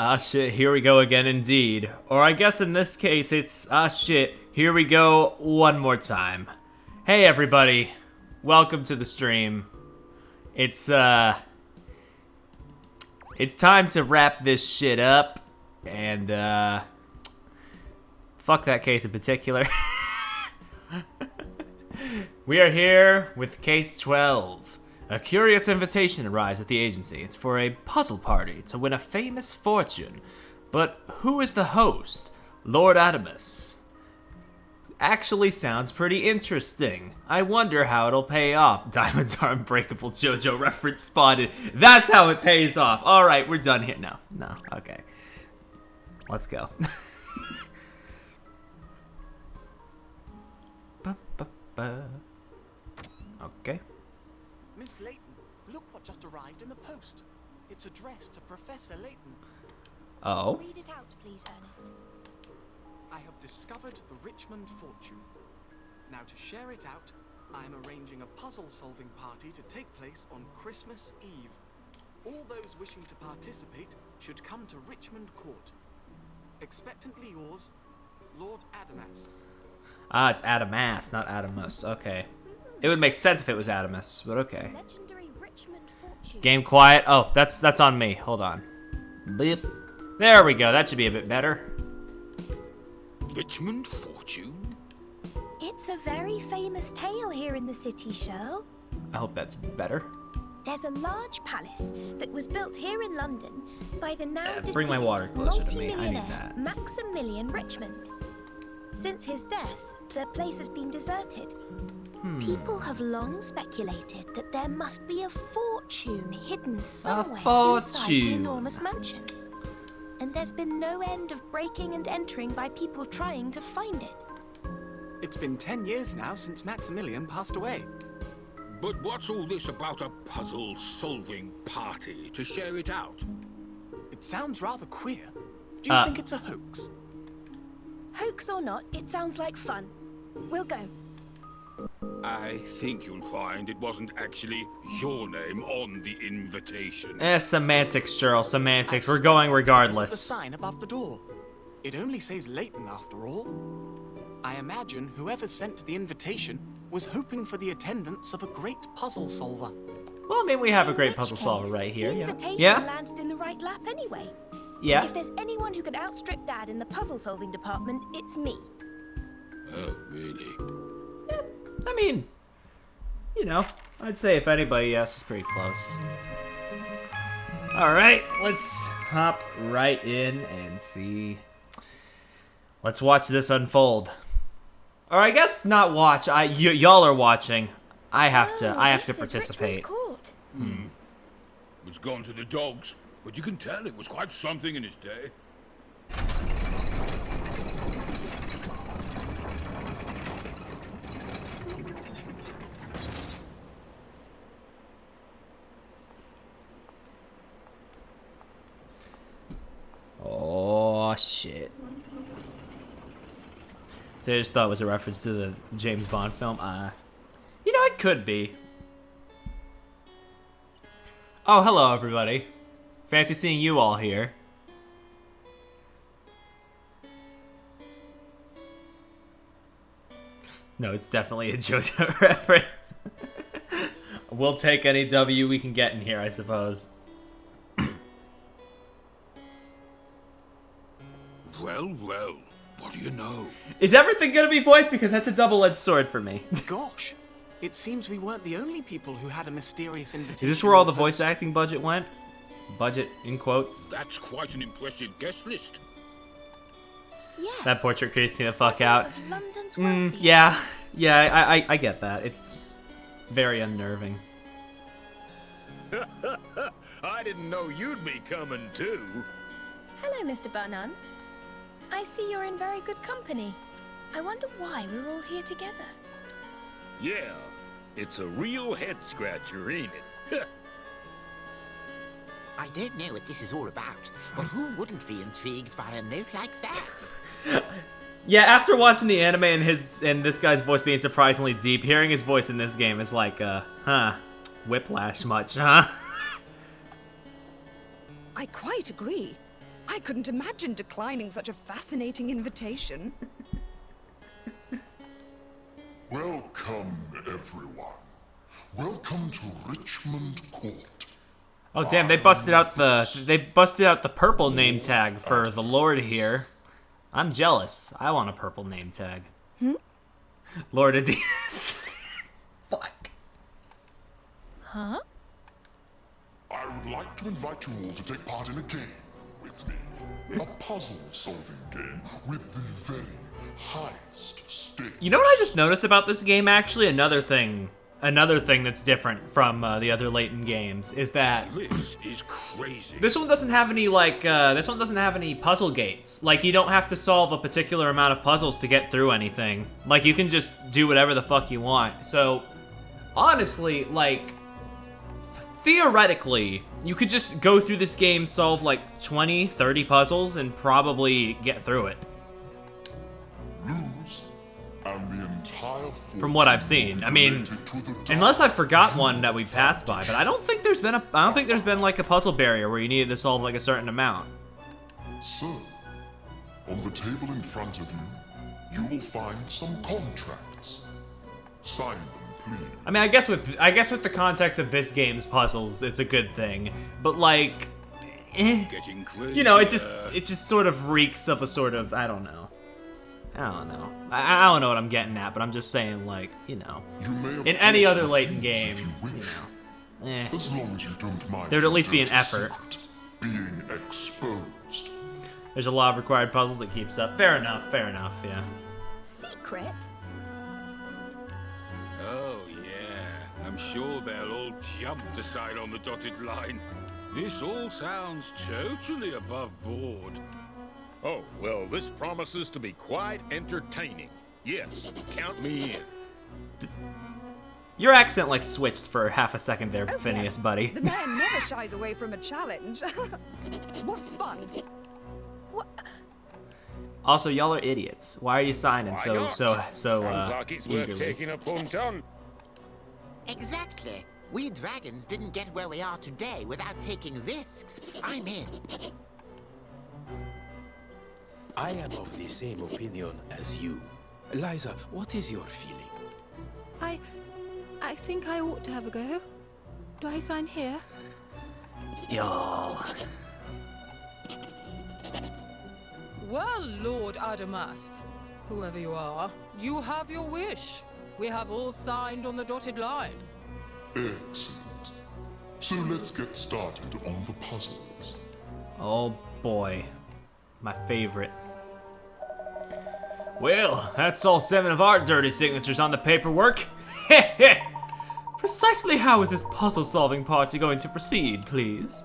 Ah shit, here we go again indeed. Or I guess in this case it's, ah shit, here we go one more time. Hey everybody, welcome to the stream. It's time to wrap this shit up, and fuck that case in particular. We are here with case 12. A curious invitation arrives at the agency. It's for a puzzle party to win a famous fortune. But who is the host? Lord Adamus. Actually sounds pretty interesting. I wonder how it'll pay off. Diamonds are unbreakable, JoJo reference spotted. That's how it pays off. Alright, we're done here. No, okay. Let's go. Okay. Miss Layton, look what just arrived in the post. It's addressed to Professor Layton. Oh. Read it out, please, Ernest. I have discovered the Richmond fortune. Now to share it out, I am arranging a puzzle-solving party to take place on Christmas Eve. All those wishing to participate should come to Richmond Court. Expectantly yours, Lord Adamas. Ah, it's Adamas, not Adamus. Okay. It would make sense if it was Adamus, but okay. Legendary Richmond fortune. Game quiet. Oh, that's on me. Hold on. Bleep. There we go. That should be a bit better. Richmond fortune? It's a very famous tale here in the city, Shirl. I hope that's better. There's a large palace that was built here in London by the now deceased bring my water closer to me. I need multi-millionaire that. Maximilian Richmond. Since his death, the place has been deserted. People have long speculated that there must be a fortune hidden somewhere inside the enormous mansion. And there's been no end of breaking and entering by people trying to find it. It's been 10 years now since Maximilian passed away. But what's all this about a puzzle-solving party to share it out? It sounds rather queer. Do you think it's a hoax? Hoax or not, it sounds like fun. We'll go. I think you'll find it wasn't actually your name on the invitation. Semantics, Cheryl, semantics. We're going The regardless. sign above the door. It only says Layton after all. I imagine whoever sent the invitation was hoping for the attendance of a great puzzle solver. Well, I mean, we have a In great which puzzle case, solver right here. The Yeah. invitation Yeah. landed in the right lap anyway. Yeah. If there's anyone who could outstrip Dad in the puzzle-solving department, it's me. Oh, really? I mean, you know, I'd say if anybody else was pretty close. Alright, let's hop right in and see. Let's watch this unfold. Or I guess not watch. Y'all are watching. I have to This is participate. Richmond Court. It's gone to the dogs, but you can tell it was quite something in its day. Oh shit. So I just thought it was a reference to the James Bond film. You know, it could be. Oh, hello everybody. Fancy seeing you all here. No, it's definitely a JoJo reference. We'll take any W we can get in here, I suppose. Well, what do you know? Is everything gonna be voiced? Because that's a double-edged sword for me. Gosh, it seems we weren't the only people who had a mysterious invitation. Is this where all the voice acting budget went? Budget in quotes. That's quite an impressive guest list. Yes. That portrait creeps me the fuck out. Of London's wealthiest. Yeah, I get that. It's very unnerving. I didn't know you'd be coming too. Hello, Mr. Barnum. I see you're in very good company. I wonder why we're all here together. Yeah, it's a real head-scratcher, ain't it? I don't know what this is all about, but who wouldn't be intrigued by a note like that? Yeah, after watching the anime and this guy's voice being surprisingly deep, hearing his voice in this game is like, whiplash much, huh? I quite agree. I couldn't imagine declining such a fascinating invitation. Welcome, everyone. Welcome to Richmond Court. Oh damn, they busted out the purple name tag for the Lord here. I'm jealous. I want a purple name tag. Lord Adidas. Fuck. Huh? I would like to invite you all to take part in a game with me. A puzzle-solving game with the very highest stakes. You know what I just noticed about this game, actually? Another thing that's different from the other Layton games is that This is crazy. this one doesn't have any, like, puzzle gates. Like, you don't have to solve a particular amount of puzzles to get through anything. Like, you can just do whatever the fuck you want. So, honestly, like, theoretically, you could just go through this game, solve, like, 20, 30 puzzles, and probably get through it. Lose, and the entire From what I've seen. I mean, unless I forgot one that we passed by, but I don't think there's been like a puzzle barrier where you needed to solve like a certain amount. So, on the table in front of you, you will find some contracts. Sign them, please. I mean, I guess with the context of this game's puzzles, it's a good thing. But like, Getting crazy. you know, it just sort of reeks of a sort of, I don't know. I don't know what I'm getting at, but I'm just saying, like, you know, You may of in any course other Layton refuse game, if you wish, as long as you don't mind there'd at least be an your effort. secret being exposed. There's a lot of required puzzles that keeps up. Fair enough, yeah. Secret? Oh, yeah. I'm sure they'll all jump to sign on the dotted line. This all sounds totally above board. Oh, well, this promises to be quite entertaining. Yes, count me in. Your accent, like, switched for half a second there, Oh, Phineas, yes. buddy. The man never shies away from a challenge. What fun! Also, y'all are idiots. Why are you signing Why so not? Sounds like it's worth eagerly? taking a punt on. Exactly. We dragons didn't get where we are today without taking risks. I'm in. I am of the same opinion as you. Liza, what is your feeling? I think I ought to have a go. Do I sign here? Y'all. Well, Lord Adamas, whoever you are, you have your wish. We have all signed on the dotted line. Excellent. So let's get started on the puzzles. Oh boy. My favorite. Well, that's all 7 of our dirty signatures on the paperwork. Precisely how is this puzzle-solving party going to proceed, please?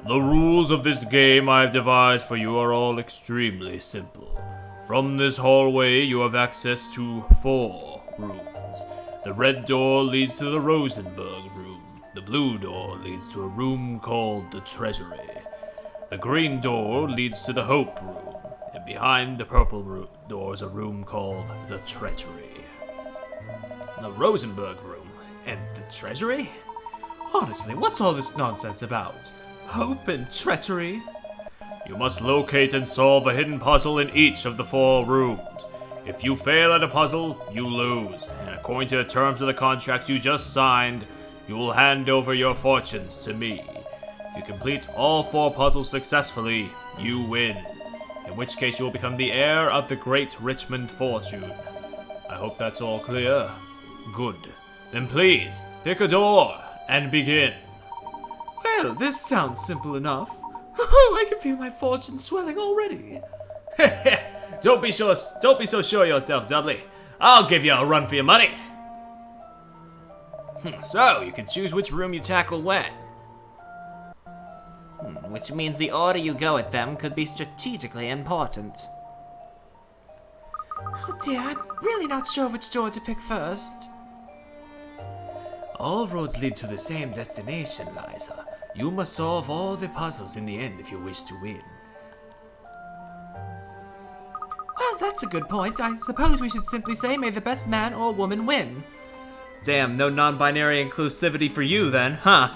The rules of this game I've devised for you are all extremely simple. From this hallway, you have access to 4 rooms. The red door leads to the Rosenberg room. The blue door leads to a room called the Treasury. The green door leads to the Hope room. And behind the purple door is a room called the Treachery. The Rosenberg room and the Treasury? Honestly, what's all this nonsense about? Hope and treachery? You must locate and solve a hidden puzzle in each of the 4 rooms. If you fail at a puzzle, you lose, and according to the terms of the contract you just signed, you will hand over your fortunes to me. If you complete all 4 puzzles successfully, you win, in which case you will become the heir of the great Richmond fortune. I hope that's all clear. Good. Then please, pick a door and begin. Well, this sounds simple enough. I can feel my fortune swelling already. Don't be so sure of yourself, Dudley. I'll give you a run for your money. So, you can choose which room you tackle when. Which means the order you go at them could be strategically important. Oh dear, I'm really not sure which door to pick first. All roads lead to the same destination, Liza. You must solve all the puzzles in the end if you wish to win. Well, that's a good point. I suppose we should simply say, may the best man or woman win. Damn, no non-binary inclusivity for you then, huh?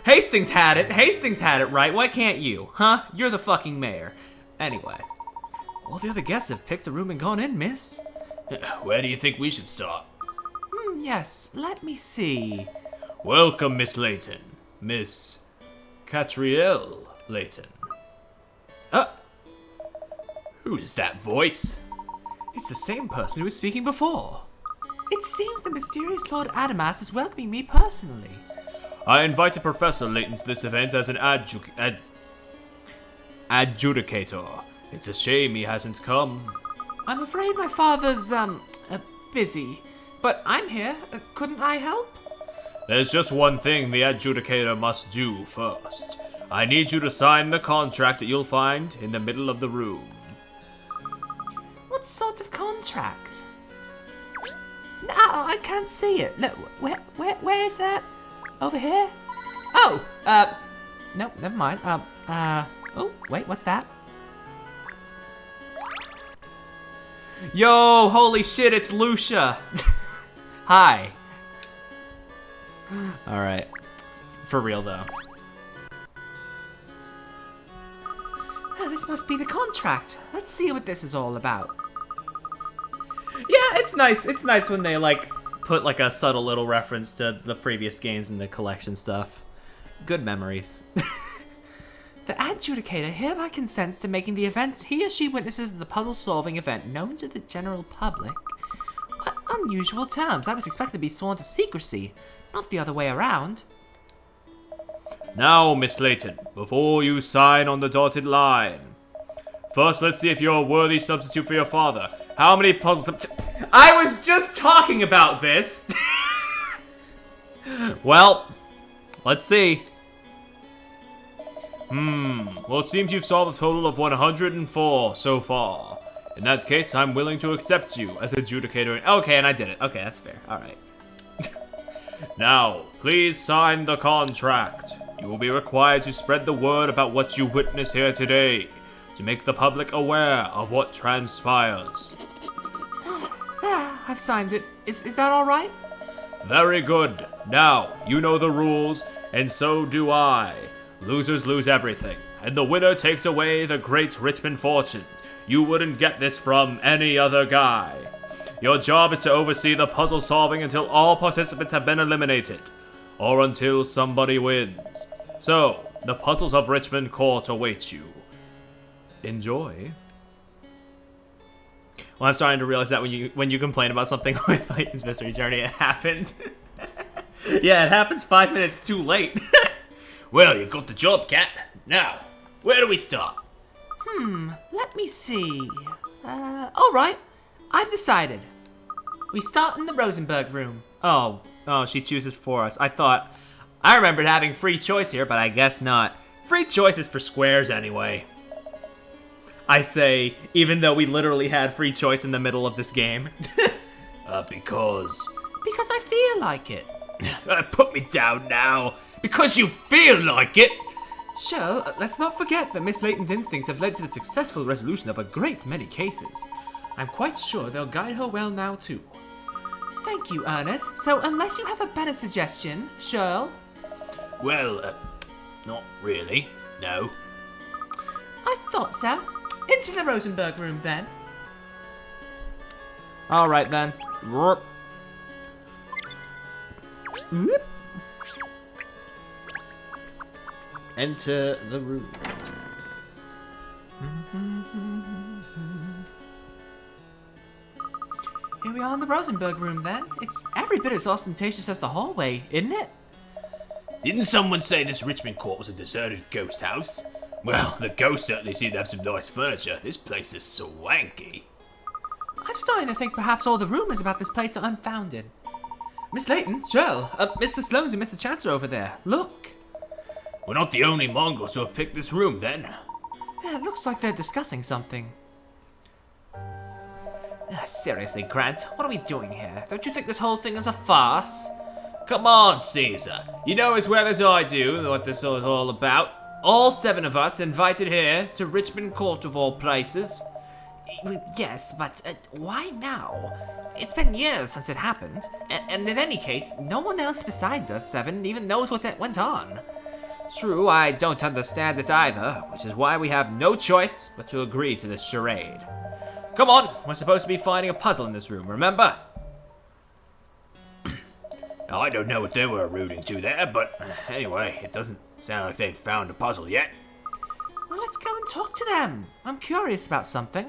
Hastings had it. Hastings had it right. Why can't you? Huh? You're the fucking mayor. Anyway. All the other guests have picked a room and gone in, miss. Where do you think we should start? Yes, let me see. Welcome, Miss Layton. Miss Catriel Layton. Who's that voice? It's the same person who was speaking before. It seems the mysterious Lord Adamas is welcoming me personally. I invited Professor Layton to this event as an adjudicator. It's a shame he hasn't come. I'm afraid my father's, busy. But I'm here. Couldn't I help? There's just one thing the adjudicator must do first. I need you to sign the contract that you'll find in the middle of the room. What sort of contract? No, I can't see it. No, where is that? Over here? Oh, no, never mind. Oh, wait, what's that? Yo, holy shit, it's Lucia. Hi. Alright. For real, though. Oh, this must be the contract. Let's see what this is all about. Yeah, it's nice. It's nice when they, like, put, like, a subtle little reference to the previous games and the collection stuff. Good memories. The adjudicator hereby consents to making the events he or she witnesses the puzzle-solving event known to the general public. What unusual terms. I was expected to be sworn to secrecy, not the other way around. Now, Miss Layton, before you sign on the dotted line. First, let's see if you're a worthy substitute for your father. How many puzzles... I was just talking about this! Well, let's see. Well, it seems you've solved a total of 104 so far. In that case, I'm willing to accept you as adjudicator. Okay, and I did it. Okay, that's fair. Alright. Now, please sign the contract. You will be required to spread the word about what you witness here today, to make the public aware of what transpires. I've signed it. Is that alright? Very good. Now, you know the rules, and so do I. Losers lose everything, and the winner takes away the great Richmond fortune. You wouldn't get this from any other guy. Your job is to oversee the puzzle solving until all participants have been eliminated, or until somebody wins. So, the puzzles of Richmond Court await you. Enjoy. Well, I'm starting to realize that when you complain about something with Layton's Mystery Journey, it happens. Yeah, it happens 5 minutes too late. Well, you got the job, Cat. Now, where do we start? Let me see. Alright, I've decided. We start in the Rosenberg room. Oh, she chooses for us. I remembered having free choice here, but I guess not. Free choice is for squares anyway. I say, even though we literally had free choice in the middle of this game. Because I feel like it. Put me down now. Because you feel like it! Sure, let's not forget that Miss Layton's instincts have led to the successful resolution of a great many cases. I'm quite sure they'll guide her well now, too. Thank you, Ernest. So, unless you have a better suggestion, Shirl? Well, not really, no. I thought so. Into the Rosenberg room, then. Alright, then. Whoop. Enter the room. Here we are in the Rosenberg room, then. It's every bit as ostentatious as the hallway, isn't it? Didn't someone say this Richmond Court was a deserted ghost house? Well, the ghosts certainly seem to have some nice furniture. This place is swanky. I'm starting to think perhaps all the rumors about this place are unfounded. Miss Layton, Shirl, Mr. Sloanes and Mr. Chancellor over there. Look. We're not the only Mongols who have picked this room, then. Yeah, it looks like they're discussing something. Seriously, Grant, what are we doing here? Don't you think this whole thing is a farce? Come on, Caesar. You know as well as I do what this is all about. All 7 of us invited here to Richmond Court of all places. Yes, but why now? It's been years since it happened, and in any case, no one else besides us seven even knows what went on. True, I don't understand it either, which is why we have no choice but to agree to this charade. Come on, we're supposed to be finding a puzzle in this room, remember? I don't know what they were alluding to there, but anyway, it doesn't sound like they've found a puzzle yet. Well, let's go and talk to them. I'm curious about something.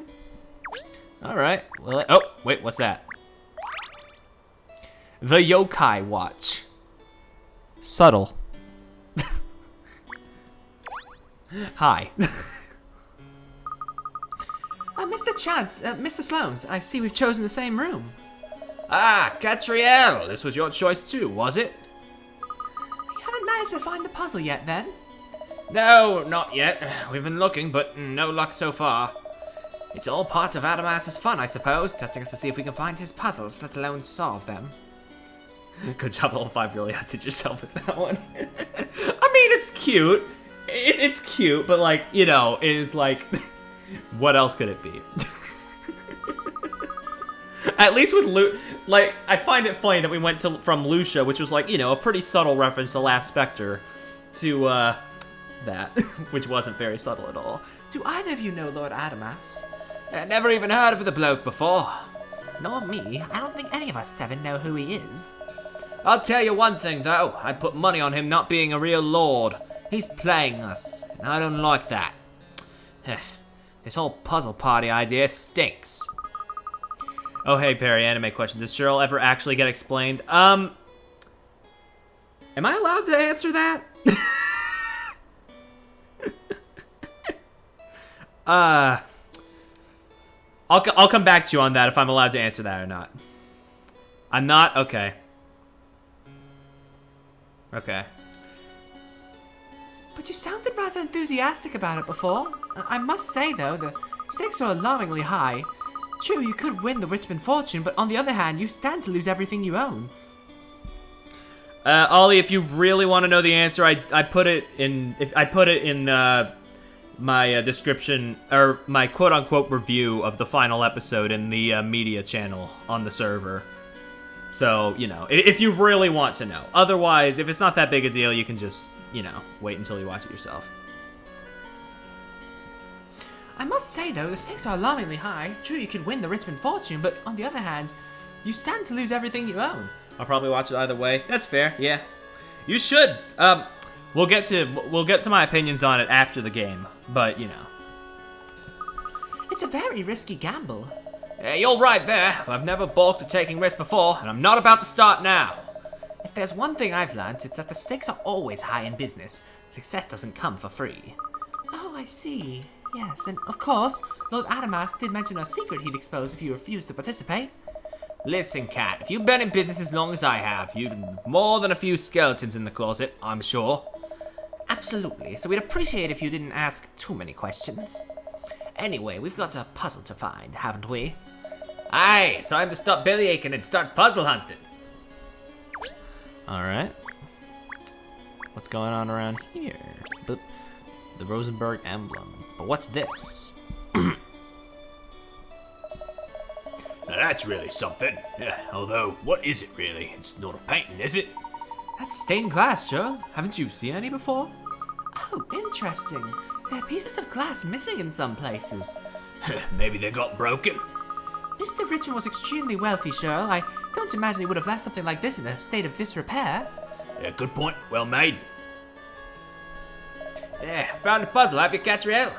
Alright, well, oh, wait, what's that? The Yokai Watch. Subtle. Hi. Mr. Chance, Mr. Sloanes, I see we've chosen the same room. Ah, Catriel, this was your choice too, was it? You haven't managed to find the puzzle yet, then? No, not yet. We've been looking, but no luck so far. It's all part of Adamas's fun, I suppose, testing us to see if we can find his puzzles, let alone solve them. Good job, all five really outdid yourself with that one. I mean, it's cute. It's cute, but like, you know, it is like, what else could it be? At least with like, I find it funny that we went from Lucia, which was like, you know, a pretty subtle reference to Last Spectre, to that, which wasn't very subtle at all. Do either of you know Lord Adamas? Never even heard of the bloke before. Nor me. I don't think any of us seven know who he is. I'll tell you one thing, though. I'd put money on him not being a real lord. He's playing us, and I don't like that. This whole puzzle party idea stinks. Oh, hey, Perry, anime question. Does Cheryl ever actually get explained? Am I allowed to answer that? I'll come back to you on that if I'm allowed to answer that or not. I'm not? Okay. Okay. But you sounded rather enthusiastic about it before. I must say, though, the stakes are alarmingly high. True, you could win the Richmond fortune, but on the other hand, you stand to lose everything you own. Ollie, if you really want to know the answer, I put it in my description, or my quote-unquote review of the final episode in the media channel on the server. So, you know, if you really want to know. Otherwise, if it's not that big a deal, you can just, you know, wait until you watch it yourself. I must say, though, the stakes are alarmingly high. True, you could win the Richmond fortune, but on the other hand, you stand to lose everything you own. I'll probably watch it either way. That's fair, yeah. You should. We'll get to my opinions on it after the game, but, you know. It's a very risky gamble. You're right there. I've never balked at taking risks before, and I'm not about to start now. If there's one thing I've learned, it's that the stakes are always high in business. Success doesn't come for free. Oh, I see. Yes, and of course, Lord Adamas did mention a secret he'd expose if you refused to participate. Listen, Cat, if you've been in business as long as I have, you've more than a few skeletons in the closet, I'm sure. Absolutely, so we'd appreciate if you didn't ask too many questions. Anyway, we've got a puzzle to find, haven't we? Aye, time to stop bellyaching and start puzzle hunting. Alright. What's going on around here? The Rosenberg emblem. But what's this? Now that's really something. Yeah, although, what is it really? It's not a painting, is it? That's stained glass, sure. Haven't you seen any before? Oh, interesting. There are pieces of glass missing in some places. Maybe they got broken. Mr. Richmond was extremely wealthy, Cheryl. I don't imagine he would have left something like this in a state of disrepair. Yeah, good point. Well made. Yeah, found a puzzle, have you, Catriel?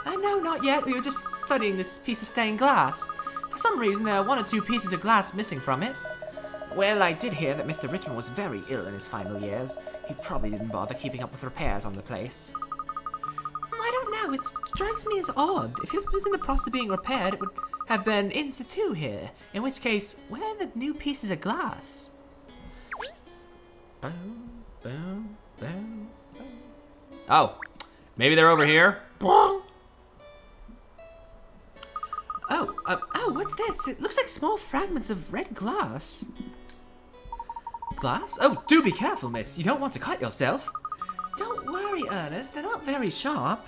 No, not yet. We were just studying this piece of stained glass. For some reason, there are one or two pieces of glass missing from it. Well, I did hear that Mr. Richmond was very ill in his final years. He probably didn't bother keeping up with repairs on the place. I don't know. It strikes me as odd. If it was in the process of being repaired, it would have been in situ here. In which case, where are the new pieces of glass? Boom, boom, boom, boom. Oh, maybe they're over here. Oh, what's this? It looks like small fragments of red glass. Glass? Oh, do be careful, miss. You don't want to cut yourself. Don't worry, Ernest. They're not very sharp.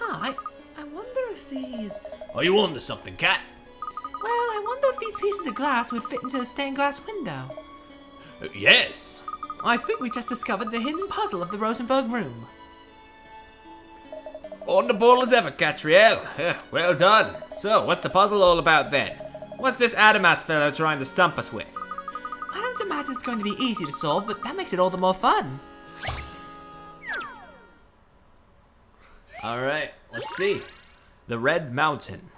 I wonder if of these. Are you on to something, Cat? Well, I wonder if these pieces of glass would fit into a stained glass window. Yes. I think we just discovered the hidden puzzle of the Rosenberg room. On the ball as ever, Catriel. Well done. So, what's the puzzle all about then? What's this Adamas fellow trying to stump us with? I don't imagine it's going to be easy to solve, but that makes it all the more fun. Alright, let's see. The Red Mountain.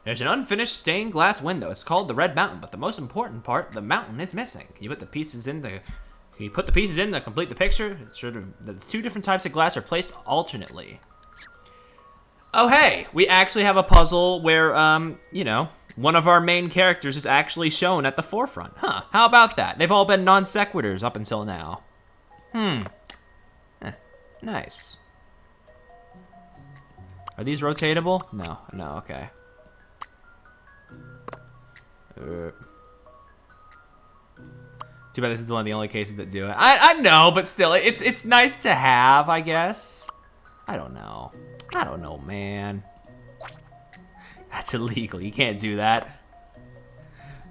There's an unfinished stained glass window. It's called the Red Mountain, but the most important part, the mountain is missing. You put the pieces in to complete the picture. It's sure the two different types of glass are placed alternately. Oh hey, we actually have a puzzle where, you know, one of our main characters is actually shown at the forefront. Huh, how about that? They've all been non sequiturs up until now. Nice. Are these rotatable? No, okay. Too bad this is one of the only cases that do it. I know, but still, it's nice to have, I guess. I don't know, man. That's illegal. You can't do that.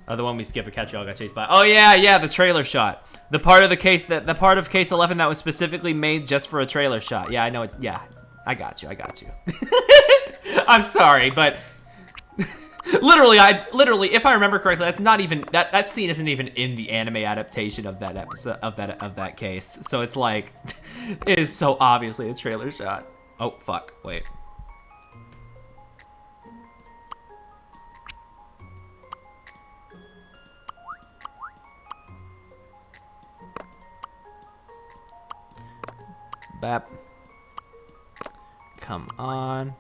Oh, the one we skip, a catch-all got chased by. Oh yeah, the trailer shot. The part of case 11 that was specifically made just for a trailer shot. Yeah, I know it. Yeah, I got you. I'm sorry, but literally, if I remember correctly, that's not even that scene isn't even in the anime adaptation of that episode of that case. So it's like, it is so obviously a trailer shot. Oh fuck! Wait. Bap. Come on.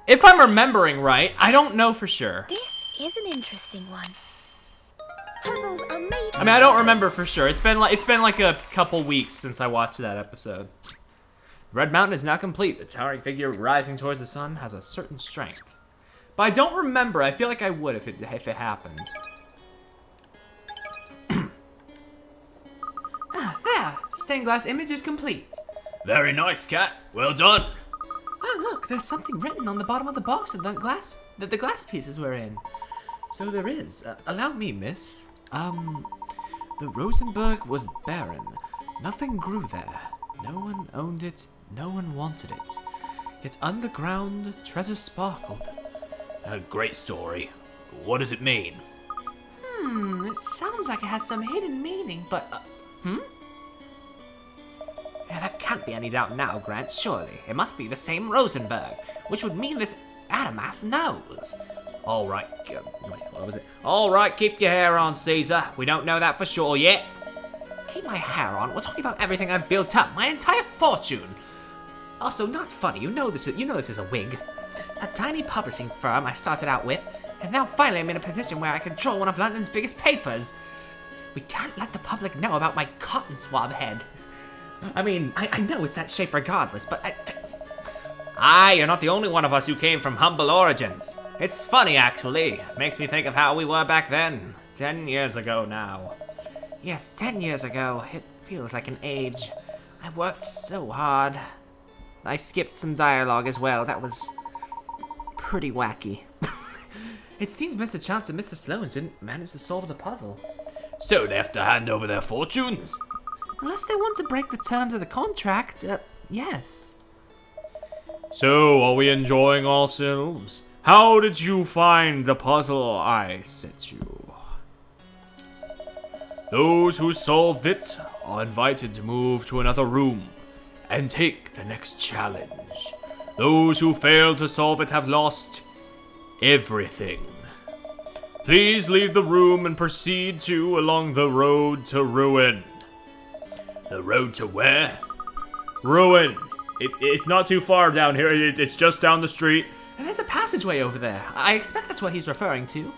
If I'm remembering right, I don't know for sure. This is an interesting one. Puzzles are made. I mean, I don't remember for sure. It's been like a couple weeks since I watched that episode. Red Mountain is now complete. The towering figure rising towards the sun has a certain strength. But I don't remember. I feel like I would if it happened. There! Stained glass image is complete. Very nice, Cat. Well done. Oh, look, there's something written on the bottom of the box that the glass pieces were in. So there is. Allow me, miss. The Rosenberg was barren. Nothing grew there. No one owned it. No one wanted it. Yet underground, treasure sparkled. A great story. What does it mean? It sounds like it has some hidden meaning, but, Yeah, there can't be any doubt now, Grant, surely. It must be the same Rosenberg, which would mean this Adamas knows. All right, wait, what was it? All right, keep your hair on, Caesar. We don't know that for sure yet. Keep my hair on? We're talking about everything I've built up, my entire fortune. Also, not funny, you know this is a wig. A tiny publishing firm I started out with, and now finally I'm in a position where I control one of London's biggest papers. We can't let the public know about my cotton swab head. I mean, I know it's that shape regardless, but you're not the only one of us who came from humble origins. It's funny, actually. Makes me think of how we were back then. 10 years ago now. Yes, 10 years ago. It feels like an age. I worked so hard. I skipped some dialogue as well. That was pretty wacky. It seems Mr. Chance and Mr. Sloan didn't manage to solve the puzzle. So they have to hand over their fortunes? Unless they want to break the terms of the contract, yes. So, are we enjoying ourselves? How did you find the puzzle I sent you? Those who solved it are invited to move to another room and take the next challenge. Those who fail to solve it have lost everything. Please leave the room and proceed along the road to ruin. The road to where? Ruin. It's not too far down here. It's just down the street. And there's a passageway over there. I expect that's what he's referring to.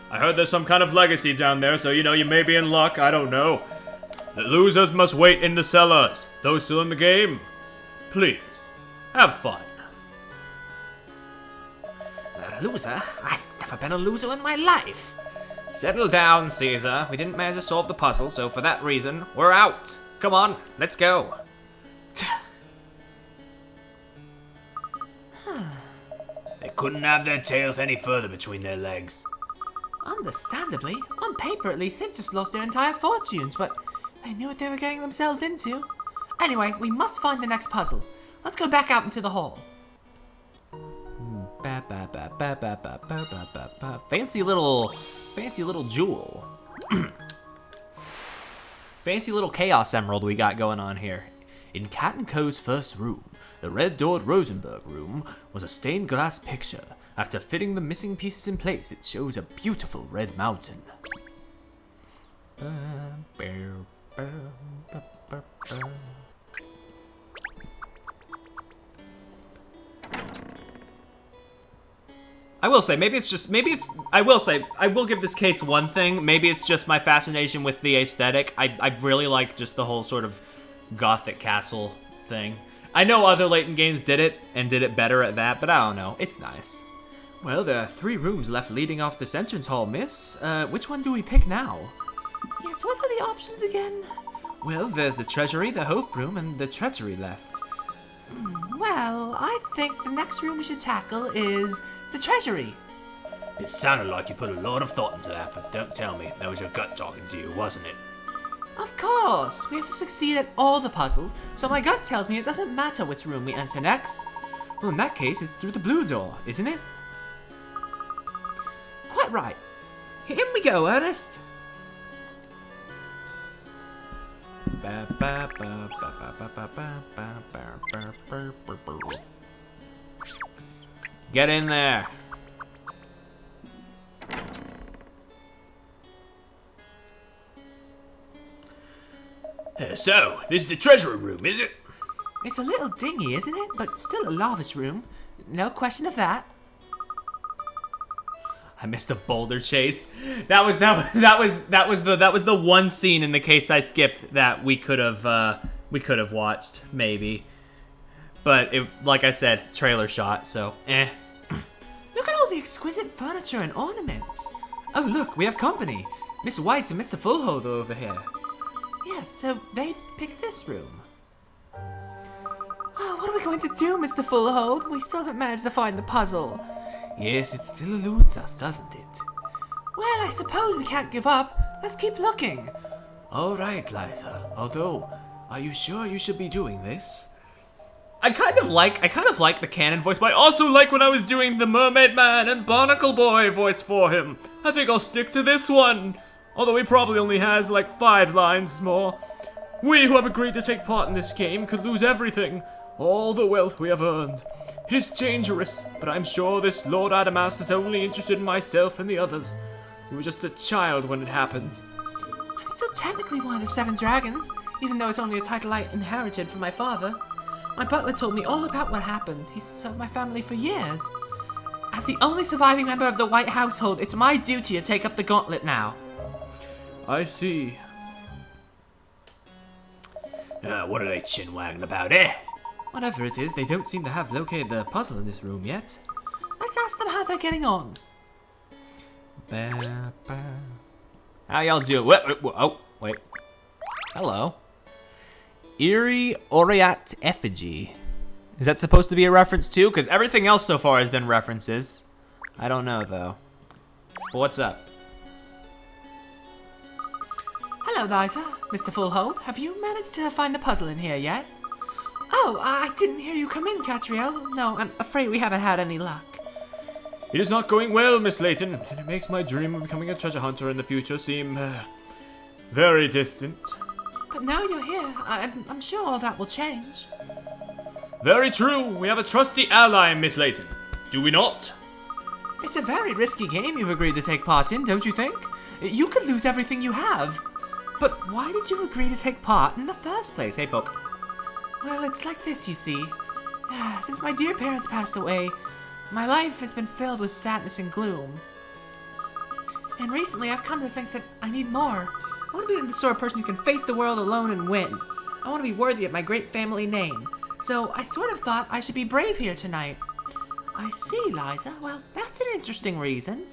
I heard there's some kind of legacy down there, so you may be in luck. I don't know. The losers must wait in the cellars. Those still in the game, please, have fun. A loser? I've never been a loser in my life. Settle down, Caesar. We didn't manage to solve the puzzle, so for that reason, we're out. Come on, let's go. couldn't have their tails any further between their legs. Understandably. On paper, at least, they've just lost their entire fortunes, but they knew what they were getting themselves into. Anyway, we must find the next puzzle. Let's go back out into the hall. Fancy little jewel. Fancy little chaos emerald we got going on here. In Cat and Co.'s first room, the red-doored Rosenberg room was a stained glass picture. After fitting the missing pieces in place, it shows a beautiful red mountain. I will say, I will give this case one thing. Maybe it's just my fascination with the aesthetic. I really like just the whole sort of gothic castle thing. I know other Layton games did it, and did it better at that, but I don't know. It's nice. Well, there are 3 rooms left leading off this entrance hall, miss. Which one do we pick now? Yes, what are the options again? Well, there's the treasury, the hope room, and the treasury left. Well, I think the next room we should tackle is the treasury. It sounded like you put a lot of thought into that, but don't tell me. That was your gut talking to you, wasn't it? Of course! We have to succeed at all the puzzles, so my gut tells me it doesn't matter which room we enter next. Well, in that case, it's through the blue door, isn't it? Quite right. In we go, Ernest. Get in there. So, this is the treasury room, is it? It's a little dingy, isn't it? But still a lavish room. No question of that. I missed a boulder chase. That was the one scene in the case I skipped that we could have watched, maybe. But it, like I said, trailer shot, so Look at all the exquisite furniture and ornaments. Oh look, we have company. Miss White and Mr. Fullhold are over here. Yes, so they picked this room. Oh, what are we going to do, Mr. Fullhold? We still haven't managed to find the puzzle. Yes, it still eludes us, doesn't it? Well, I suppose we can't give up. Let's keep looking. All right, Liza. Although, are you sure you should be doing this? I kind of like the canon voice, but I also like when I was doing the Mermaid Man and Barnacle Boy voice for him. I think I'll stick to this one. Although he probably only has like 5 lines more. We who have agreed to take part in this game could lose everything. All the wealth we have earned. It is dangerous, but I'm sure this Lord Adamas is only interested in myself and the others. He was just a child when it happened. I'm still technically one of the 7 dragons, even though it's only a title I inherited from my father. My butler told me all about what happened. He's served my family for years. As the only surviving member of the White household, it's my duty to take up the gauntlet now. I see. What are they chin-wagging about, eh? Whatever it is, they don't seem to have located the puzzle in this room yet. Let's ask them how they're getting on. How y'all doing? Oh, wait. Hello. Eerie Aureat Effigy. Is that supposed to be a reference too? Because everything else so far has been references. I don't know, though. But what's up? Hello, Liza. Mr. Fullhold, have you managed to find the puzzle in here yet? Oh, I didn't hear you come in, Catriel. No, I'm afraid we haven't had any luck. It is not going well, Miss Layton, and it makes my dream of becoming a treasure hunter in the future seem very distant. But now you're here, I'm sure all that will change. Very true. We have a trusty ally, Miss Layton. Do we not? It's a very risky game you've agreed to take part in, don't you think? You could lose everything you have. But why did you agree to take part in the first place, hey, Book? Well, it's like this, you see. Since my dear parents passed away, my life has been filled with sadness and gloom. And recently I've come to think that I need more. I want to be the sort of person who can face the world alone and win. I want to be worthy of my great family name. So I sort of thought I should be brave here tonight. I see, Liza. Well, that's an interesting reason.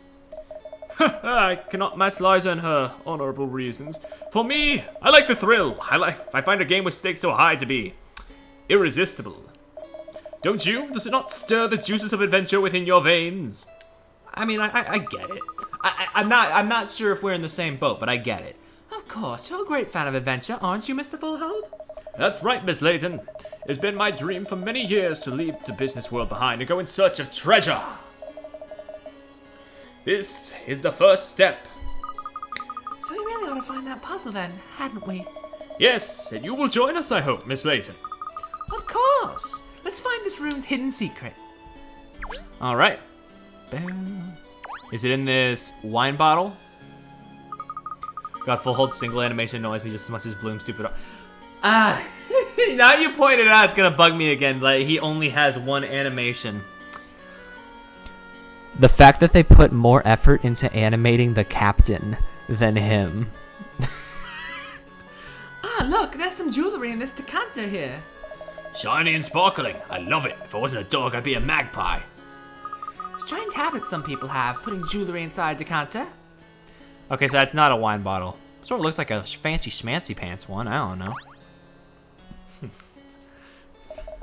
I cannot match Liza and her honorable reasons. For me, I like the thrill. I find a game with stakes so high to be irresistible. Don't you? Does it not stir the juices of adventure within your veins? I mean, I get it. I'm not sure if we're in the same boat, but I get it. Of course, you're a great fan of adventure, aren't you, Mr. Fullhold? That's right, Miss Layton. It's been my dream for many years to leave the business world behind and go in search of treasure. This is the first step. So we really ought to find that puzzle then, hadn't we? Yes, and you will join us, I hope, Miss Layton. Of course! Let's find this room's hidden secret. Alright. Is it in this wine bottle? God, Fullhold single animation annoys me just as much as Bloom's stupid. Now you pointed out, it's gonna bug me again. Like, he only has one animation. The fact that they put more effort into animating the captain than him. Look, there's some jewelry in this decanter here. Shiny and sparkling. I love it. If I wasn't a dog, I'd be a magpie. Strange habits some people have, putting jewelry inside a decanter. Okay, so that's not a wine bottle. Sort of looks like a fancy schmancy pants one. I don't know.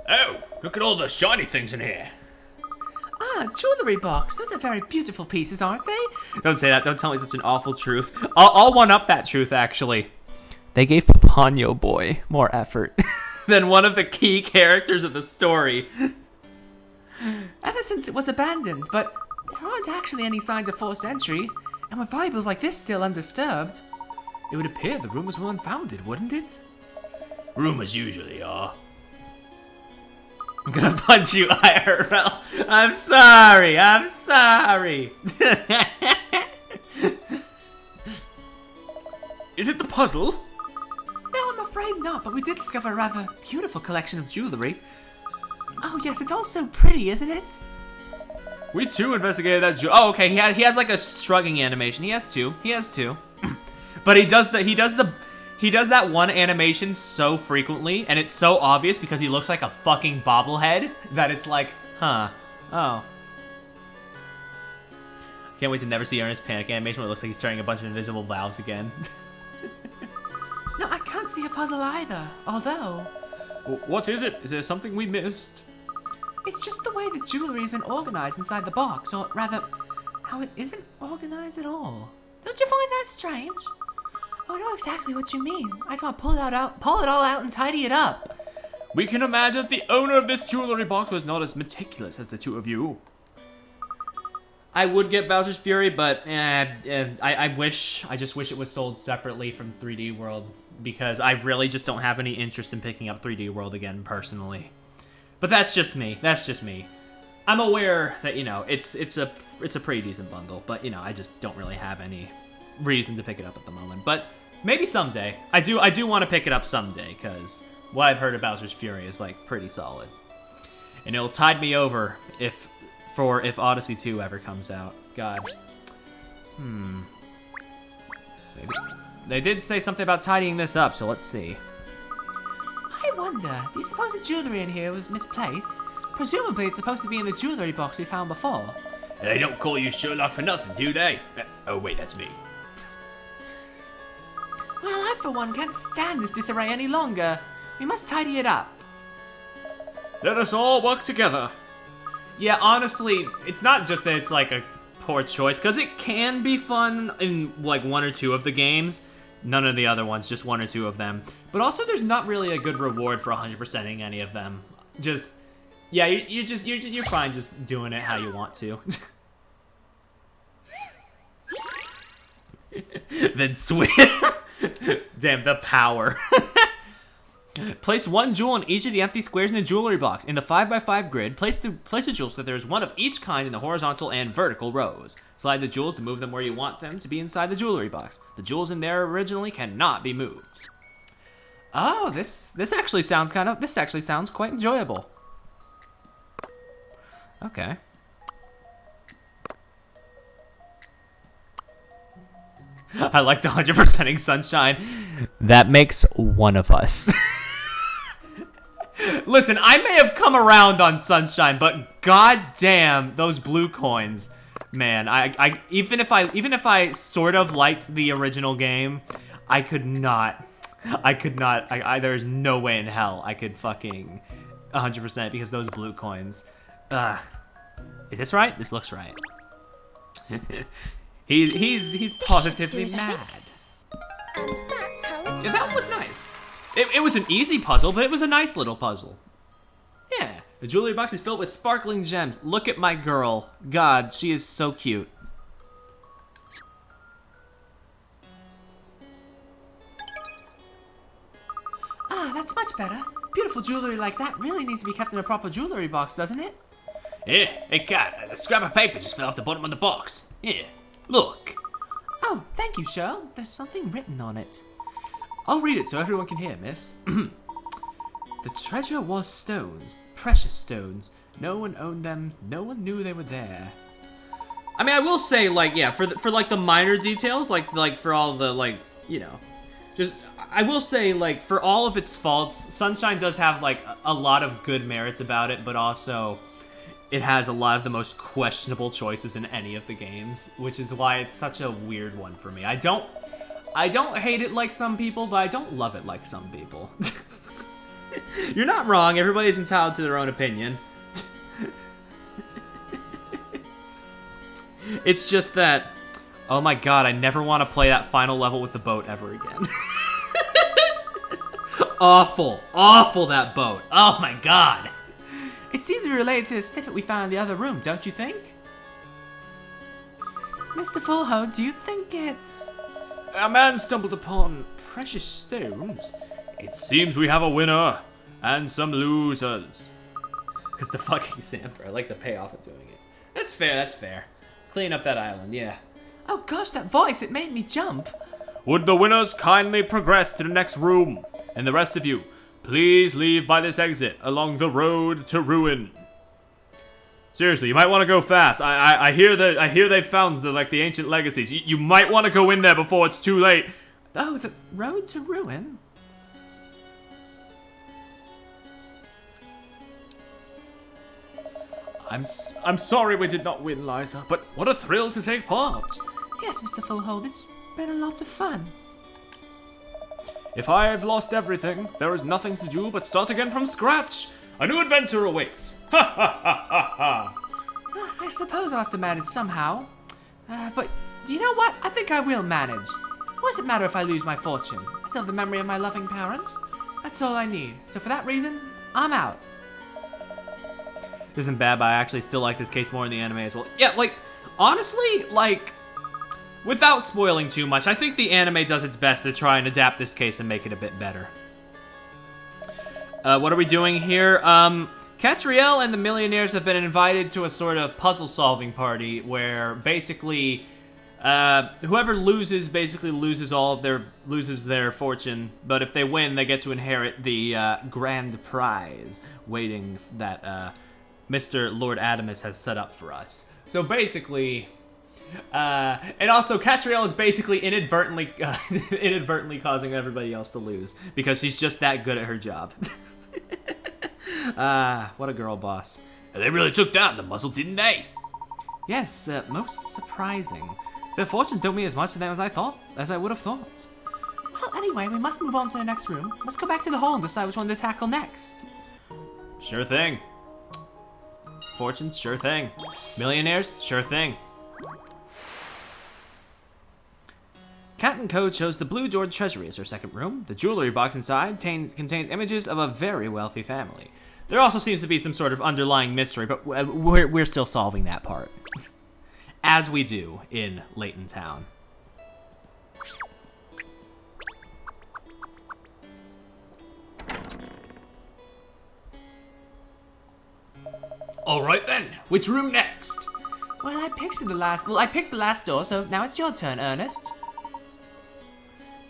Oh, look at all the shiny things in here. Jewelry box. Those are very beautiful pieces, aren't they? Don't say that. Don't tell me such an awful truth. I'll one-up that truth, actually. They gave Papano Boy more effort than one of the key characters of the story. Ever since it was abandoned, but there aren't actually any signs of forced entry, and with valuables like this still undisturbed, it would appear the rumors were unfounded, wouldn't it? Rumors usually are. I'm gonna punch you, IRL. I'm sorry. Is it the puzzle? No, I'm afraid not, but we did discover a rather beautiful collection of jewelry. Oh yes, it's all so pretty, isn't it? We too investigated that oh, okay, he has like a shrugging animation. He has two. But he does that one animation so frequently, and it's so obvious because he looks like a fucking bobblehead that it's like, huh, oh. Can't wait to never see Ernest's panic animation where it looks like he's turning a bunch of invisible valves again. No, I can't see a puzzle either, although... What is it? Is there something we missed? It's just the way the jewelry has been organized inside the box, or rather, how it isn't organized at all. Don't you find that strange? Oh, I know exactly what you mean. I just want to pull it all out and tidy it up. We can imagine the owner of this jewelry box was not as meticulous as the two of you. I would get Bowser's Fury, but I just wish it was sold separately from 3D World, because I really just don't have any interest in picking up 3D World again, personally. But that's just me. I'm aware that, you know, it's a pretty decent bundle, but, you know, I just don't really have any reason to pick it up at the moment. But maybe someday. I do want to pick it up someday, because what I've heard of Bowser's Fury is, like, pretty solid. And it'll tide me over if Odyssey 2 ever comes out. God. Maybe. They did say something about tidying this up, so let's see. I wonder, do you suppose the jewelry in here was misplaced? Presumably it's supposed to be in the jewelry box we found before. They don't call you Sherlock for nothing, do they? Oh wait, that's me. Well, I for one can't stand this disarray any longer. We must tidy it up. Let us all work together. Yeah, honestly, it's not just that it's like a poor choice, because it can be fun in like one or two of the games. None of the other ones, just one or two of them. But also, there's not really a good reward for 100%ing any of them. Just, yeah, you're fine just doing it how you want to. Then swim. Damn, the power. Place one jewel in each of the empty squares in the jewelry box. In the 5x5 grid, place the jewels so that there is one of each kind in the horizontal and vertical rows. Slide the jewels to move them where you want them to be inside the jewelry box. The jewels in there originally cannot be moved. Oh, this actually sounds quite enjoyable. Okay. I liked 100%ing Sunshine. That makes one of us. Listen, I may have come around on Sunshine, but goddamn those blue coins, man. I even if I sort of liked the original game, I could not. There's no way in hell I could fucking 100% because those blue coins. Is this right? This looks right. he's positively mad. And that's how it's Yeah, that one was nice. It was an easy puzzle, but it was a nice little puzzle. Yeah. The jewelry box is filled with sparkling gems. Look at my girl. God, she is so cute. Ah, that's much better. Beautiful jewelry like that really needs to be kept in a proper jewelry box, doesn't it? Yeah, hey cat, a scrap of paper just fell off the bottom of the box. Yeah, look. Oh, thank you, Cheryl. There's something written on it. I'll read it so everyone can hear, miss. The treasure was stones, precious stones. No one owned them, no one knew they were there. I mean, I will say, like, yeah, for like the minor details, like for all the, like, you know, just, I will say, like, for all of its faults, Sunshine does have, like, a lot of good merits about it, but also it has a lot of the most questionable choices in any of the games, which is why it's such a weird one for me. I don't hate it like some people, but I don't love it like some people. You're not wrong. Everybody's entitled to their own opinion. It's just that, oh my god, I never want to play that final level with the boat ever again. Awful. Awful, that boat. Oh my god. It seems to be related to the snippet we found in the other room, don't you think? Mr. Fullho, do you think it's... A man stumbled upon precious stones. It seems we have a winner and some losers. Because the fucking Samper, I like the payoff of doing it. That's fair, that's fair. Clean up that island, yeah. Oh gosh, that voice, it made me jump. Would the winners kindly progress to the next room? And the rest of you, please leave by this exit along the road to ruin. Seriously, you might want to go fast. I hear they've found the ancient legacies. You might want to go in there before it's too late. Oh, the road to ruin? I'm sorry we did not win, Liza, but what a thrill to take part. Yes, Mr. Fullhold, it's been a lot of fun. If I have lost everything, there is nothing to do but start again from scratch. A new adventure awaits. Ha ha ha ha ha. I suppose I'll have to manage somehow. But do you know what? I think I will manage. What does it matter if I lose my fortune? I still have the memory of my loving parents. That's all I need. So for that reason, I'm out. This isn't bad, but I actually still like this case more in the anime as well. Yeah, like, honestly, like, without spoiling too much, I think the anime does its best to try and adapt this case and make it a bit better. What are we doing here? Catriel and the Millionaires have been invited to a sort of puzzle-solving party where basically whoever loses basically loses their fortune, but if they win, they get to inherit the grand prize waiting that Mr. Lord Adamus has set up for us. So basically, and also Catriel is basically inadvertently causing everybody else to lose because she's just that good at her job. What a girl boss. They really took down the muzzle, didn't they? Yes, most surprising. Their fortunes don't mean as much to them as I would have thought. Well, anyway, we must move on to the next room. Let's go back to the hall and decide which one to tackle next. Sure thing. Fortunes, sure thing. Millionaires, sure thing. Cat & Co. chose the Blue Door Treasury as her second room. The jewelry box inside contains images of a very wealthy family. There also seems to be some sort of underlying mystery, but we're still solving that part. As we do in Layton Town. All right then, which room next? Well, I picked the last door, so now it's your turn, Ernest.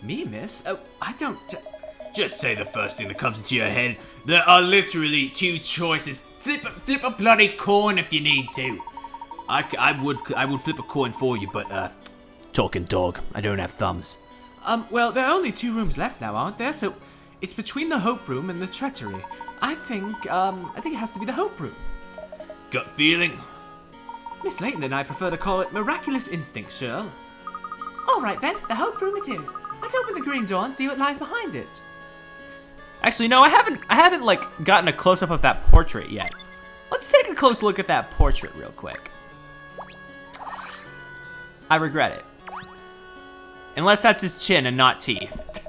Me, miss? Oh, I don't... Just say the first thing that comes into your head. There are literally two choices. Flip a bloody coin if you need to. I would flip a coin for you, but talking dog, I don't have thumbs. Well, there are only 2 rooms left now, aren't there? So it's between the Hope Room and the Treachery. I think it has to be the Hope Room. Gut feeling? Miss Layton and I prefer to call it Miraculous Instinct, Shirl. All right then, the Hope Room it is. Let's open the green door and see what lies behind it. Actually, no, I haven't like gotten a close-up of that portrait yet. Let's take a close look at that portrait real quick. I regret it. Unless that's his chin and not teeth.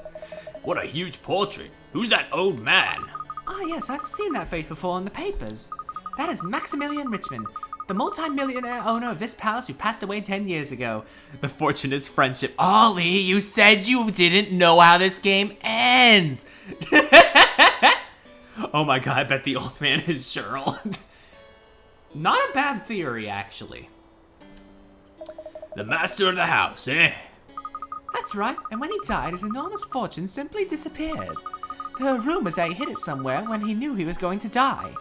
What a huge portrait. Who's that old man? Oh yes, I've seen that face before in the papers. That is Maximilian Richmond, the multi-millionaire owner of this palace who passed away 10 years ago. The fortune is friendship. Ollie, you said you didn't know how this game ends. Oh my god, I bet the old man is Cheryl. Not a bad theory, actually. The master of the house, eh? That's right, and when he died, his enormous fortune simply disappeared. There are rumors that he hid it somewhere when he knew he was going to die.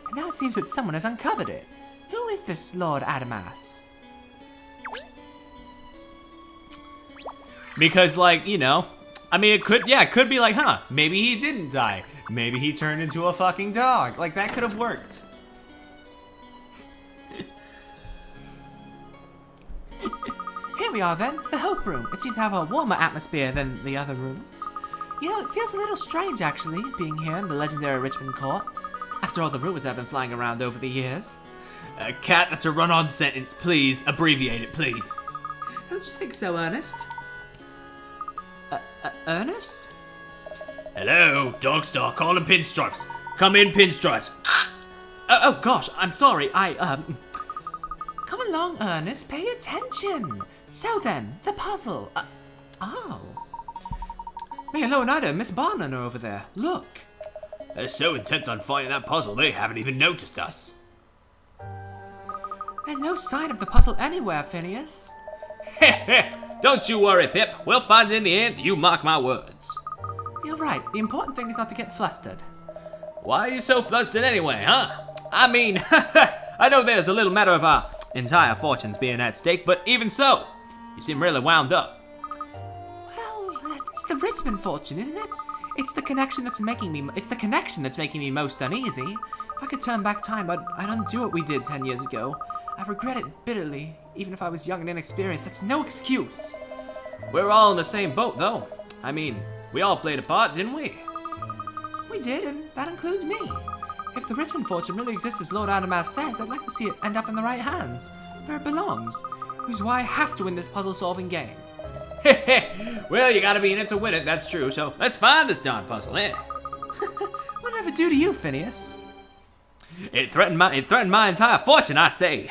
And now it seems that someone has uncovered it. Who is this Lord Adamas? Because, like, you know, I mean, it could be like, huh, maybe he didn't die. Maybe he turned into a fucking dog. Like, that could have worked. Here we are then, the Hope Room. It seems to have a warmer atmosphere than the other rooms. You know, it feels a little strange, actually, being here in the legendary Richmond Court. After all the rumors that have been flying around over the years. Cat, that's a run-on sentence. Please, abbreviate it, please. Don't you think so, Ernest? Ernest? Hello, Dogstar, call him Pinstripes. Come in, Pinstripes. Oh gosh, I'm sorry, Come along, Ernest, pay attention. So then, the puzzle. Oh. Hey, Leonardo, Miss Barnum are over there. Look. They're so intent on finding that puzzle, they haven't even noticed us. There's no sign of the puzzle anywhere, Phineas. Don't you worry, Pip. We'll find it in the end, you mark my words. You're right. The important thing is not to get flustered. Why are you so flustered anyway, huh? I mean, I know there's a little matter of our entire fortunes being at stake, but even so, you seem really wound up. Well, it's the Richmond fortune, isn't it? It's the connection that's making me most uneasy. If I could turn back time, I'd undo what we did 10 years ago. I regret it bitterly, even if I was young and inexperienced. That's no excuse. We're all in the same boat, though. I mean, we all played a part, didn't we? We did, and that includes me. If the Richmond fortune really exists as Lord Adamas says, I'd like to see it end up in the right hands, where it belongs. Which is why I have to win this puzzle-solving game. Well, you gotta be in it to win it, that's true, so let's find this darn puzzle, eh? Whatever do to you, Phineas? It threatened my entire fortune, I say.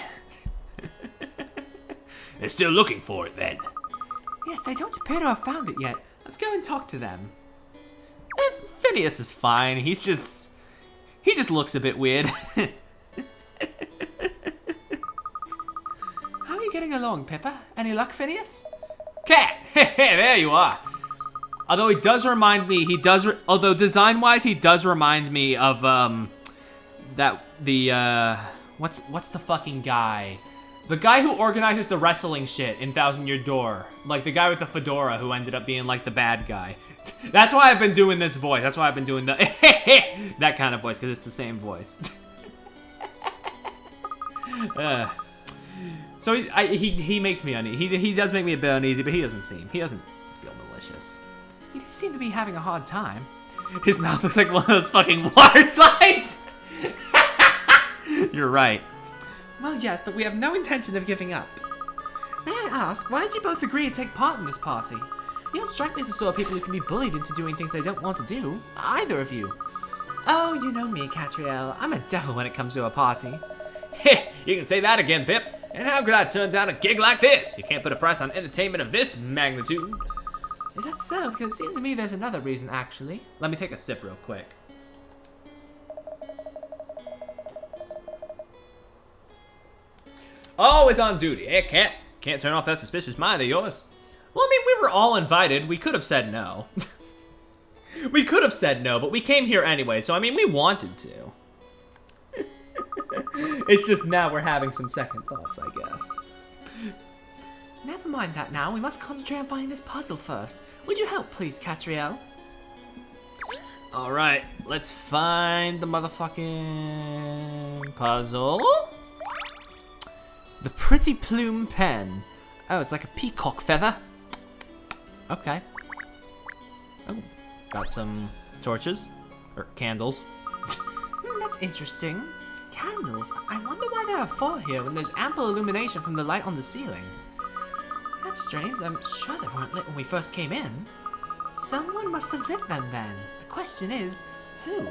They're still looking for it, then. Yes, they don't appear to have found it yet. Let's go and talk to them. Phineas is fine. He just looks a bit weird. How are you getting along, Pippa? Any luck, Phineas? Cat! There you are. Although he does remind me, although design-wise, he does remind me of, what's the fucking guy? The guy who organizes the wrestling shit in Thousand Year Door. Like, the guy with the fedora who ended up being, like, the bad guy. That's why I've been doing this voice. That's why I've been doing the that kind of voice, because it's the same voice. So he makes me uneasy. He does make me a bit uneasy, but he doesn't feel malicious. You do seem to be having a hard time. His mouth looks like one of those fucking water slides. You're right. Well, yes, but we have no intention of giving up. May I ask, why did you both agree to take part in this party? You don't strike me as the sort of people who can be bullied into doing things they don't want to do. Either of you. Oh, you know me, Catriel. I'm a devil when it comes to a party. You can say that again, Pip. And how could I turn down a gig like this? You can't put a price on entertainment of this magnitude. Is that so? Because it seems to me there's another reason, actually. Let me take a sip real quick. Always on duty, eh, Cat? Can't turn off that suspicious mind of yours. Well, I mean, we were all invited. We could have said no. We could have said no, but we came here anyway, so I mean, we wanted to. It's just now we're having some second thoughts, I guess. Never mind that now. We must concentrate on finding this puzzle first. Would you help, please, Catriel? Alright, let's find the motherfucking puzzle. The Pretty Plume Pen. Oh, it's like a peacock feather. Okay. Oh, got some torches. Or candles. That's interesting. Candles? I wonder why there are 4 here when there's ample illumination from the light on the ceiling. That's strange. I'm sure they weren't lit when we first came in. Someone must have lit them then. The question is, who?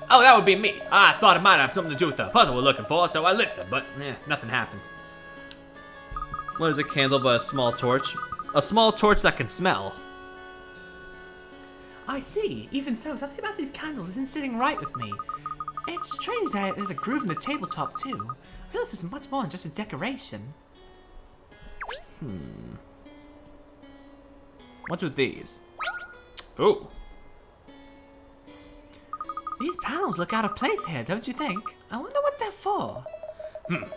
Oh, that would be me. I thought it might have something to do with the puzzle we're looking for, so I lit them, but nothing happened. What is a candle but a small torch? A small torch that can smell. I see. Even so, something about these candles isn't sitting right with me. It's strange that there's a groove in the tabletop too. I feel this is much more than just a decoration. What's with these? Ooh. These panels look out of place here, don't you think? I wonder what they're for.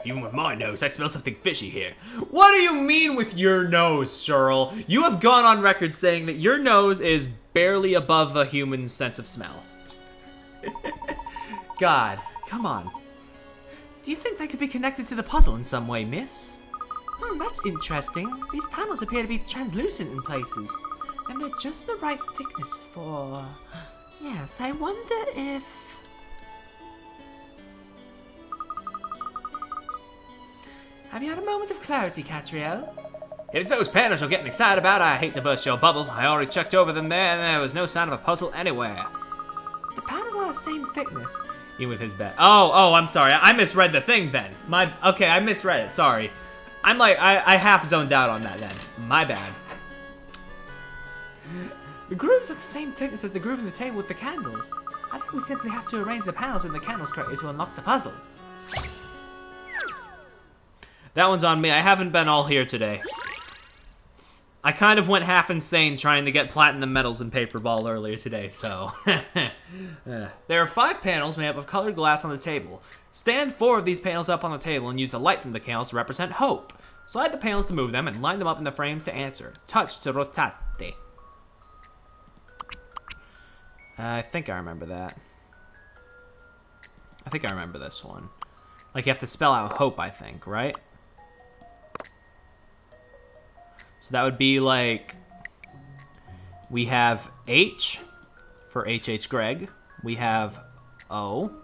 Even with my nose, I smell something fishy here. What do you mean with your nose, Cheryl? You have gone on record saying that your nose is barely above a human's sense of smell. God, come on. Do you think they could be connected to the puzzle in some way, miss? That's interesting. These panels appear to be translucent in places. And they're just the right thickness for... Yes, I wonder if... Have you had a moment of clarity, Catriel? It's those panels you're getting excited about. I hate to burst your bubble. I already checked over them there, and there was no sign of a puzzle anywhere. The panels are the same thickness. Even with his bet. Oh, I'm sorry. I misread the thing then. Okay, I misread it. Sorry. I'm like, I half zoned out on that then. My bad. The grooves are the same thickness as the groove in the table with the candles. I think we simply have to arrange the panels in the candles correctly to unlock the puzzle. That one's on me. I haven't been all here today. I kind of went half insane trying to get platinum medals in paper ball earlier today, so... There are 5 panels made up of colored glass on the table. Stand 4 of these panels up on the table and use the light from the panels to represent hope. Slide the panels to move them and line them up in the frames to answer. Touch to rotate. I think I remember that. I think I remember this one. Like, you have to spell out hope, I think, right? So that would be like... We have H for HH Greg. We have O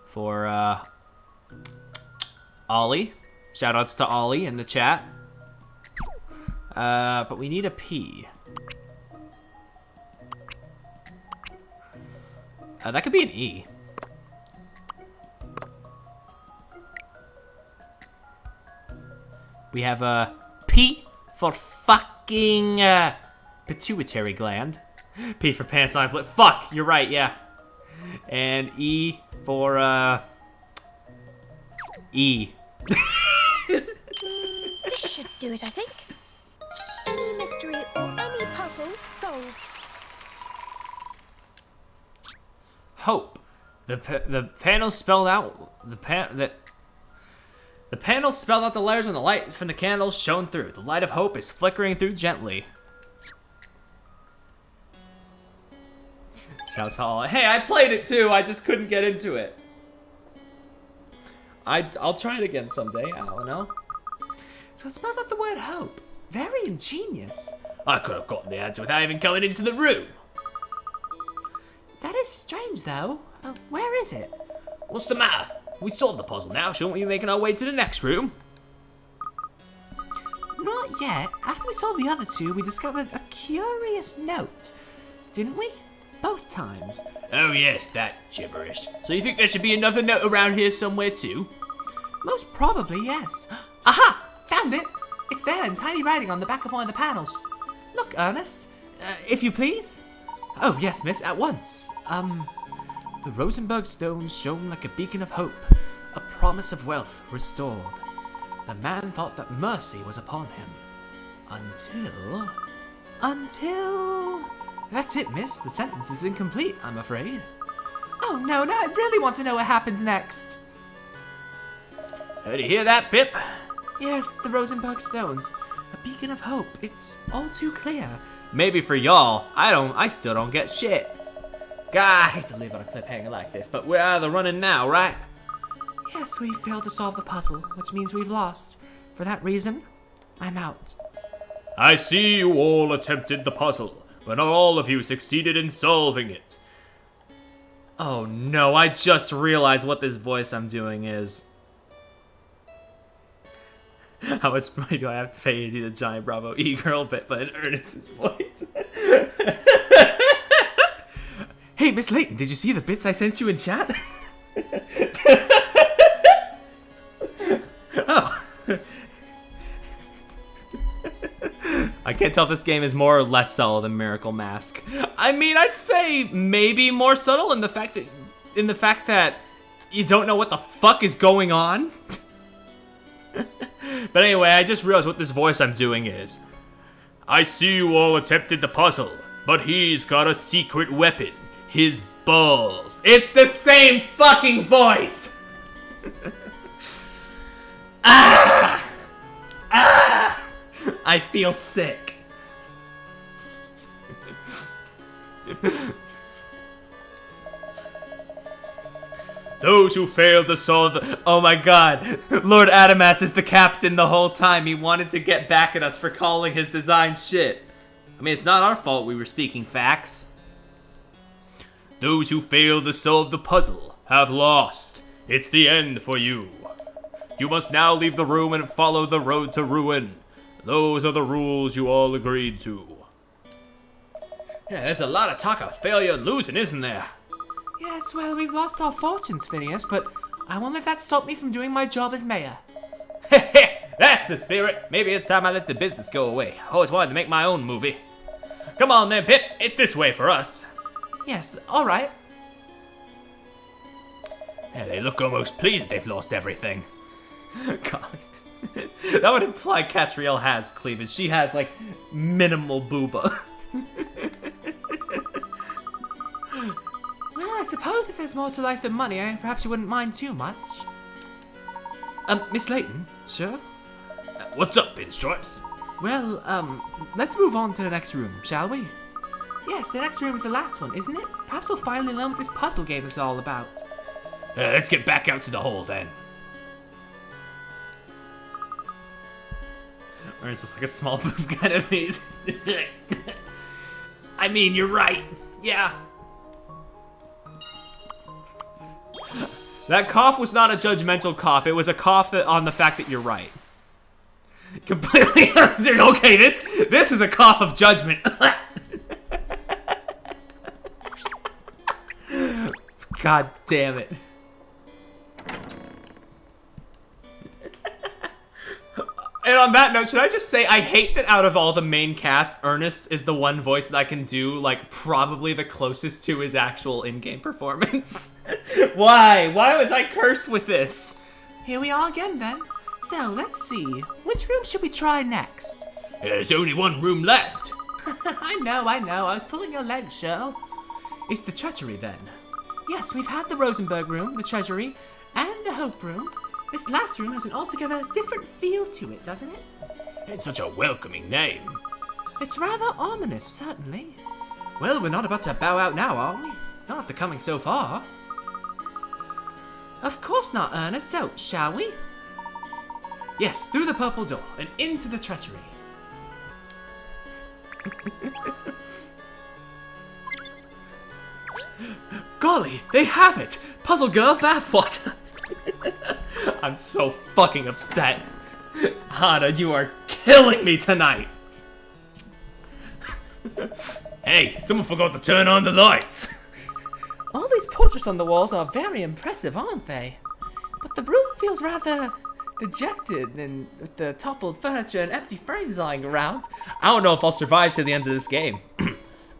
for Ollie. Shoutouts to Ollie in the chat. But we need a P. That could be an E. We have a P for fucking pituitary gland. P for pants line. Fuck, you're right, yeah. And E for E. This should do it, I think. Any mystery or any puzzle solved. Hope. The panel spelled out the panel spelled out the letters when the light from the candles shone through. The light of hope is flickering through gently. Shouts all. Hey, I played it too. I just couldn't get into it. I'll try it again someday. I don't know. So it spells out the word hope. Very ingenious. I could have gotten the answer without even coming into the room. That is strange, though. Where is it? What's the matter? We solved the puzzle now. Shouldn't we be making our way to the next room? Not yet. After we solved the other 2, we discovered a curious note. Didn't we? Both times. Oh yes, that gibberish. So you think there should be another note around here somewhere too? Most probably, yes. Aha! Found it! It's there in tiny writing on the back of one of the panels. Look, Ernest. If you please. Oh, yes, miss, at once. The Rosenberg stones shone like a beacon of hope, a promise of wealth restored. The man thought that mercy was upon him. Until... That's it, miss. The sentence is incomplete, I'm afraid. Oh, no, I really want to know what happens next. Heard you hear that, Pip? Yes, the Rosenberg stones. A beacon of hope. It's all too clear. Maybe for y'all, I still don't get shit. God, I hate to leave on a cliffhanger like this, but we're out of the running now, right? Yes, we failed to solve the puzzle, which means we've lost. For that reason, I'm out. I see you all attempted the puzzle, but not all of you succeeded in solving it. Oh no, I just realized what this voice I'm doing is. How much money do I have to pay to do the giant Bravo E-girl bit, but in Ernest's voice? Hey, Miss Layton, did you see the bits I sent you in chat? Oh. I can't tell if this game is more or less subtle than Miracle Mask. I mean, I'd say maybe more subtle in the fact that you don't know what the fuck is going on. But anyway, I just realized what this voice I'm doing is. I see you all attempted the puzzle, but he's got a secret weapon. His balls. It's the same fucking voice! Ah! Ah! I feel sick. Those who failed to solve the— Oh my god. Lord Adamas is the captain the whole time. He wanted to get back at us for calling his design shit. I mean, it's not our fault we were speaking facts. Those who failed to solve the puzzle have lost. It's the end for you. You must now leave the room and follow the road to ruin. Those are the rules you all agreed to. Yeah, there's a lot of talk of failure and losing, isn't there? Yes, well, we've lost our fortunes, Phineas, but I won't let that stop me from doing my job as mayor. That's the spirit. Maybe it's time I let the business go away. I always wanted to make my own movie. Come on then, Pip. It's this way for us. Yes, alright. Yeah, they look almost pleased that they've lost everything. God. That would imply Catriel has cleavage. She has, like, minimal booba. Well, I suppose if there's more to life than money, perhaps you wouldn't mind too much. Miss Layton, sir? What's up, Pinstripes? Well, let's move on to the next room, shall we? Yes, the next room is the last one, isn't it? Perhaps we'll finally learn what this puzzle game is all about. Let's get back out to the hall, then. Or it's just like a small move kind of means. I mean, you're right. Yeah. That cough was not a judgmental cough. It was a cough on the fact that you're right. Completely answered. Okay, this is a cough of judgment. God damn it. And on that note, should I just say I hate that out of all the main cast, Ernest is the one voice that I can do, like, probably the closest to his actual in-game performance. Why? Why was I cursed with this? Here we are again, then. So, let's see. Which room should we try next? There's only one room left. I know. I was pulling your leg, Shirl. It's the treasury, then. Yes, we've had the Rosenberg room, the treasury, and the Hope room. This last room has an altogether different feel to it, doesn't it? It's such a welcoming name. It's rather ominous, certainly. Well, we're not about to bow out now, are we? Not after coming so far. Of course not, Ernest. So, shall we? Yes, through the purple door and into the treasury. Golly, they have it! Puzzle girl bathwater! I'm so fucking upset. Hana, you are killing me tonight. Hey, someone forgot to turn on the lights. All these portraits on the walls are very impressive, aren't they? But the room feels rather dejected and with the toppled furniture and empty frames lying around. I don't know if I'll survive to the end of this game.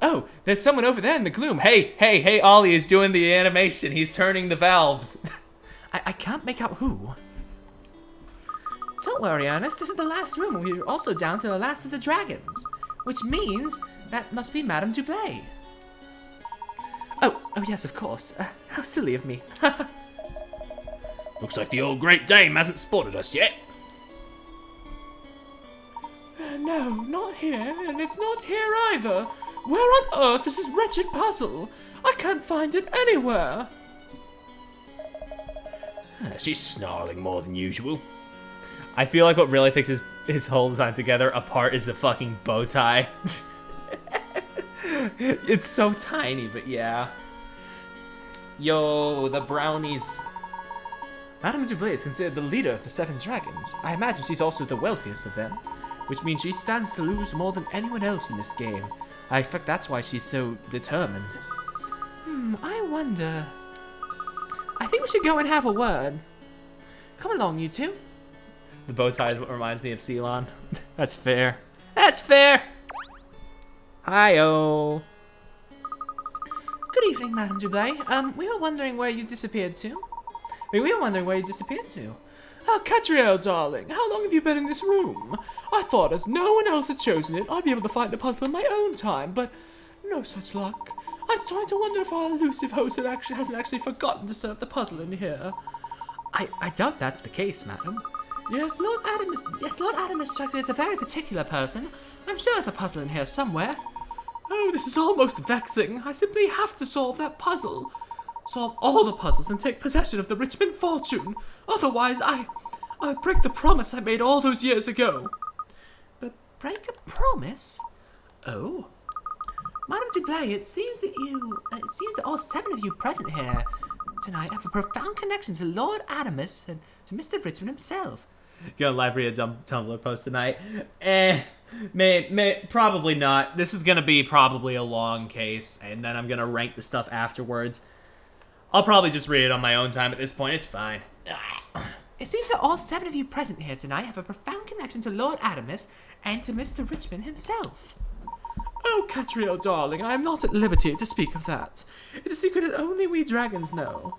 Oh, there's someone over there in the gloom. Hey, Ollie is doing the animation. He's turning the valves. I can't make out who. Don't worry, Ernest. This is the last room. We're also down to the last of the dragons. Which means that must be Madame Dublé. Oh, yes, of course. How silly of me. Looks like the old Great Dame hasn't spotted us yet. No, not here, and it's not here either. Where on earth is this wretched puzzle? I can't find it anywhere. She's snarling more than usual. I feel like what really fixes his whole design together apart is the fucking bow tie. It's so tiny, but yeah. Yo, the brownies. Madame Dublé is considered the leader of the 7 dragons. I imagine she's also the wealthiest of them, which means she stands to lose more than anyone else in this game. I expect that's why she's so determined. I wonder... I think we should go and have a word. Come along, you two. The bow tie is what reminds me of Ceylon. That's fair. That's fair! Hi-oh. Good evening, Madame Dublé. We were wondering where you disappeared to. Oh, Catriel, darling, how long have you been in this room? I thought as no one else had chosen it, I'd be able to find the puzzle in my own time, but no such luck. I'm starting to wonder if our elusive host hasn't actually forgotten to serve the puzzle in here. I doubt that's the case, madam. Yes, Lord Adamus strikes me as a very particular person. I'm sure there's a puzzle in here somewhere. Oh, this is almost vexing. I simply have to solve that puzzle. Solve all the puzzles and take possession of the Richmond fortune. Otherwise, I would break the promise I made all those years ago. But break a promise? Oh. Madame Dublé, it seems that all 7 of you present here tonight have a profound connection to Lord Adamus and to Mr. Richmond himself. Gonna live read a Tumblr post tonight. Probably not. This is gonna be probably a long case, and then I'm gonna rank the stuff afterwards. I'll probably just read it on my own time at this point. It's fine. It seems that all 7 of you present here tonight have a profound connection to Lord Adamus and to Mr. Richmond himself. Oh, Catriel, darling, I am not at liberty to speak of that. It's a secret that only we dragons know.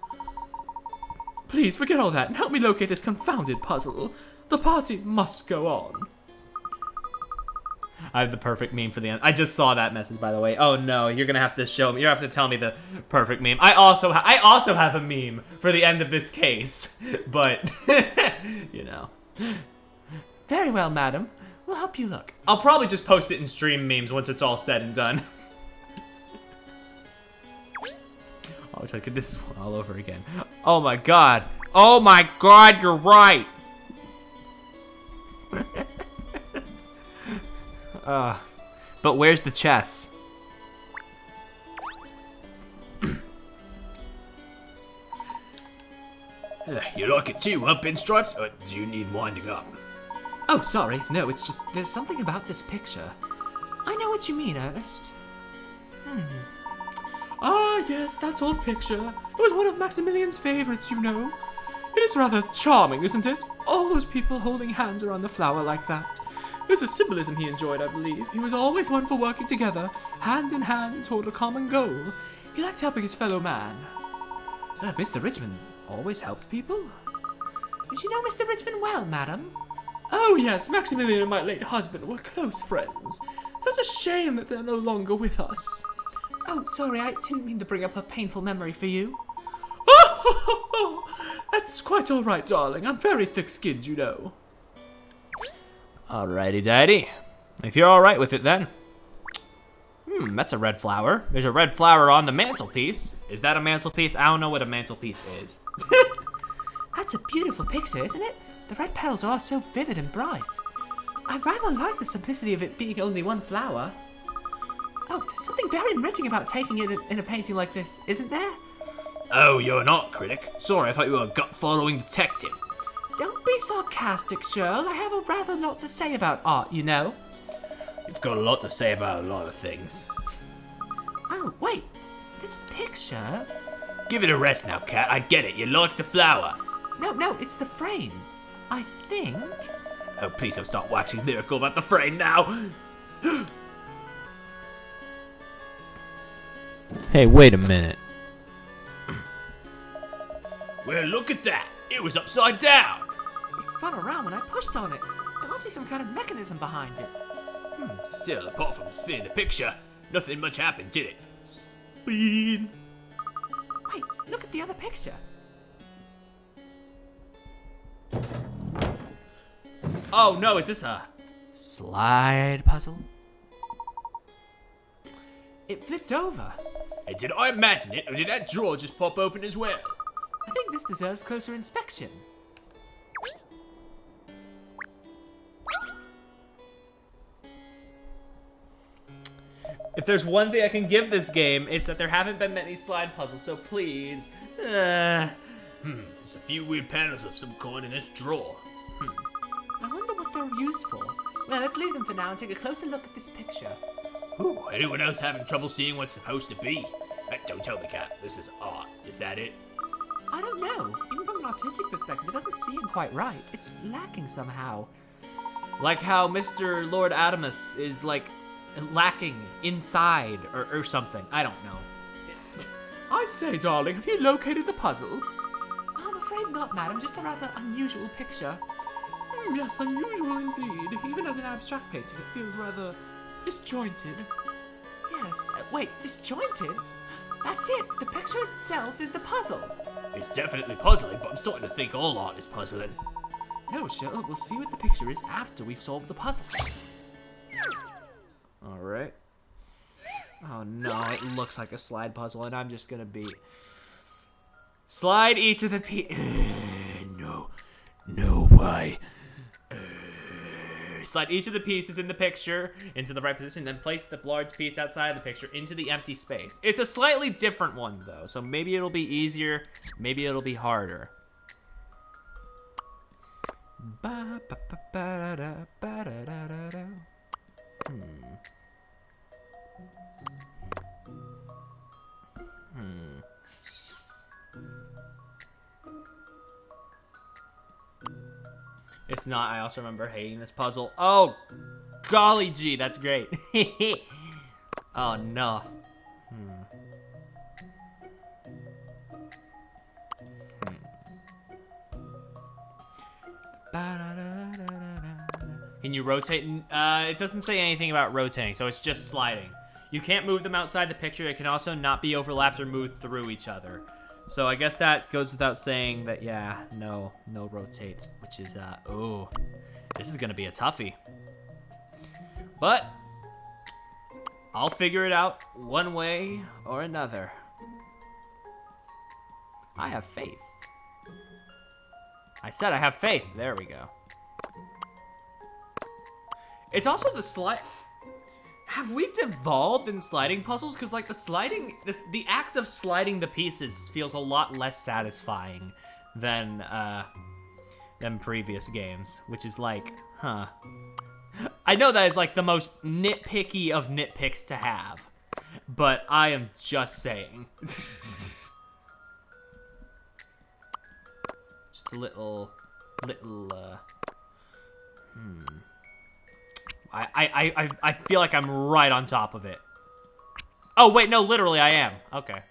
Please, forget all that and help me locate this confounded puzzle. The party must go on. I have the perfect meme for the end. I just saw that message, by the way. Oh no, you're gonna have to show me. You're gonna have to tell me the perfect meme. I also have a meme for the end of this case, but you know. Very well, madam. We'll help you look. I'll probably just post it in stream memes once it's all said and done. Oh, it's like this is all over again. Oh my god. Oh my god, you're right. But where's the chess? You like it too, huh, Pinstripes? Or do you need winding up? Oh, sorry. No, it's just there's something about this picture. I know what you mean, Ernest. Ah, yes, that old picture. It was one of Maximilian's favorites, you know. It is rather charming, isn't it? All those people holding hands around the flower like that. There's a symbolism he enjoyed, I believe. He was always one for working together, hand in hand, toward a common goal. He liked helping his fellow man. Mr. Richmond always helped people? Did you know Mr. Richmond well, madam? Oh, yes, Maximilian and my late husband were close friends. Such a shame that they're no longer with us. Oh, sorry, I didn't mean to bring up a painful memory for you. That's quite all right, darling. I'm very thick-skinned, you know. Alrighty, daddy. If you're alright with it, then. That's a red flower. There's a red flower on the mantelpiece. Is that a mantelpiece? I don't know what a mantelpiece is. That's a beautiful picture, isn't it? The red petals are so vivid and bright. I rather like the simplicity of it being only one flower. Oh, there's something very enriching about taking it in a painting like this, isn't there? Oh, you're an art critic? Sorry, I thought you were a gut-following detective. Don't be sarcastic, Shirl. I have a rather lot to say about art, you know. You've got a lot to say about a lot of things. Oh, wait. This picture... Give it a rest now, Cat. I get it. You like the flower. No, it's the frame. I think... Oh, please don't start waxing lyrical about the frame now. Hey, wait a minute. Well, look at that. It was upside down. It spun around when I pushed on it. There must be some kind of mechanism behind it. Still, apart from spinning the picture, nothing much happened, did it? Spin. Wait, look at the other picture. Oh no, is this a slide puzzle? It flipped over. Hey, did I imagine it, or did that drawer just pop open as well? I think this deserves closer inspection. If there's one thing I can give this game, it's that there haven't been many slide puzzles, so please. There's a few weird panels of some kind in this drawer. I wonder what they're used for. Well, let's leave them for now and take a closer look at this picture. Ooh, anyone else having trouble seeing what's supposed to be? Don't tell me, Cat. This is art. Is that it? I don't know. Even from an artistic perspective, it doesn't seem quite right. It's lacking somehow. Like how Mr. Lord Adamus is, like, lacking inside or something. I don't know. I say, darling, have you located the puzzle? I'm afraid not, madam. Just a rather unusual picture. Yes, unusual indeed. Even as an abstract painting, it feels rather disjointed. Yes. Wait, disjointed? That's it. The picture itself is the puzzle. It's definitely puzzling, but I'm starting to think all art is puzzling. No, Sherlock. We'll see what the picture is after we've solved the puzzle. Alright. Oh no, it looks like a slide puzzle, and I'm just gonna be... Slide each of the No way. Slide each of the pieces in the picture into the right position, then place the large piece outside the picture into the empty space. It's a slightly different one, though, so maybe it'll be easier, maybe it'll be harder. It's not. I also remember hating this puzzle. Oh, golly gee, that's great. Oh, no. Can you rotate? It doesn't say anything about rotating, so it's just sliding. You can't move them outside the picture. It can also not be overlapped or moved through each other. So I guess that goes without saying that, yeah, no rotates, which is, oh, this is gonna be a toughie. But I'll figure it out one way or another. I have faith. I said I have faith. There we go. It's also the slide. Have we devolved in sliding puzzles? Because, like, the act of sliding the pieces feels a lot less satisfying than previous games, which is like, huh. I know that is, like, the most nitpicky of nitpicks to have, but I am just saying. Just a little, I feel like I'm right on top of it. Oh, wait, no, literally I am. Okay.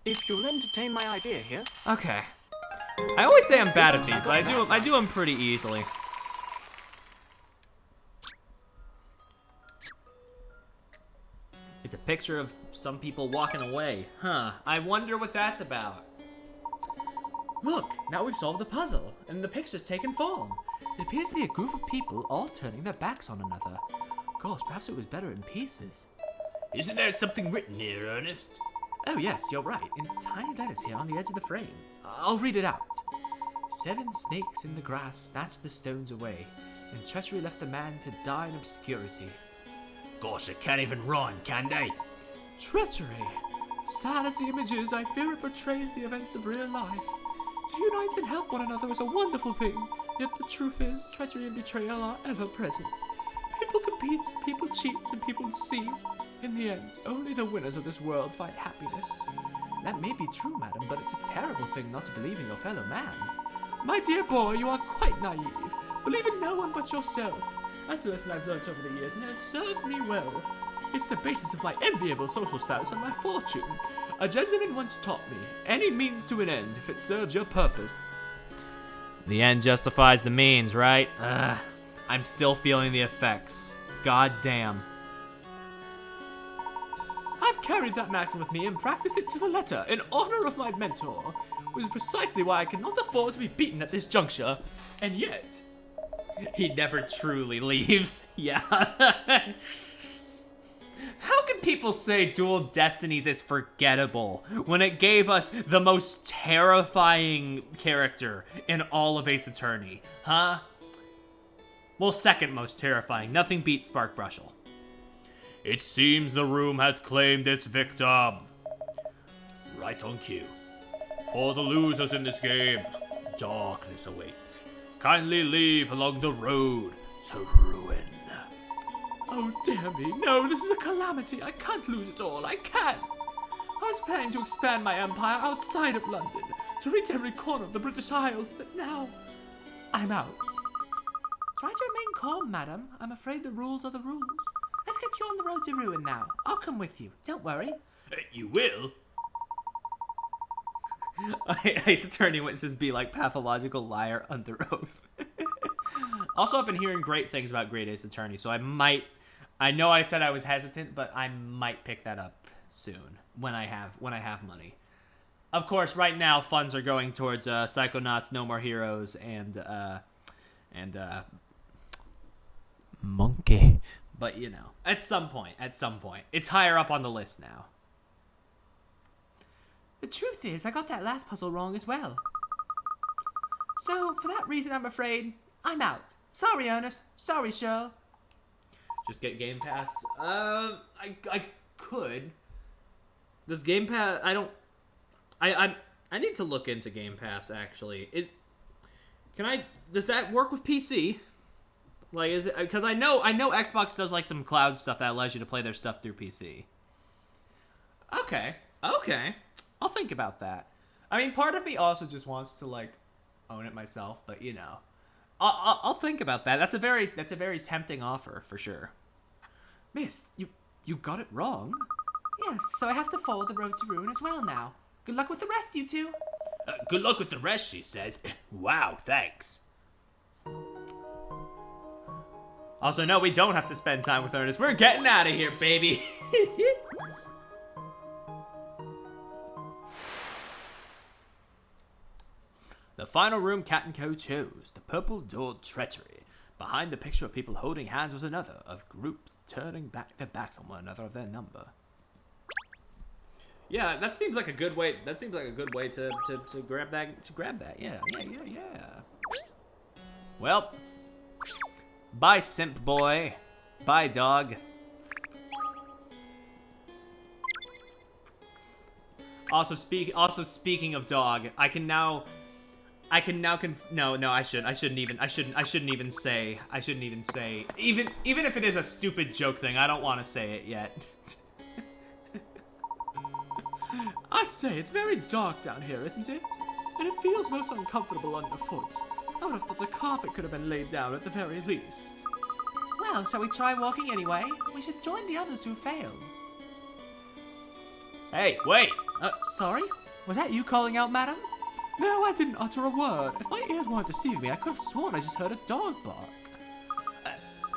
If you'll entertain my idea here. Okay. I always say I'm bad at these, but I do them pretty easily. It's a picture of some people walking away. Huh. I wonder what that's about. Look, now we've solved the puzzle, and the picture's taken form. It appears to be a group of people all turning their backs on another. Gosh, perhaps it was better in pieces. Isn't there something written here, Ernest? Oh yes, you're right. In tiny letters here on the edge of the frame. I'll read it out. 7 snakes in the grass snatched the stones away, and treachery left the man to die in obscurity. Gosh, they can't even run, can they? Treachery. Sad as the image is, I fear it portrays the events of real life. To unite and help one another is a wonderful thing, yet the truth is, treachery and betrayal are ever present. People compete, people cheat, and people deceive. In the end, only the winners of this world find happiness. That may be true, madam, but it's a terrible thing not to believe in your fellow man. My dear boy, you are quite naive. Believe in no one but yourself. That's a lesson I've learnt over the years, and it has served me well. It's the basis of my enviable social status and my fortune. A gentleman once taught me, any means to an end if it serves your purpose. The end justifies the means, right? I'm still feeling the effects. God damn. I've carried that maxim with me and practiced it to the letter in honor of my mentor, which is precisely why I cannot afford to be beaten at this juncture. And yet, he never truly leaves. Yeah. How can people say Dual Destinies is forgettable when it gave us the most terrifying character in all of Ace Attorney? Huh? Well, second most terrifying. Nothing beats Spark Brushel. It seems the room has claimed its victim. Right on cue. For the losers in this game, darkness awaits. Kindly leave along the road to ruin. Oh, dear me. No, this is a calamity. I can't lose it all. I can't. I was planning to expand my empire outside of London, to reach every corner of the British Isles, but now I'm out. Try to remain calm, madam. I'm afraid the rules are the rules. Let's get you on the road to ruin now. I'll come with you. Don't worry. You will? Ace Attorney witnesses be like pathological liar under oath. Also, I've been hearing great things about Great Ace Attorney, so I know I said I was hesitant, but I might pick that up soon when I have money. Of course, right now funds are going towards Psychonauts, No More Heroes, and Monkey. But you know, at some point, it's higher up on the list now. The truth is, I got that last puzzle wrong as well. So, for that reason, I'm afraid I'm out. Sorry, Ernest. Sorry, Cheryl. Just get Game Pass. I could. Does Game Pass? I need to look into Game Pass actually. Does that work with PC? Like, is it? Because I know Xbox does like some cloud stuff that allows you to play their stuff through PC. Okay. I'll think about that. I mean, part of me also just wants to like own it myself, but you know, I'll think about that. That's a very tempting offer for sure. Miss, you got it wrong. Yes, so I have to follow the road to ruin as well now. Good luck with the rest, you two. Good luck with the rest, she says. Wow, thanks. Also, no, we don't have to spend time with Ernest. We're getting out of here, baby. The final room Cat & Co. chose, the Purple Door Treachery. Behind the picture of people holding hands was another, of groups turning back their backs on one another of their number. Yeah, that seems like a good way. That seems like a good way to grab that. To grab that. Yeah. Well, bye, simp boy. Bye, dog. Also speaking of dog, I shouldn't even say even if it is a stupid joke thing, I don't want to say it yet. I'd say it's very dark down here, isn't it? And it feels most uncomfortable underfoot. I would have thought a carpet could have been laid down at the very least. Well, shall we try walking anyway? We should join the others who failed. Hey, wait! Sorry? Was that you calling out, madam? No, I didn't utter a word. If my ears weren't deceiving me, I could have sworn I just heard a dog bark.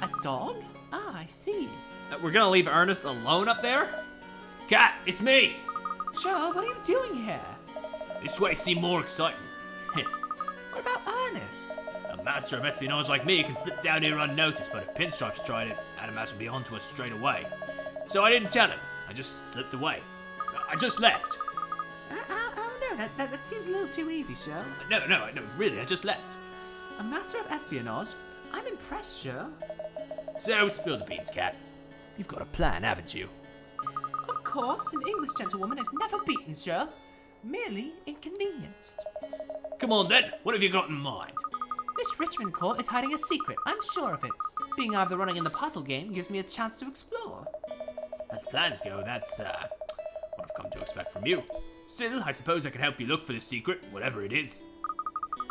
A dog? Ah, I see. We're gonna leave Ernest alone up there? Cat, it's me! Sure, what are you doing here? This way seemed more exciting. What about Ernest? A master of espionage like me can slip down here unnoticed, but if Pinstripes tried it, Adamas would be onto us straight away. So I didn't tell him. I just slipped away. I just left. Oh no, that seems a little too easy, Cheryl. No, really, I just left. A master of espionage? I'm impressed, Cheryl. So, spill the beans, Cat. You've got a plan, haven't you? Of course, an English gentlewoman is never beaten, Cheryl. Merely inconvenienced. Come on then, what have you got in mind? This Richmond court is hiding a secret, I'm sure of it. Being either running in the puzzle game gives me a chance to explore. As plans go, that's what I've come to expect from you. Still, I suppose I can help you look for the secret, whatever it is.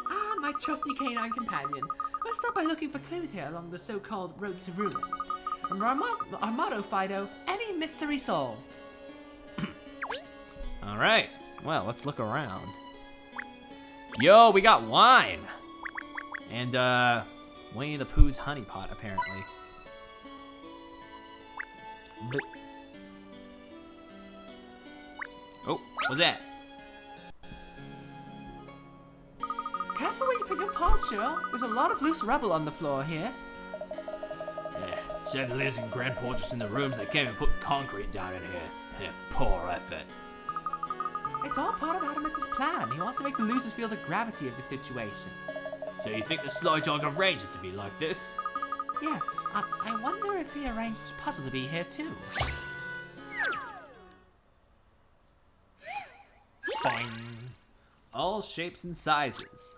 Ah, my trusty canine companion. I'll start by looking for clues here along the so-called road to ruin. And our motto, Fido, any mystery solved. Alright, well, let's look around. Yo, we got wine! And, Winnie the Pooh's honey pot, apparently. But... oh, what's that? Careful where you put your paws, Cheryl. There's a lot of loose rubble on the floor here. Yeah, chandeliers and grand portraits in the rooms. They can't even put concrete down in here. Yeah, poor effort. It's all part of Adamas's plan. He wants to make the losers feel the gravity of the situation. So you think the sly dog arranged it to be like this? Yes, I wonder if he arranged this puzzle to be here too. Bang. All shapes and sizes.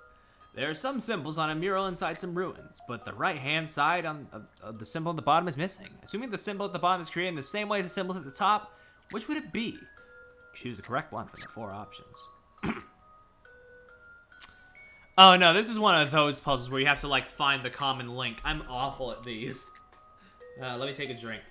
There are some symbols on a mural inside some ruins, but the right-hand side of the symbol at the bottom is missing. Assuming the symbol at the bottom is created in the same way as the symbols at the top, which would it be? Choose the correct one from the 4 options. Oh no, this is one of those puzzles where you have to like find the common link. I'm awful at these. Let me take a drink.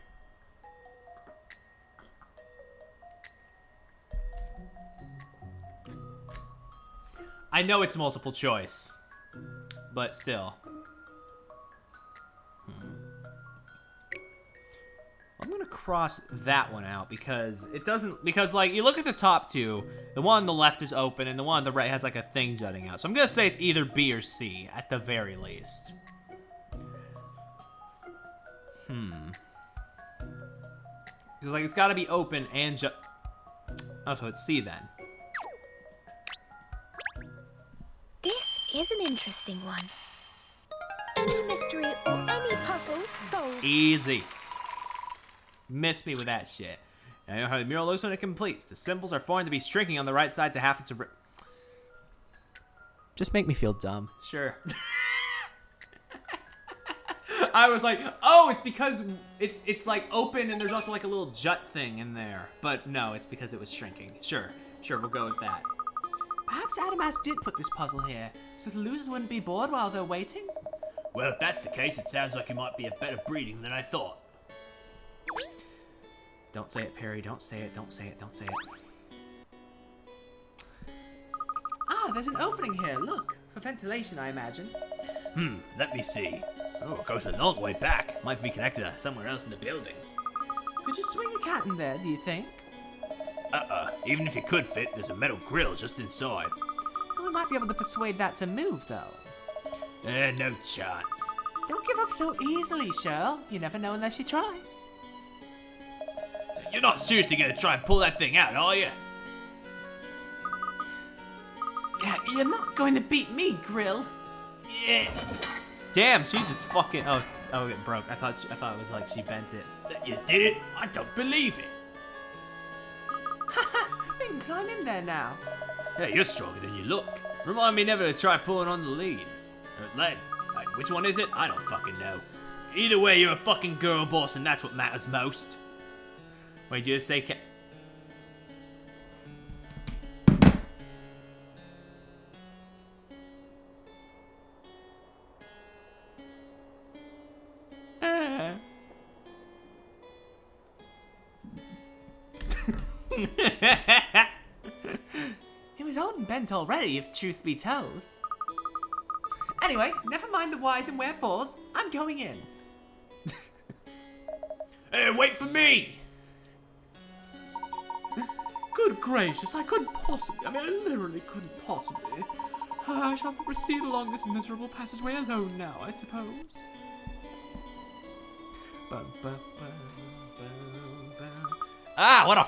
I know it's multiple choice, but still. I'm gonna cross that one out because it doesn't, because like you look at the top 2, the one on the left is open and the one on the right has like a thing jutting out. So I'm gonna say it's either B or C at the very least. Because like it's gotta be open and oh, so it's C then. This is an interesting one. Any mystery or any puzzle solved. Easy. Miss me with that shit. I know how the mural looks when it completes. The symbols are formed to be shrinking on the right side to half its just make me feel dumb. Sure. I was like, oh, it's because it's like open and there's also like a little jut thing in there. But no, it's because it was shrinking. Sure, we'll go with that. Perhaps Adamas did put this puzzle here, so the losers wouldn't be bored while they're waiting? Well, if that's the case, it sounds like it might be a better breeding than I thought. Don't say it, Perry. Don't say it. Don't say it. Don't say it. Ah, there's an opening here. Look. For ventilation, I imagine. Let me see. Oh, it goes a long way back. Might be connected to somewhere else in the building. Could you swing a cat in there, do you think? Even if you could fit, there's a metal grill just inside. Well, we might be able to persuade that to move, though. No chance. Don't give up so easily, Cheryl. You never know unless you try. You're not seriously gonna try and pull that thing out, are you? Yeah, you're not going to beat me, Grill. Yeah. Damn, she just fucking. Oh, it broke. I thought it was like she bent it. You did it? I don't believe it. We can climb in there now. Hey, you're stronger than you look. Remind me never to try pulling on the lead. Lead. Like, which one is it? I don't fucking know. Either way, you're a fucking girl boss, and that's what matters most. Wait, did you just say It was old and bent already, if truth be told. Anyway, never mind the whys and wherefores. I'm going in. Hey, wait for me! Good gracious, I couldn't possibly. I literally couldn't possibly. I shall have to proceed along this miserable passageway alone now, I suppose. Ah, what a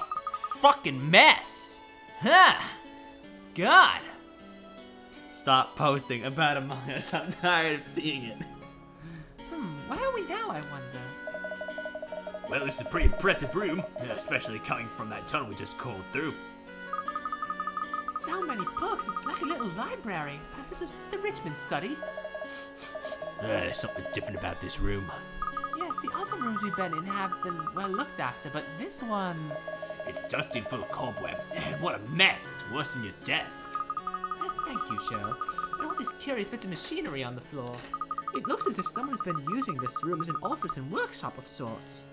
fucking mess! Huh! God! Stop posting about Among Us. I'm tired of seeing it. Where are we now, I wonder? Well, it's a pretty impressive room, especially coming from that tunnel we just crawled through. So many books, it's like a little library. Perhaps this was Mr. Richmond's study. There's something different about this room. Yes, the other rooms we've been in have been well looked after, but this one... It's dusty and full of cobwebs. What a mess. It's worse than your desk. Thank you, Cheryl. And all these curious bits of machinery on the floor. It looks as if someone's been using this room as an office and workshop of sorts.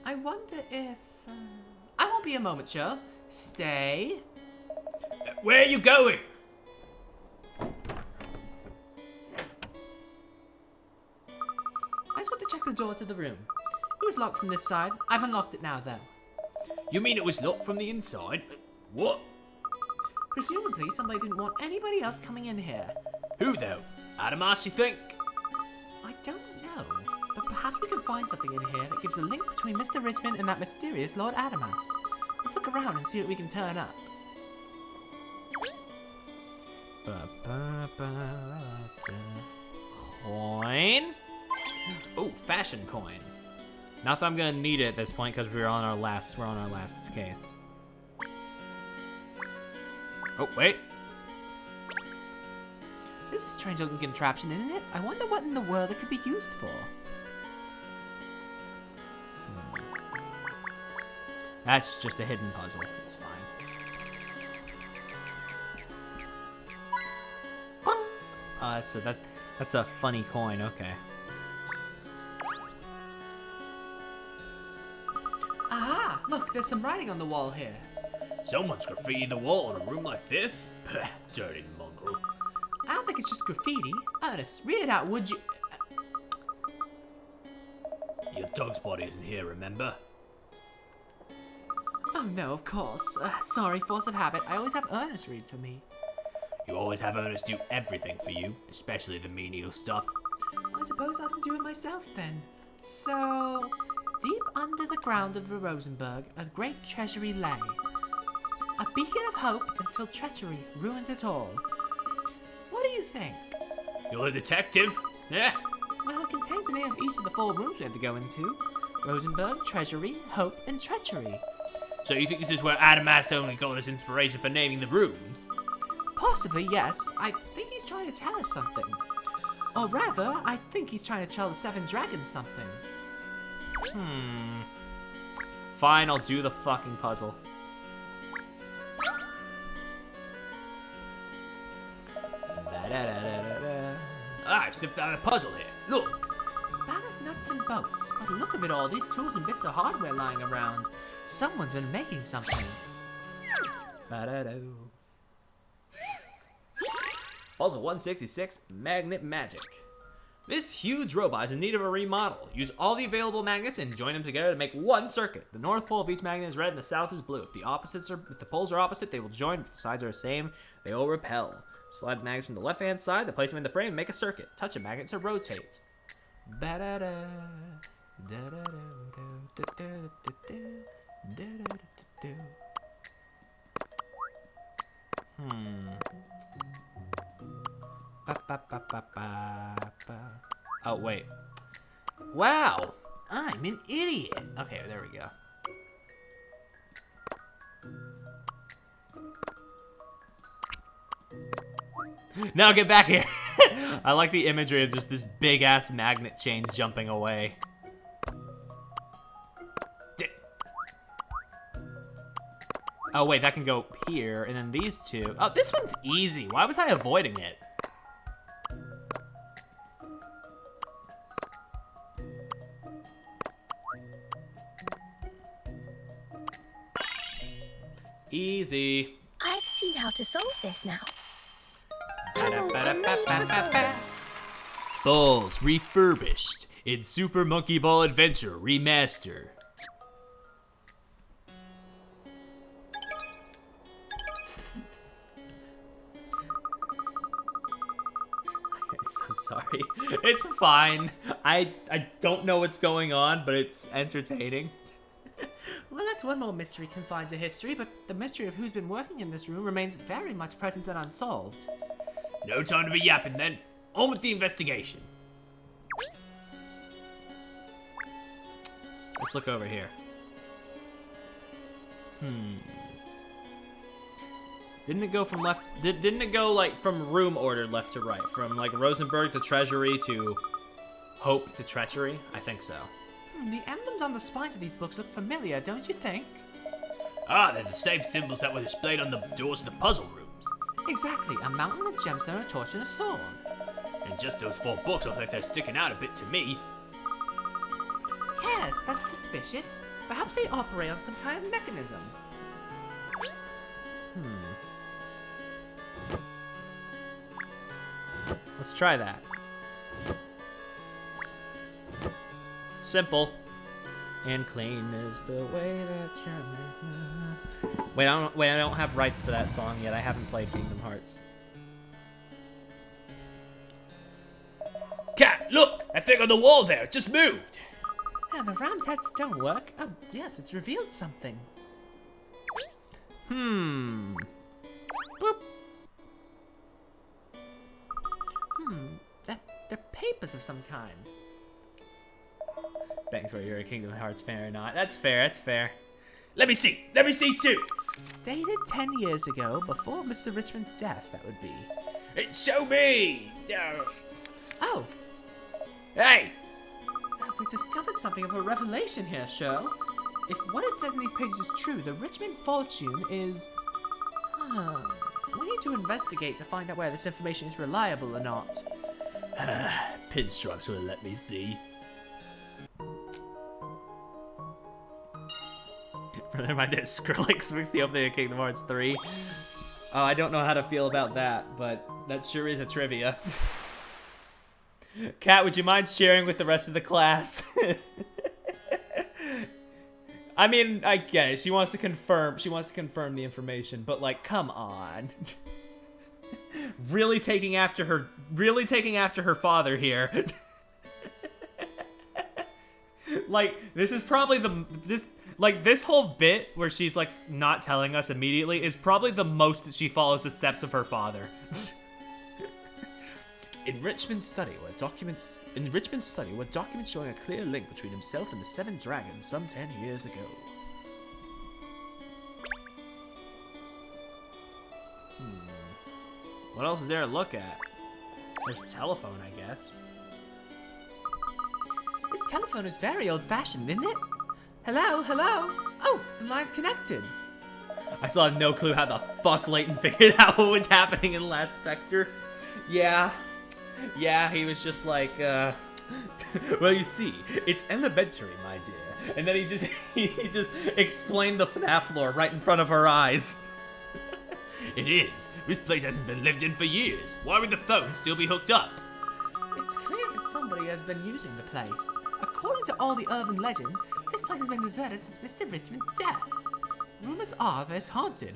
I wonder if... I won't be a moment, Cheryl. Stay. Where are you going? I just want to check the door to the room. It was locked from this side. I've unlocked it now, though. You mean it was locked from the inside? What? Presumably, somebody didn't want anybody else coming in here. Who, though? Adamas, you think? I don't know, but perhaps we can find something in here that gives a link between Mr. Richmond and that mysterious Lord Adamas. Let's look around and see what we can turn up. Coin. fashion coin. Not that I'm gonna need it at this point because we're on our last case. Oh, wait. This is a strange looking contraption, isn't it? I wonder what in the world it could be used for. That's just a hidden puzzle. It's fine. Oh, that's a funny coin. Okay. Aha! Look, there's some writing on the wall here. Someone's graffitied the wall in a room like this? Dirty mongrel. I don't think it's just graffiti. Ernest, read it out, would you? Your dog's body isn't here, remember? Oh no, of course. Sorry, force of habit. I always have Ernest read for me. You always have Ernest do everything for you, especially the menial stuff. I suppose I'll have to do it myself then. So, deep under the ground of the Rosenberg, a great treasury lay. A beacon of hope until treachery ruined it all. What do you think? You're a detective? Yeah. Well, it contains the name of each of the 4 rooms we had to go into. Rosenberg, treasury, hope, and treachery. So you think this is where Adamas only got his inspiration for naming the rooms? Possibly, yes. I think he's trying to tell us something. Or rather, I think he's trying to tell the 7 dragons something. Fine, I'll do the fucking puzzle. I've sniffed out a puzzle here. Look! Spanners, nuts, and bolts. By the look of it all, these tools and bits of hardware lying around. Someone's been making something. Puzzle 166, Magnet Magic. This huge robot is in need of a remodel. Use all the available magnets and join them together to make one circuit. The north pole of each magnet is red and the south is blue. If the poles are opposite, they will join. If the sides are the same, they will repel. Slide the magnets from the left-hand side, then place them in the frame and make a circuit. Touch a magnet to rotate. Oh, wait. Wow! I'm an idiot! Okay, there we go. Now get back here! I like the imagery of just this big-ass magnet chain jumping away. Oh, wait, that can go here, and then these two. Oh, this one's easy. Why was I avoiding it? Easy. I've seen how to solve this now. Balls refurbished in Super Monkey Ball Adventure Remaster. I'm so sorry. It's fine. I don't know what's going on, but it's entertaining. Well, that's one more mystery confined to history, but the mystery of who's been working in this room remains very much present and unsolved. No time to be yapping then. On with the investigation. Let's look over here. Didn't it go from left? Didn't it go like from room order left to right? From like Rosenberg to Treasury to Hope to Treachery? I think so. The emblems on the spines of these books look familiar, don't you think? Ah, they're the same symbols that were displayed on the doors of the puzzle rooms. Exactly, a mountain, a gemstone, a torch, and a sword. And just those 4 books look like they're sticking out a bit to me. Yes, that's suspicious. Perhaps they operate on some kind of mechanism. Let's try that. Simple. And clean is the way that you're... Wait, I don't have rights for that song yet. I haven't played Kingdom Hearts. Cat, look! That thing on the wall there, it just moved! Yeah, the ram's head stonework. Oh, yes, it's revealed something. Boop. They're papers of some kind. Thanks for your Kingdom Hearts fan or not. That's fair, that's fair. Let me see too. Dated 10 years ago, before Mr. Richmond's death, that would be. Show me. Oh. Hey. We've discovered something of a revelation here, Cheryl. If what it says in these pages is true, the Richmond fortune is... We need to investigate to find out whether this information is reliable or not. Pinstripes will let me see. Remind me of Skrillex makes the opening of Kingdom Hearts 3. Oh, I don't know how to feel about that, but that sure is a trivia. Kat, would you mind sharing with the rest of the class? I mean, I get it. She wants to confirm the information, but like, come on. Really taking after her father here. Like, this is probably this whole bit where she's like not telling us immediately is probably the most that she follows the steps of her father. In Richmond's study were documents showing a clear link between himself and the 7 dragons some 10 years ago. What else is there to look at? There's a telephone, I guess. This telephone is very old-fashioned, isn't it? Hello, hello? Oh, the line's connected. I still have no clue how the fuck Layton figured out what was happening in Last Spectre. Yeah, he was just like, well, you see, it's elementary, my dear. And then he just explained the FNAF lore right in front of her eyes. It is. This place hasn't been lived in for years. Why would the phone still be hooked up? It's clear that somebody has been using the place. According to all the urban legends, this place has been deserted since Mr. Richmond's death. Rumors are that it's haunted.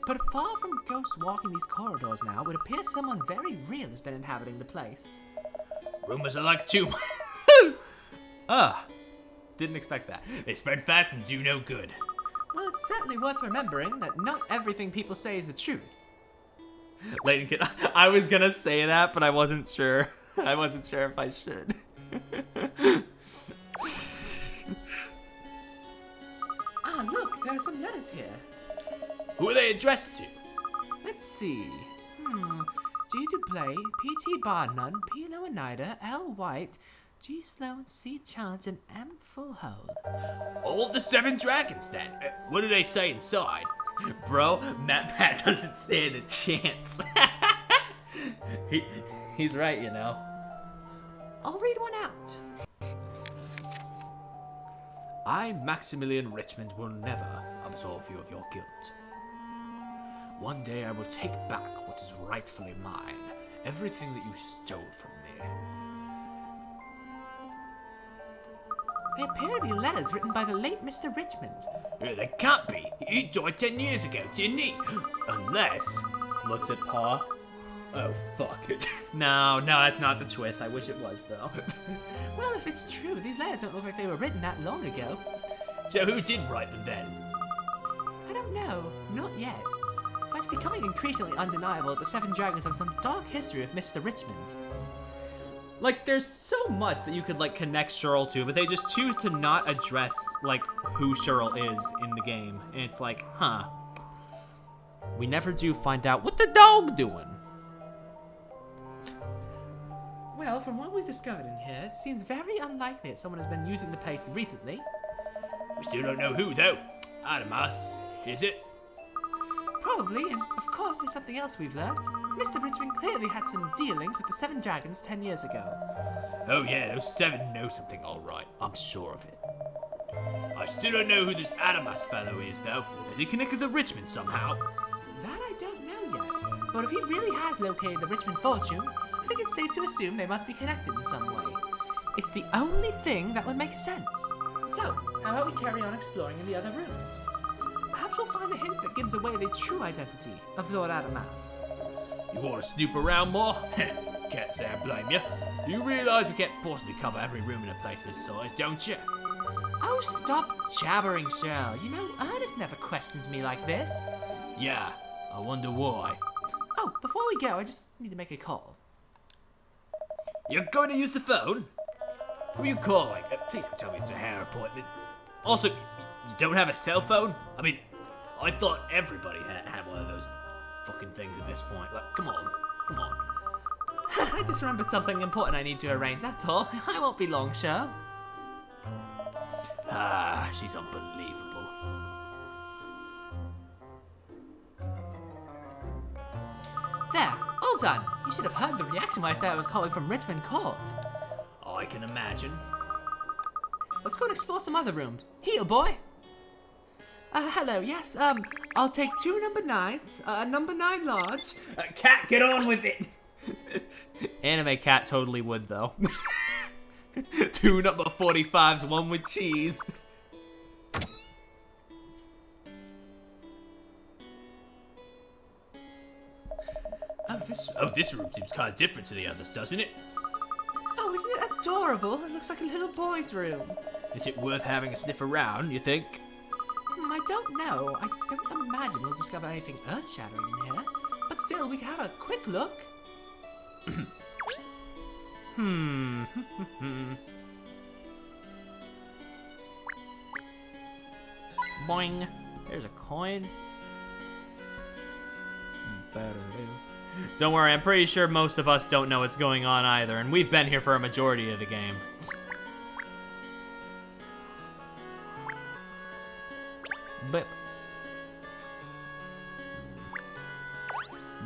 But far from ghosts walking these corridors now, it would appear someone very real has been inhabiting the place. Rumors are like too much. Didn't expect that. They spread fast and do no good. Well, it's certainly worth remembering that not everything people say is the truth. Layton, I was gonna say that, but I wasn't sure. I wasn't sure if I should. Look, there are some letters here. Who are they addressed to? Let's see. G. Duplay, P.T. Barnum, P. Lowenida, L. White, G. Sloan, C. Chance, and M. Fullhold. All the 7 dragons, then. What do they say inside? Bro, Matt doesn't stand a chance. He's right, you know. I'll read one out. I, Maximilian Richmond, will never absolve you of your guilt. One day I will take back what is rightfully mine, everything that you stole from me. They appear to be letters written by the late Mr. Richmond. They can't be. He died 10 years ago, didn't he? Unless... Looks at Pa. Oh, fuck. No, that's not the twist. I wish it was, though. Well, if it's true, these letters don't look like they were written that long ago. So who did write them then? I don't know. Not yet. But it's becoming increasingly undeniable that the 7 dragons have some dark history with Mr. Richmond. Like, there's so much that you could, like, connect Cheryl to, but they just choose to not address, like, who Cheryl is in the game. And it's like, huh. We never do find out what the dog doing. Well, from what we've discovered in here, it seems very unlikely that someone has been using the place recently. We still don't know who, though. Adamas, is it? Probably, and of course there's something else we've learned. Mr. Richmond clearly had some dealings with the 7 dragons 10 years ago. Oh yeah, those 7 know something alright. I'm sure of it. I still don't know who this Adamas fellow is, though. Is he connected to Richmond somehow? That I don't know yet. But if he really has located the Richmond fortune, I think it's safe to assume they must be connected in some way. It's the only thing that would make sense. So, how about we carry on exploring in the other rooms? Perhaps we'll find a hint that gives away the true identity of Lord Adamas. You want to snoop around more? Can't say I blame you. You realise we can't possibly cover every room in a place this size, don't you? Oh, stop jabbering, Cheryl. You know, Ernest never questions me like this. Yeah, I wonder why. Oh, before we go, I just need to make a call. You're going to use the phone? Who are you calling? Please don't tell me it's a hair appointment. Also, you don't have a cell phone? I mean, I thought everybody had one of those fucking things at this point. Like, come on. I just remembered something important I need to arrange, that's all. I won't be long, Cheryl. Ah, she's unbelievable. There, all done. You should have heard the reaction when I said I was calling from Richmond Court. I can imagine. Let's go and explore some other rooms. Heel, boy. Hello, yes, I'll take 2 number 9s, number 9 large. Cat, get on with it! Anime cat totally would, though. 2 number 45s, 1 with cheese. This room seems kind of different to the others, doesn't it? Oh, isn't it adorable? It looks like a little boy's room. Is it worth having a sniff around, you think? I don't know. I don't imagine we'll discover anything earth-shattering in here. But still, we can have a quick look. Boing. There's a coin. Don't worry, I'm pretty sure most of us don't know what's going on either, and we've been here for a majority of the game. Boop.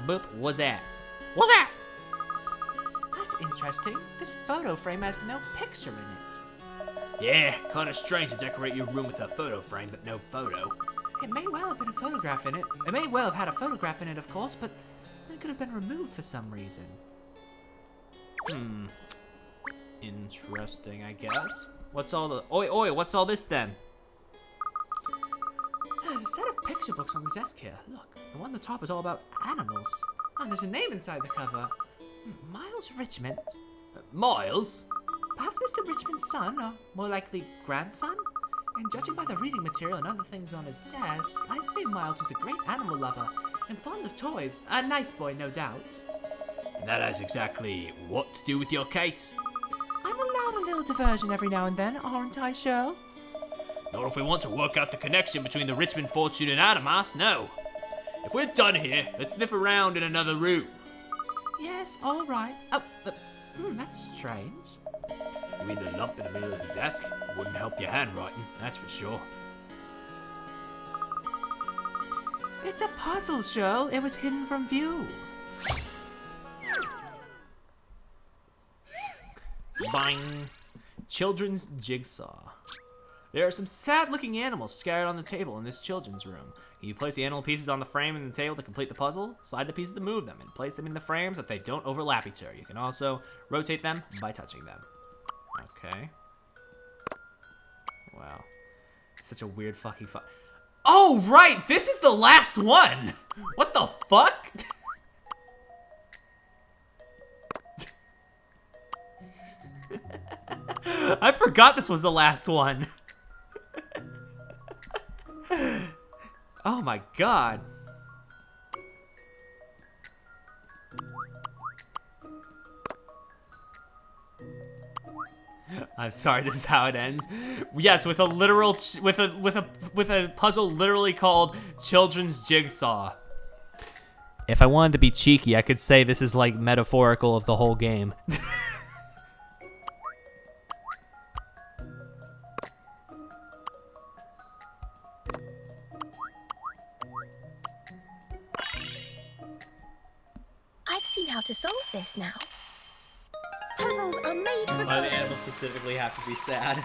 Boop, what's that? What's that? That's interesting. This photo frame has no picture in it. Yeah, kinda strange to decorate your room with a photo frame, but no photo. It may well have been a photograph in it. It may well have had a photograph in it, of course, but it could have been removed for some reason. Interesting, I guess. What's all the... Oi, what's all this then? There's a set of picture books on the desk here. Look, the one on the top is all about animals. And there's a name inside the cover. Miles Richmond. Miles? Perhaps Mr. Richmond's son, or more likely grandson? And judging by the reading material and other things on his desk, I'd say Miles was a great animal lover and fond of toys. A nice boy, no doubt. And that has exactly what to do with your case? I'm allowed a little diversion every now and then, aren't I, Cheryl? Not if we want to work out the connection between the Richmond fortune and Adamas, no. If we're done here, let's sniff around in another room. Yes, all right. Oh, that's strange. You mean the lump in the middle of the desk? Wouldn't help your handwriting, that's for sure. It's a puzzle, Cheryl. It was hidden from view. Bang. Children's jigsaw. There are some sad-looking animals scattered on the table in this children's room. You place the animal pieces on the frame and the table to complete the puzzle, slide the pieces to move them, and place them in the frames so that they don't overlap each other. You can also rotate them by touching them. Okay. Wow. Such a weird fucking Oh, right! This is the last one! What the fuck? I forgot this was the last one. Oh my god. I'm sorry, this is how it ends. Yes, with a literal with a puzzle literally called Children's Jigsaw. If I wanted to be cheeky, I could say this is like metaphorical of the whole game. I've seen how to solve this now. Puzzles are made for Why do animals specifically have to be sad?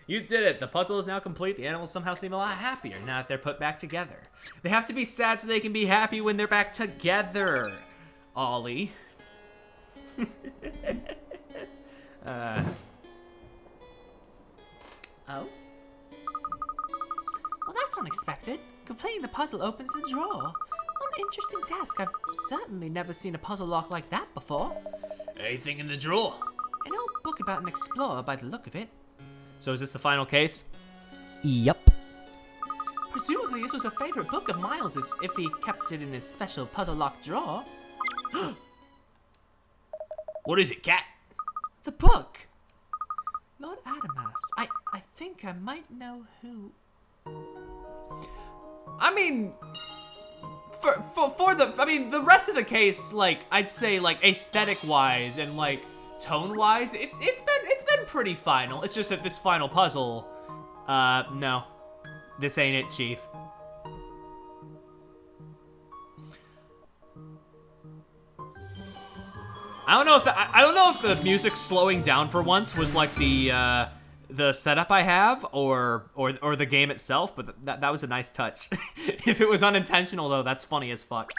You did it. The puzzle is now complete. The animals somehow seem a lot happier now that they're put back together. They have to be sad so they can be happy when they're back together, Ollie. Oh? Well, that's unexpected. Completing the puzzle opens the drawer. What an interesting desk. I've certainly never seen a puzzle lock like that before. Anything in the drawer? An old book about an explorer by the look of it. So is this the final case? Yep. Presumably this was a favorite book of Miles's if he kept it in his special puzzle lock drawer. What is it, Cat? The book! Lord Adamas. I think I might know who... I mean... For the rest of the case, like, I'd say, like, aesthetic-wise and, like, tone-wise, it's been pretty final. It's just that this final puzzle, no. This ain't it, Chief. I don't know if the music slowing down for once was like the setup I have or the game itself, but that was a nice touch. If it was unintentional though, that's funny as fuck.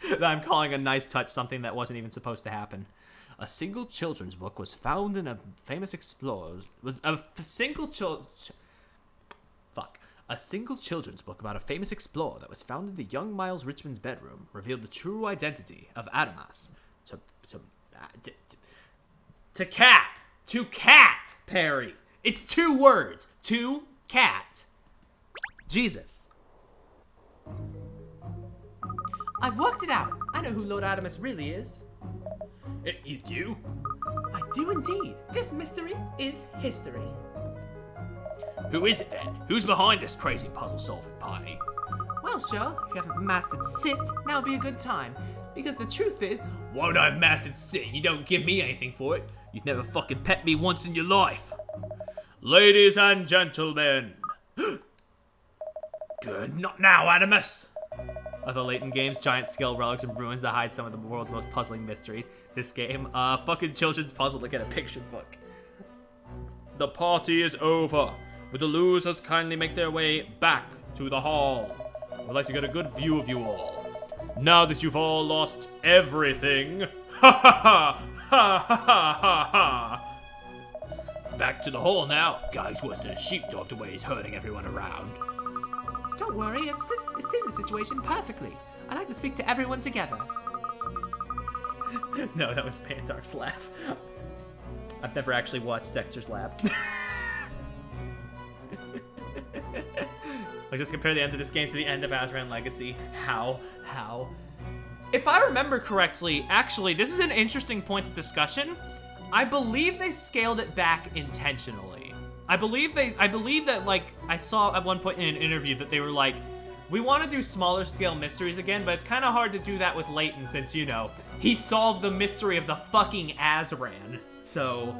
That I'm calling a nice touch something that wasn't even supposed to happen. A single children's book was found in a famous explorer. A single children's book about a famous explorer that was found in the young Miles Richmond's bedroom revealed the true identity of Adamas. To cat, Perry. It's 2 words. To cat. Jesus. I've worked it out. I know who Lord Adamas really is. You do? I do indeed. This mystery is history. Who is it then? Who's behind this crazy puzzle-solving party? Well, sure, if you haven't mastered sit, now would be a good time. Because the truth is, won't I've mastered sit? You don't give me anything for it. You've never fucking pet me once in your life. Ladies and gentlemen. Good, not now, Adamas. Other Layton games, giant scale relics and ruins that hide some of the world's most puzzling mysteries. This game, fucking children's puzzle to get a picture book. The party is over. Would the losers kindly make their way back to the hall? I'd like to get a good view of you all. Now that you've all lost everything, ha ha ha ha ha ha ha. Back to the hall now. Guy's worse than a sheepdog the way he's herding everyone around. Don't worry, it suits the situation perfectly. I like to speak to everyone together. No, that was Pandark's laugh. I've never actually watched Dexter's Lab. Like, just compare the end of this game to the end of Azran Legacy. How? If I remember correctly, actually, this is an interesting point of discussion. I believe they scaled it back intentionally. I believe that, like, I saw at one point in an interview that they were like, we want to do smaller scale mysteries again, but it's kind of hard to do that with Layton since, you know, he solved the mystery of the fucking Azran. So...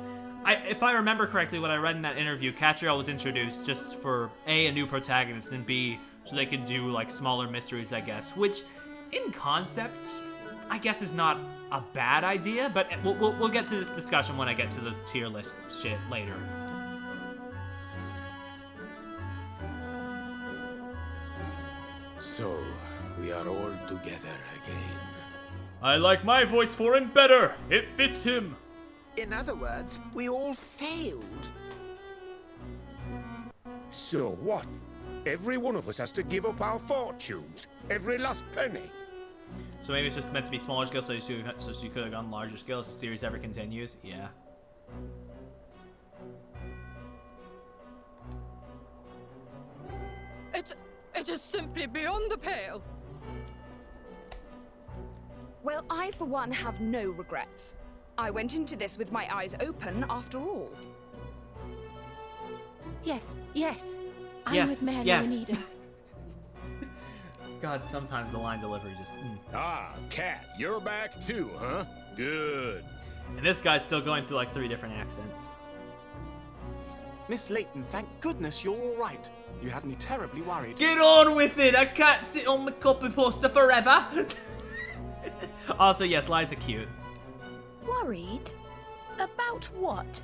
if I remember correctly, what I read in that interview, Catriel was introduced just for A, a new protagonist, and B, so they could do, like, smaller mysteries, I guess. Which, in concept, I guess is not a bad idea, but we'll get to this discussion when I get to the tier list shit later. So, we are all together again. I like my voice for him better. It fits him. In other words, we all failed. So what? Every one of us has to give up our fortunes? Every last penny? So maybe it's just meant to be smaller scale, so you could have gone larger scale as the series ever continues? Yeah. It is simply beyond the pale. Well, I for one have no regrets. I went into this with my eyes open after all. Yes. I'm Yes, with Mary yes. and Eden. God, sometimes the line delivery just... Ah, Cat, you're back too, huh? Good. And this guy's still going through like 3 different accents. Miss Layton, thank goodness you're all right. You had me terribly worried. Get on with it! I can't sit on the copy poster forever! Also, yes, lies are cute. Worried? About what?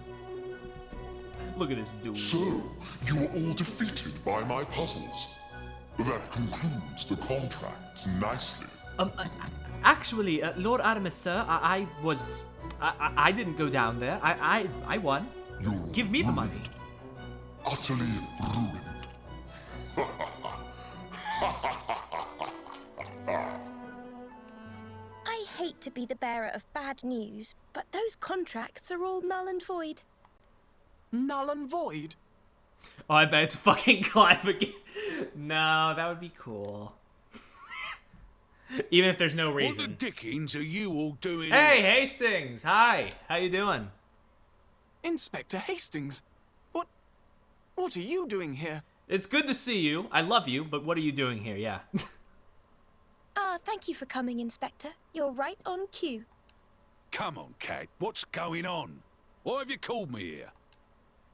Look at this dude. So, you were all defeated by my puzzles. That concludes the contracts nicely. Actually, Lord Adamas, sir, I didn't go down there. I won. You're Give me the ruined. money. Utterly ruined. I hate to be the bearer of bad news, but those contracts are all null and void. Null and void? Oh, I bet it's fucking Clive again. No, that would be cool. Even if there's no reason. What the dickens are you all doing? Hey, Hastings! Hi! How you doing? Inspector Hastings, what are you doing here? It's good to see you. I love you, but what are you doing here? Yeah. Thank you for coming, Inspector. You're right on cue. Come on, Cat. What's going on? Why have you called me here?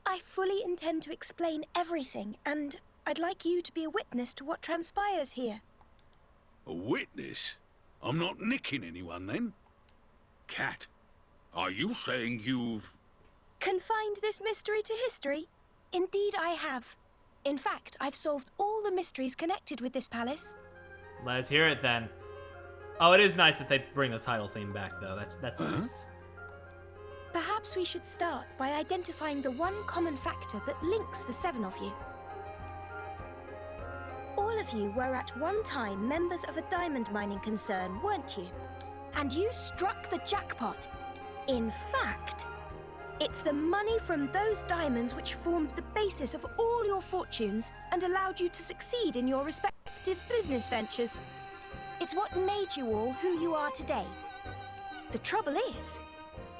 I fully intend to explain everything, and I'd like you to be a witness to what transpires here. A witness? I'm not nicking anyone, then? Cat, are you saying you've... Confined this mystery to history? Indeed I have. In fact, I've solved all the mysteries connected with this palace. Let's hear it then. Oh, it is nice that they bring the title theme back, though. That's nice. Perhaps we should start by identifying the one common factor that links the 7 of you. All of you were at one time members of a diamond mining concern, weren't you? And you struck the jackpot. In fact, it's the money from those diamonds which formed the basis of all your fortunes and allowed you to succeed in your respective business ventures. It's what made you all who you are today. The trouble is,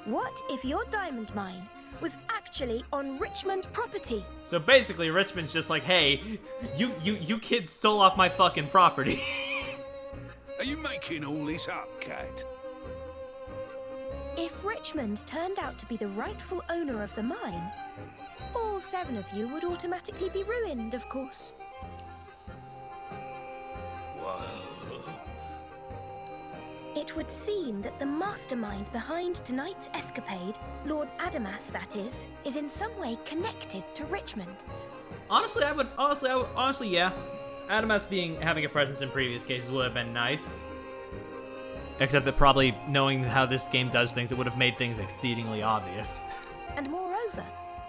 what if your diamond mine was actually on Richmond property? So basically, Richmond's just like, hey, you kids stole off my fucking property. Are you making all this up, Cat? If Richmond turned out to be the rightful owner of the mine, all 7 of you would automatically be ruined, of course. It would seem that the mastermind behind tonight's escapade, Lord Adamas, that is in some way connected to Richmond. Honestly, yeah. Adamas having a presence in previous cases would have been nice. Except that probably knowing how this game does things, it would have made things exceedingly obvious. And moreover,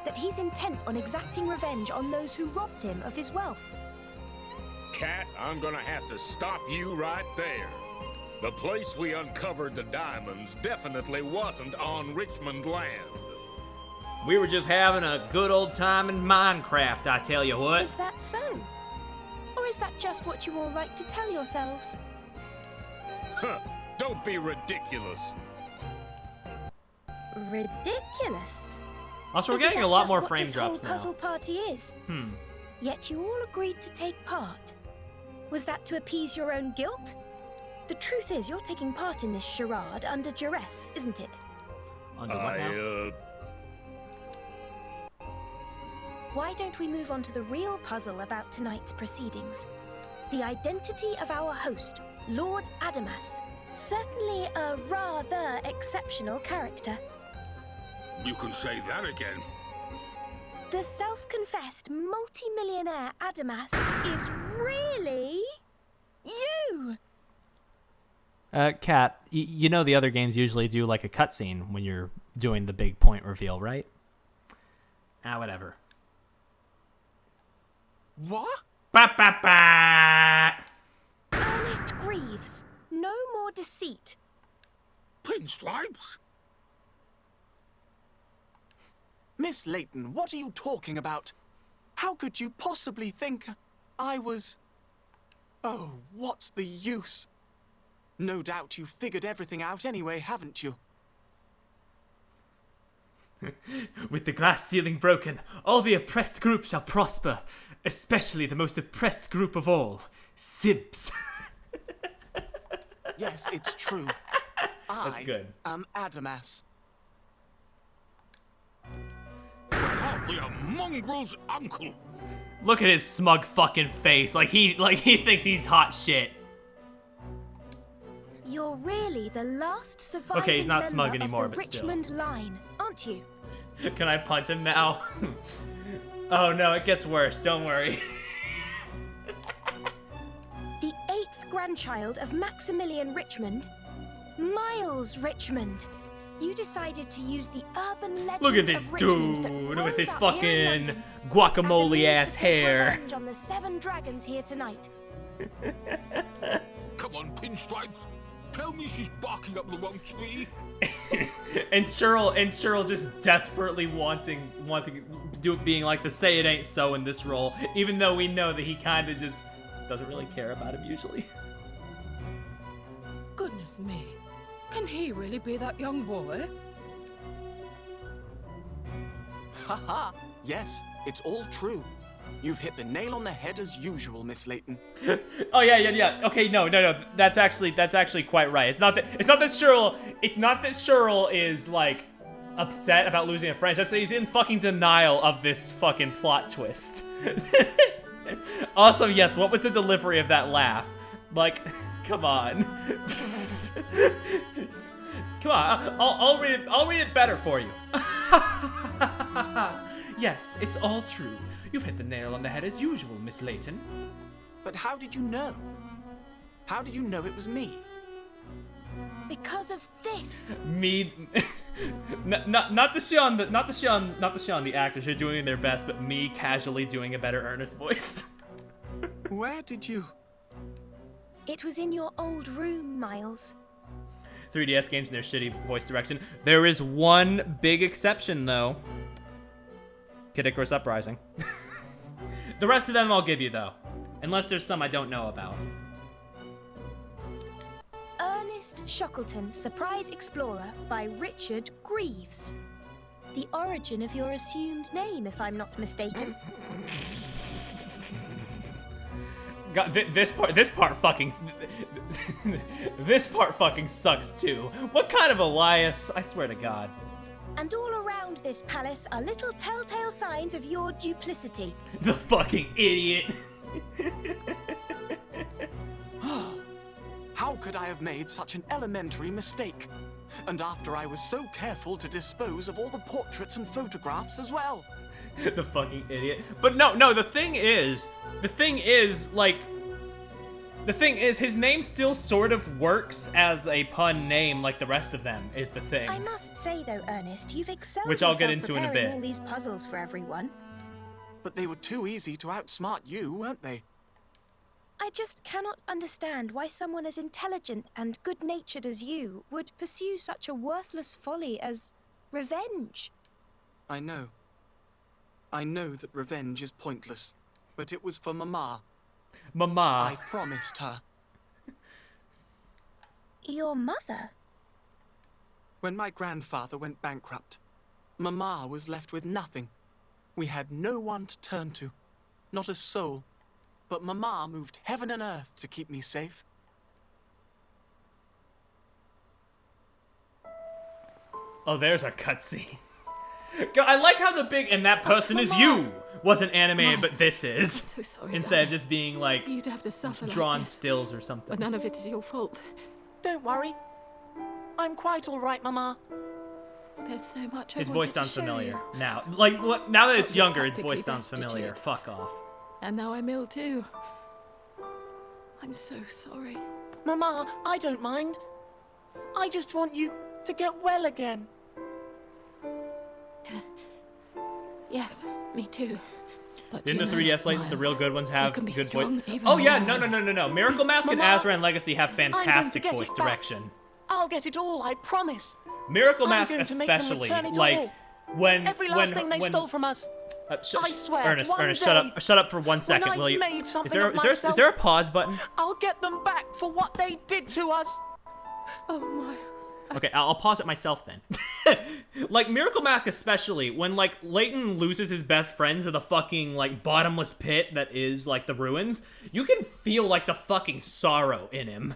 that he's intent on exacting revenge on those who robbed him of his wealth. Cat, I'm gonna have to stop you right there. The place we uncovered the diamonds definitely wasn't on Richmond land. We were just having a good old time in Minecraft, I tell you what. Is that so? Or is that just what you all like to tell yourselves? Huh, don't be ridiculous. Ridiculous? Also, we're getting a lot more frame drops now. This whole puzzle party is. Yet you all agreed to take part. Was that to appease your own guilt? The truth is, you're taking part in this charade under duress, isn't it? Under what now? Why don't we move on to the real puzzle about tonight's proceedings? The identity of our host, Lord Adamas. Certainly a rather exceptional character. You can say that again. The self-confessed multi-millionaire Adamas is really you! Kat, you know the other games usually do like a cutscene when you're doing the big point reveal, right? Whatever. What? Ba-ba-ba! Ernest Greaves, no more deceit. Pinstripes? Miss Layton, what are you talking about? How could you possibly think I was... Oh, what's the use? No doubt you figured everything out anyway, haven't you? With the glass ceiling broken, all the oppressed group shall prosper, especially the most oppressed group of all, Sibs. Yes, it's true. That's good. I am Adamas. I'll be a mongrel's uncle. Look at his smug fucking face, like he thinks he's hot shit. You're really the last surviving okay, he's not member smug anymore, of the but Richmond line, aren't you? Can I punch him now? Oh no, it gets worse, don't worry. The 8th grandchild of Maximilian Richmond, Miles Richmond. You decided to use the urban legend Look at this of Richmond dude that with his rose up here in fucking London guacamole as ass a means to take hair. revenge on the 7 dragons here tonight. Come on, Pinstripes. Tell me she's barking up the wrong tree. and Cheryl just desperately being like the say it ain't so in this role, even though we know that he kind of just doesn't really care about him usually. Goodness me. Can he really be that young boy? Haha, yes, it's all true. You've hit the nail on the head as usual, Miss Layton. Oh yeah. Okay, no. That's actually quite right. It's not that Cheryl is like upset about losing a friend. It's just that he's in fucking denial of this fucking plot twist. Also, yes, what was the delivery of that laugh? Like, come on. Come on, I'll read it better for you. Yes, it's all true. You've hit the nail on the head as usual, Miss Layton. But how did you know? How did you know it was me? Because of this. Me, not to shun the actors who are doing their best, but me casually doing a better Ernest voice. Where did you? It was in your old room, Miles. 3DS games and their shitty voice direction. There is one big exception, though. Kid Icarus Uprising. The rest of them I'll give you, though. Unless there's some I don't know about. Ernest Shackleton, Surprise Explorer by Richard Greaves. The origin of your assumed name, if I'm not mistaken. God, this part fucking sucks too. What kind of Elias? I swear to God. And all around this palace are little telltale signs of your duplicity. The fucking idiot. How could I have made such an elementary mistake? And after I was so careful to dispose of all the portraits and photographs as well. The fucking idiot. But no, the thing is, his name still sort of works as a pun name like the rest of them, is the thing. I must say though, Ernest, you've excelled Which I'll get yourself into in a preparing bit. all these puzzles for everyone. But they were too easy to outsmart you, weren't they? I just cannot understand why someone as intelligent and good-natured as you would pursue such a worthless folly as revenge. I know. I know that revenge is pointless, but it was for Mama. Mama. I promised her. Your mother? When my grandfather went bankrupt, Mama was left with nothing. We had no one to turn to, not a soul. But Mama moved heaven and earth to keep me safe. Oh, there's a cutscene. I like how the big "and that person is you" wasn't animated, but this is. So sorry, instead of just being like you'd have to suffer drawn like this. stills or something. But none of it is your fault. Don't worry. I'm quite all right, Mama. There's so much His I voice wanted sounds to show familiar you. now. Like what? Now that it's But you're younger, his practically voice sounds familiar. destitute. Fuck off. And now I'm ill too. I'm so sorry. Mama, I don't mind. I just want you to get well again. Yes, me too. But Didn't the 3DS Laytons, the real good ones, have can be good strong voice? even Oh yeah, when no. you're Miracle Mask and Mama, Azran Legacy have fantastic get it voice back. direction. I'll get it all, I promise. Miracle I'm Mask going to make them especially, return it like all. when Every last thing they when, stole from us. I swear, Ernest, one Ernest, day, shut up for 1 second, when will I've you? made something Is there of myself, a pause button? I'll get them back for what they did to us. Oh my. Okay, I'll pause it myself then. Like, Miracle Mask especially, when, like, Layton loses his best friend to the fucking, like, bottomless pit that is, like, the ruins, you can feel, like, the fucking sorrow in him.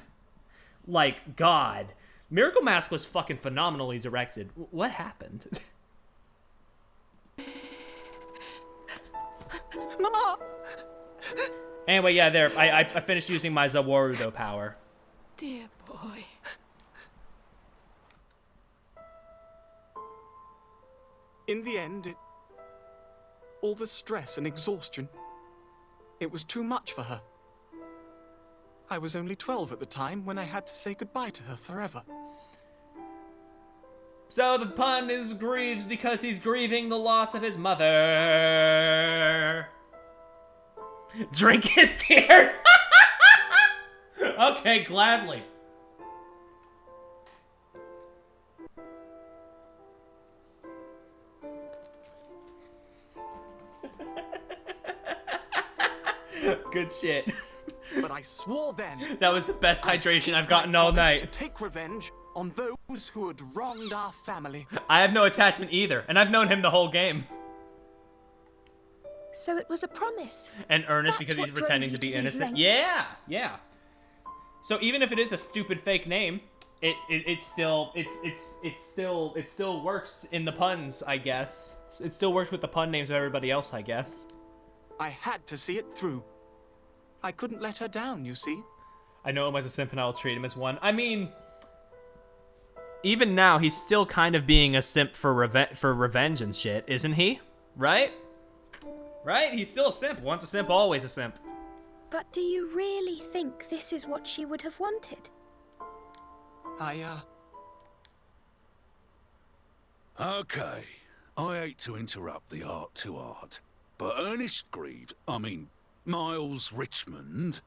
Like, God. Miracle Mask was fucking phenomenally directed. What happened? Mama! Anyway, yeah, there, I finished using my Zawarudo power. Dear boy. In the end, all the stress and exhaustion, it was too much for her. I was only 12 at the time when I had to say goodbye to her forever. So the pun is grieves because he's grieving the loss of his mother. Drink his tears. Okay, gladly. Good shit. But I swore then. That was the best hydration I've gotten all night. To take revenge on those who had wronged our family. I have no attachment either, and I've known him the whole game. So it was a promise. And Ernest That's because he's what drove pretending you to be to these innocent. lengths. Yeah, yeah. So even if it is a stupid fake name, it still works in the puns, I guess. It still works with the pun names of everybody else, I guess. I had to see it through. I couldn't let her down, you see. I know him as a simp and I'll treat him as one. I mean, even now, he's still kind of being a simp for revenge and shit, isn't he? Right? Right? He's still a simp. Once a simp, always a simp. But do you really think this is what she would have wanted? Okay, I hate to interrupt the art to art, but Ernest Greaves, Miles Richmond,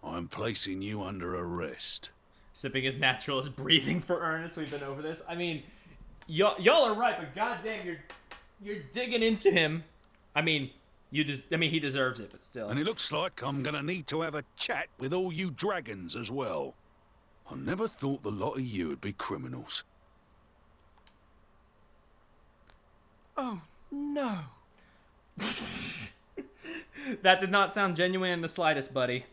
I'm placing you under arrest. Sipping is natural as breathing for Ernest. We've been over this. I mean, y'all are right, but goddamn, you're digging into him. I mean, he deserves it, but still. And it looks like I'm gonna need to have a chat with all you dragons as well. I never thought the lot of you would be criminals. Oh, no. That did not sound genuine in the slightest, buddy.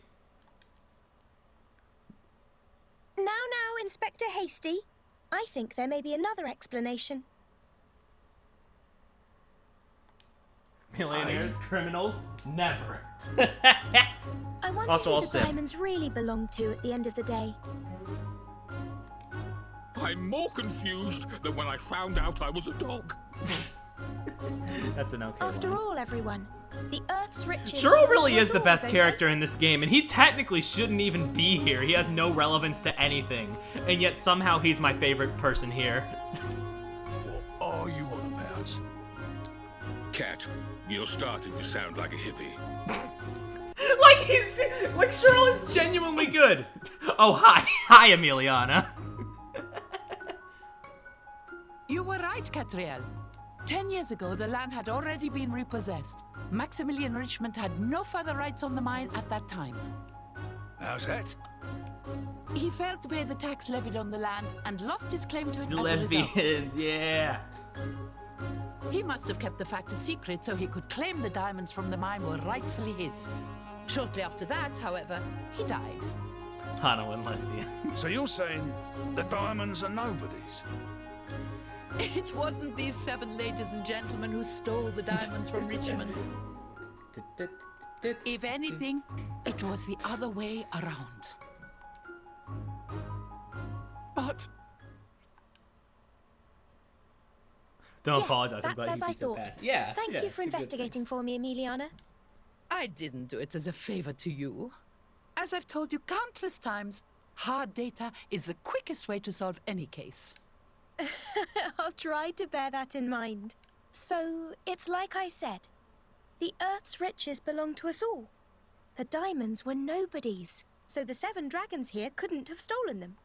Now, Inspector Hasty. I think there may be another explanation. Millionaires, criminals, never. I wonder Also, who the diamonds really belong to at the end of the day. I'm more confused than when I found out I was a dog. That's an okay After one. all, everyone, the Earth's riches... Shiro really is the all, best don't character in this game, and he technically shouldn't even be here. He has no relevance to anything, and yet somehow he's my favorite person here. What are you on about? Cat, you're starting to sound like a hippie. like Shiro is genuinely good. Oh, hi, Emiliana. You were right, Catriel. 10 years ago, the land had already been repossessed. Maximilian Richmond had no further rights on the mine at that time. How's that? He failed to pay the tax levied on the land and lost his claim to it The as a result. lesbians, yeah. He must have kept the fact a secret so he could claim the diamonds from the mine were rightfully his. Shortly after that, however, he died. Hana and lesbian. So you're saying the diamonds are nobody's? It wasn't these 7 ladies and gentlemen who stole the diamonds from Richmond. If anything, it was the other way around. But... Don't Yes, apologize. I'm that's glad as you I beat the thought. past. Yeah. Thank yeah, you for it's a good thing. investigating for me, Emiliana. I didn't do it as a favor to you. As I've told you countless times, hard data is the quickest way to solve any case. I'll try to bear that in mind. So, it's like I said. The Earth's riches belong to us all. The diamonds were nobody's, so the 7 dragons here couldn't have stolen them.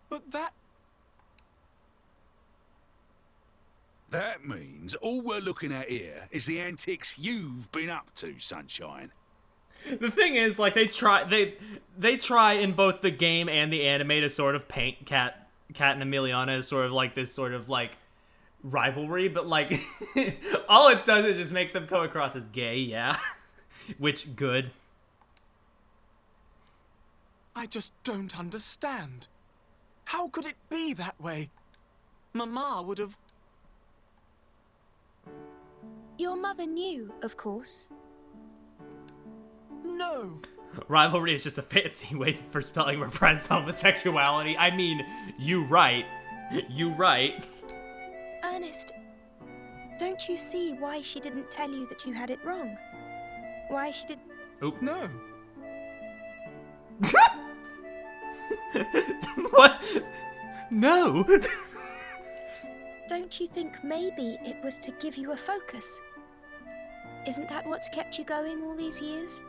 But that... That means all we're looking at here is the antics you've been up to, Sunshine. The thing is, like, they try in both the game and the anime to sort of paint Cat and Emiliana as sort of like this sort of like rivalry, but like all it does is just make them come across as gay, yeah. Which good. I just don't understand. How could it be that way? Mama would have... Your mother knew, of course. No. Rivalry is just a fancy way for spelling repressed homosexuality. I mean, you right. You right. Ernest, don't you see why she didn't tell you that you had it wrong? Why she did... Oop. No. What? No. Don't you think maybe it was to give you a focus? Isn't that what's kept you going all these years?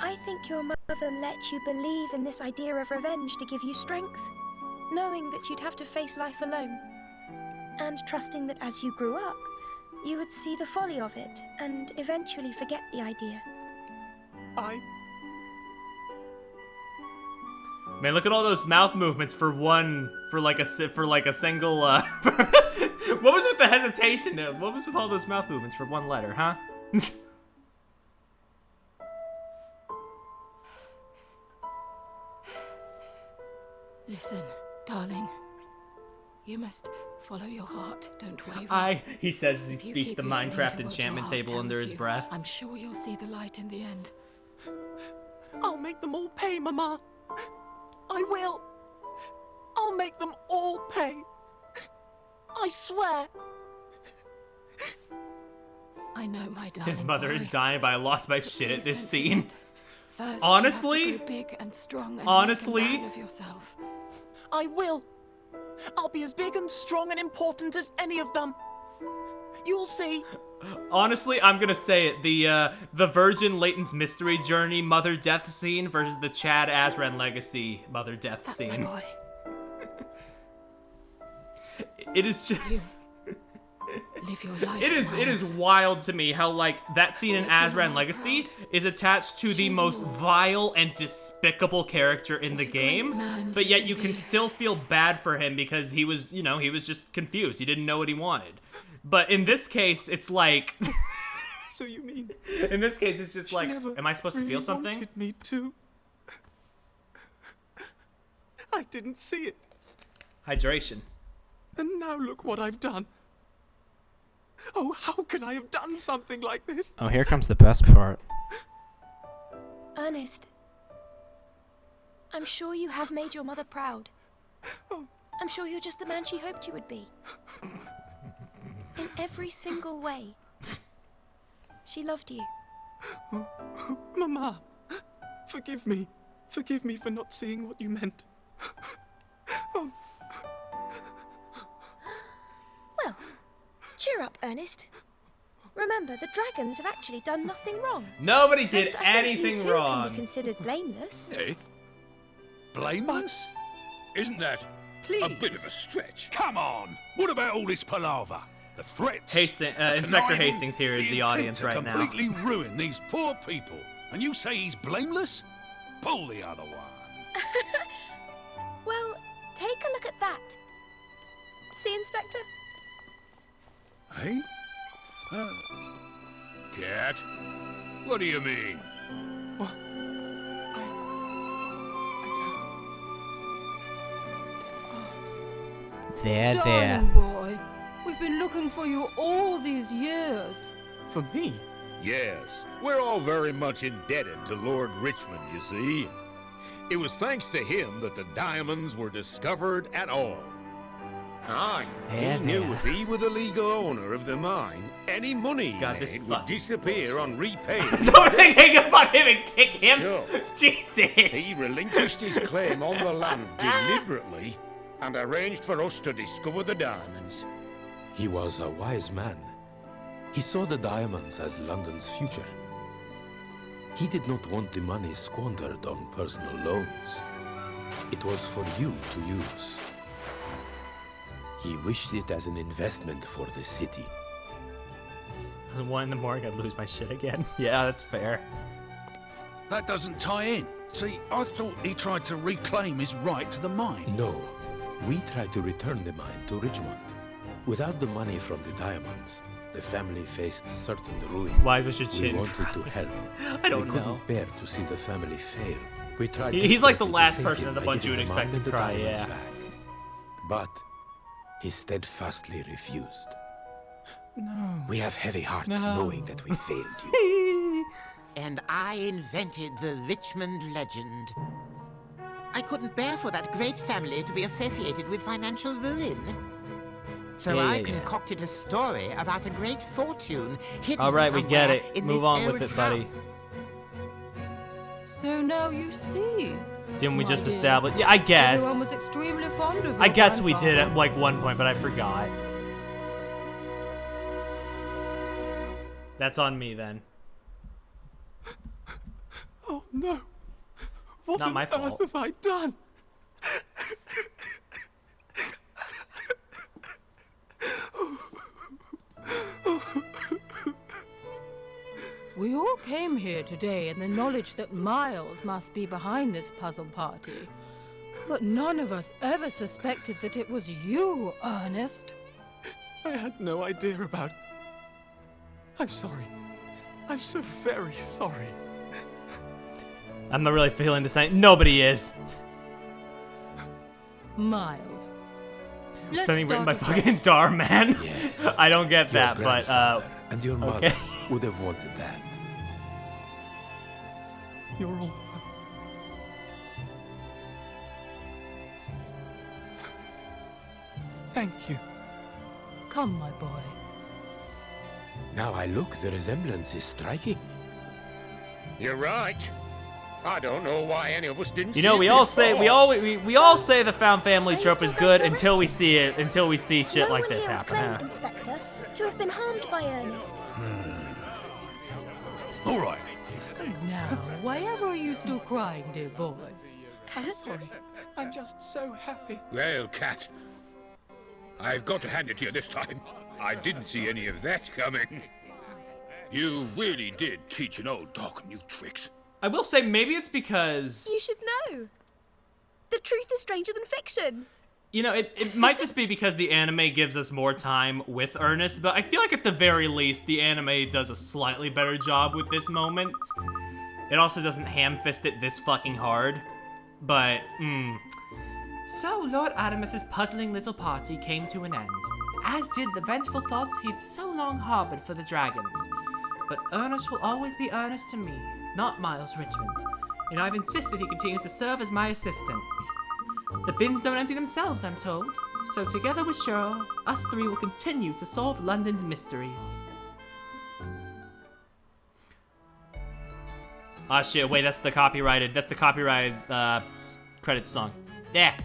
I think your mother let you believe in this idea of revenge to give you strength, knowing that you'd have to face life alone, and trusting that as you grew up, you would see the folly of it and eventually forget the idea. Man, look at all those mouth movements for like a single, what was with the hesitation there? What was with all those mouth movements for one letter, huh? Listen, darling. You must follow your heart. Don't waver. He says he speaks the Minecraft enchantment table under his breath. I'm sure you'll see the light in the end. I'll make them all pay, Mama. I will. I'll make them all pay. I swear. I know, my darling. His mother boy. is dying, but I lost my shit at this scene. First, honestly, you have to go big and strong and honestly, make a man of yourself. I will. I'll be as big and strong and important as any of them. You'll see. Honestly, I'm gonna say it. The Virgin Leighton's Mystery Journey Mother Death scene versus the Chad Azran Legacy Mother Death That's scene. my boy. It is just. Live your life. It is wild to me how like that scene in Azran Legacy is attached to the most vile and despicable character in the game, but yet you can still feel bad for him because he was, you know, he was just confused. He didn't know what he wanted. But in this case, it's like. So you mean? In this case, it's just like, am I supposed to feel something? Wanted me to. I didn't see it. Hydration. And now look what I've done. Oh, how could I have done something like this? Oh, here comes the best part. Ernest, I'm sure you have made your mother proud. I'm sure you're just the man she hoped you would be. In every single way. She loved you. Mama, forgive me. Forgive me for not seeing what you meant. Oh. Well, cheer up, Ernest. Remember, the dragons have actually done nothing wrong. Nobody did And I think anything you too wrong. Can be considered blameless. Eh? Blameless? Isn't that a bit of a stretch? Come on! What about all this palaver? The threats? Inspector Hastings here is the audience right now. Completely ruin these poor people. And you say he's blameless? Pull the other one. Well, take a look at that. See, Inspector? Hey? Cat? What do you mean? What? There. Darling boy, we've been looking for you all these years. For me? Yes, we're all very much indebted to Lord Richmond, you see. It was thanks to him that the diamonds were discovered at all. Aye, Yeah, he knew there. if he were the legal owner of the mine, any money he God, this made fuck. would disappear on repayment. So they can fuck him and kick him? So, Jesus! he relinquished his claim on the land deliberately and arranged for us to discover the diamonds. He was a wise man. He saw the diamonds as London's future. He did not want the money squandered on personal loans. It was for you to use. He wished it as an investment for the city. 1 in the morning, I'd lose my shit again. Yeah, that's fair. That doesn't tie in. See, I thought he tried to reclaim his right to the mine. No, we tried to return the mine to Richmond. Without the money from the diamonds, the family faced certain ruin. Why was your We chin? wanted to help. I don't We couldn't know. bear to see the family fail. We tried. He's like the desperately to last save person him in the by bunch you giving would the expect mine to and the cry, diamonds yeah. back. But he steadfastly refused. No. We have heavy hearts No. knowing that we failed you. And I invented the Richmond legend. I couldn't bear for that great family to be associated with financial ruin. So Yeah, I yeah. concocted a story about a great fortune hidden All right, we get somewhere it. in Move this on with old it, buddy. house. So now you see. Didn't we my just dear. establish? Yeah, I guess. Everyone was extremely fond of I your guess we did at grandfather. like one point, but I forgot. That's on me then. Oh no. What Not on my earth fault. have I done? We all came here today in the knowledge that Miles must be behind this puzzle party. But none of us ever suspected that it was you, Ernest. I had no idea about... I'm sorry. I'm so very sorry. I'm not really feeling the same. Nobody is. Miles. Something written by fucking Dar, man. Yes. I don't get Your that, but grandfather and your mother okay. would have wanted that. You're all... Thank you. Come, my boy. Now I look, the resemblance is striking. You're right. I don't know why any of us didn't You see know, it we all before. say we all say the found family trope is good until we see it, until we see shit No like one this here would happen. claim, Huh? Inspector, to have been harmed by Ernest. All right. Now, why ever are you still crying, dear boy? I'm sorry. I'm just so happy. Well, Cat, I've got to hand it to you this time. I didn't see any of that coming. You really did teach an old dog new tricks. I will say maybe it's because You should know. The truth is stranger than fiction. you know it might just be because the anime gives us more time with Ernest, but I feel like at the very least the anime does a slightly better job with this moment. It also doesn't ham-fist it this fucking hard, but So Lord Adamus's puzzling little party came to an end, as did the vengeful thoughts he'd so long harbored for the dragons. But Ernest will always be Ernest to me, not Miles Richmond, and I've insisted he continues to serve as my assistant. The bins don't empty themselves, I'm told, so together with Cheryl, us three will continue to solve London's mysteries. Ah shit, wait, that's the copyrighted credits song. Yeah.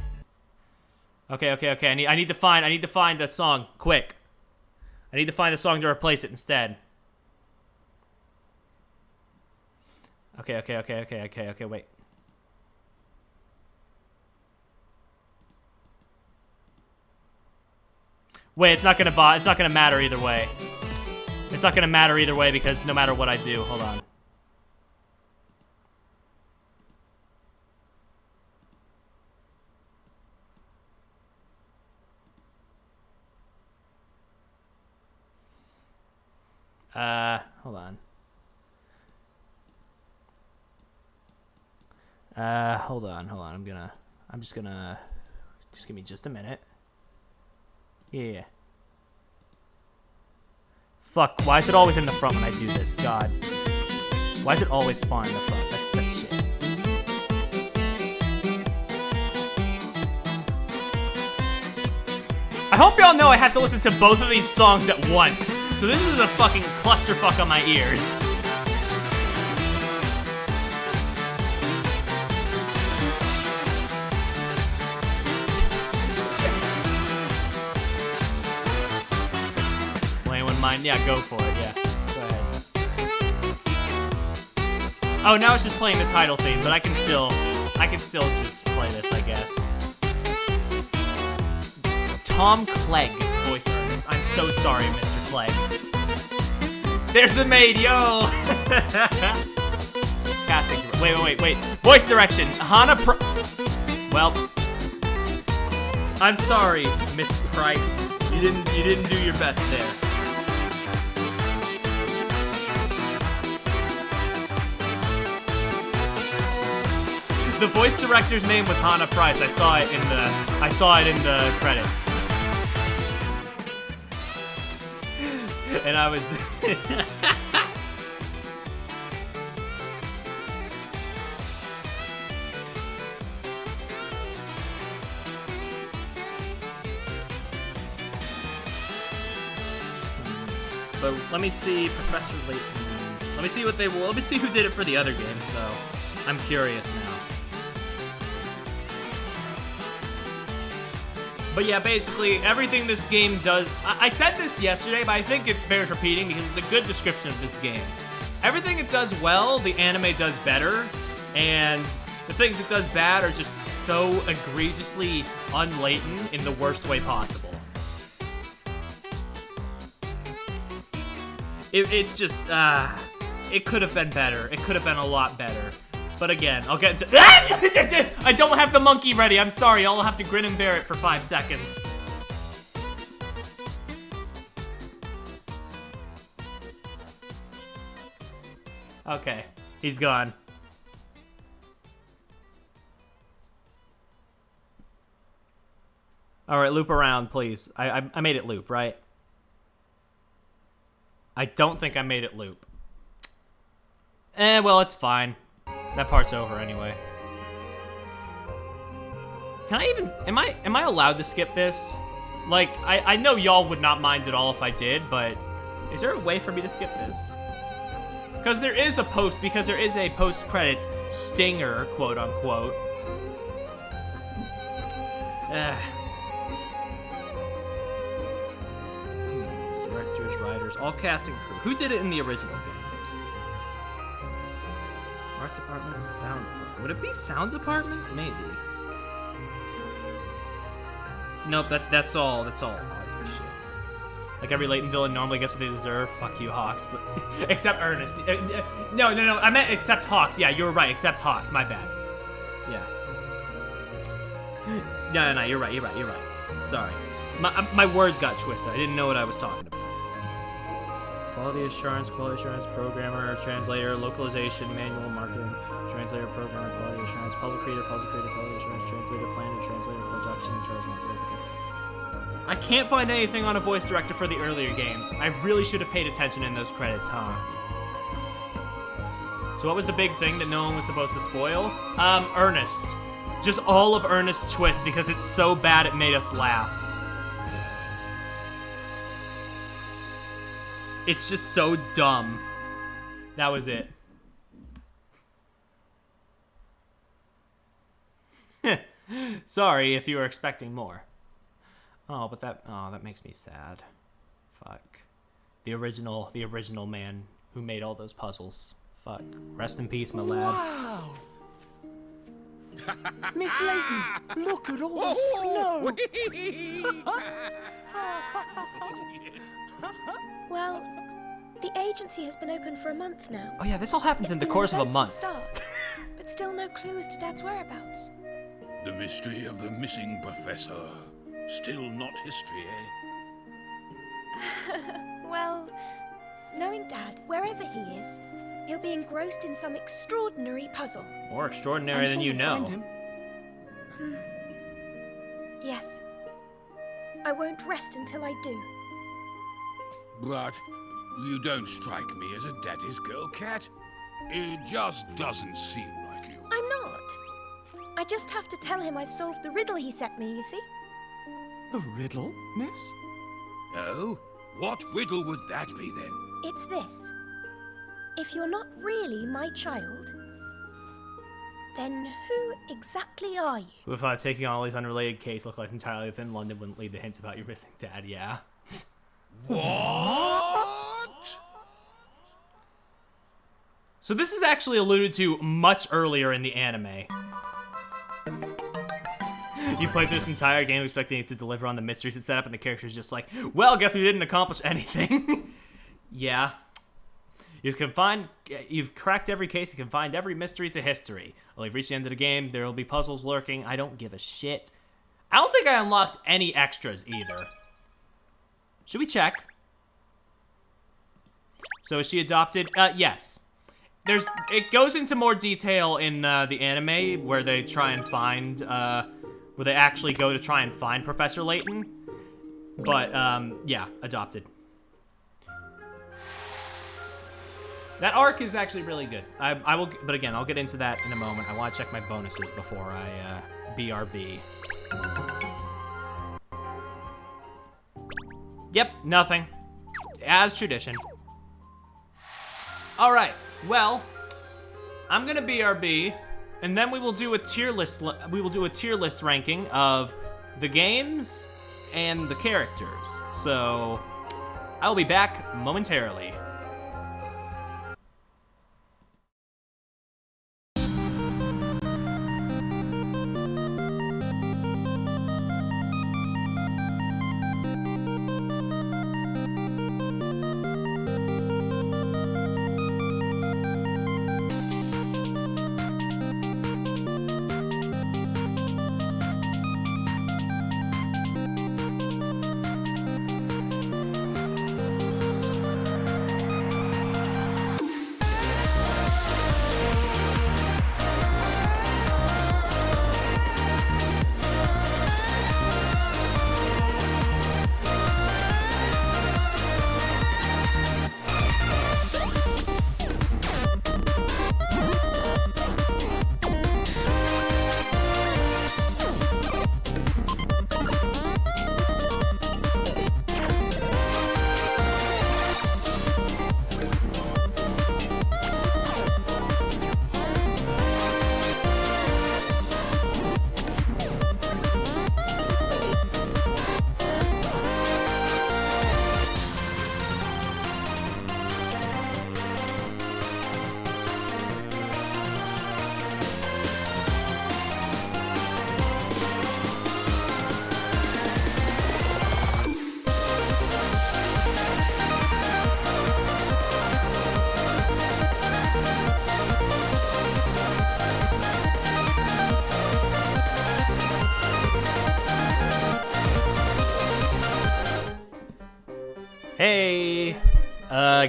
Okay, I need to find that song, quick. I need to find a song to replace it instead. Okay, wait. Wait, it's not gonna matter either way. It's not gonna matter either way because no matter what I do, hold on. Hold on. Hold on. Just give me just a minute. Yeah. Fuck, why is it always in the front when I do this? God. Why is it always spawn in the front? That's shit. I hope y'all know I have to listen to both of these songs at once. So this is a fucking clusterfuck on my ears. Anyone mind? Yeah, go for it, yeah. Go ahead. Oh, now it's just playing the title theme, but I can still just play this, I guess. Tom Clegg voice artist. I'm so sorry, Mr. Clegg. There's the maid, yo! Casting. Wait. Voice direction. Well, I'm sorry, Miss Price. You didn't do your best there. The voice director's name was Hannah Price. I saw it in the credits. And I was But let me see Professor Layton. Let me see who did it for the other games though. I'm curious now. But yeah, basically, everything this game does... I said this yesterday, but I think it bears repeating because it's a good description of this game. Everything it does well, the anime does better, and the things it does bad are just so egregiously unlatent in the worst way possible. It's just... it could have been better. It could have been a lot better. But again, I'll get into... I don't have the monkey ready. I'm sorry. I'll have to grin and bear it for 5 seconds. Okay. He's gone. Alright, loop around, please. I made it loop, right? I don't think I made it loop. Well, it's fine. That part's over anyway. Can I even... Am I allowed to skip this? Like, I know y'all would not mind at all if I did, but... Is there a way for me to skip this? Because there is a post-credits stinger, quote-unquote. Directors, writers, all cast and crew. Who did it in the original games? Art department, sound department. Would it be sound department? Maybe. Nope, that's all audio shit. Like every latent villain normally gets what they deserve. Fuck you, Hawks. But except Ernest. No. I meant except Hawks. Yeah, you're right. Except Hawks. My bad. Yeah. No. You're right. Sorry. My words got twisted. I didn't know what I was talking about. Quality assurance, programmer, translator, localization, manual, marketing, translator, programmer, quality assurance, puzzle creator, quality assurance, translator, planner, translator, production, I can't find anything on a voice director for the earlier games. I really should have paid attention in those credits, huh? So what was the big thing that no one was supposed to spoil? Ernest. Just all of Ernest's twists because it's so bad it made us laugh. It's just so dumb. That was it. Sorry if you were expecting more. Oh, but that makes me sad. Fuck. The original man who made all those puzzles. Fuck. Rest in peace, my lad. Wow! Miss Layton, look at all the snow! Well, the agency has been open for a month now. Oh yeah, this all happens in the course of a month. Start, but still no clue as to Dad's whereabouts. The mystery of the missing professor. Still not history, eh? Well, knowing Dad, wherever he is, he'll be engrossed in some extraordinary puzzle. More extraordinary than you know. Yes. I won't rest until I do. But you don't strike me as a daddy's girl, Cat. It just doesn't seem like you. I'm not. I just have to tell him I've solved the riddle he sent me, you see? A riddle, miss? Oh? What riddle would that be, then? It's this. If you're not really my child, then who exactly are you? Who thought taking on all these unrelated cases look like entirely within London wouldn't lead to hints about your missing dad, yeah? What? So this is actually alluded to much earlier in the anime. You played through this entire game expecting it to deliver on the mysteries it set up, and the character's just like, well, guess we didn't accomplish anything. Yeah. You've cracked every case, you can find every mystery to history. Well, you've reached the end of the game, there will be puzzles lurking, I don't give a shit. I don't think I unlocked any extras either. Should we check? So is she adopted? Yes. It goes into more detail in the anime where they try and find, where they actually go to try and find Professor Layton. But, yeah, adopted. That arc is actually really good. I will, but again, I'll get into that in a moment. I want to check my bonuses before I, BRB. Yep, nothing. As tradition. Alright, well, I'm gonna BRB, and then we will do a tier list. We will do a tier list ranking of the games and the characters. So, I'll be back momentarily.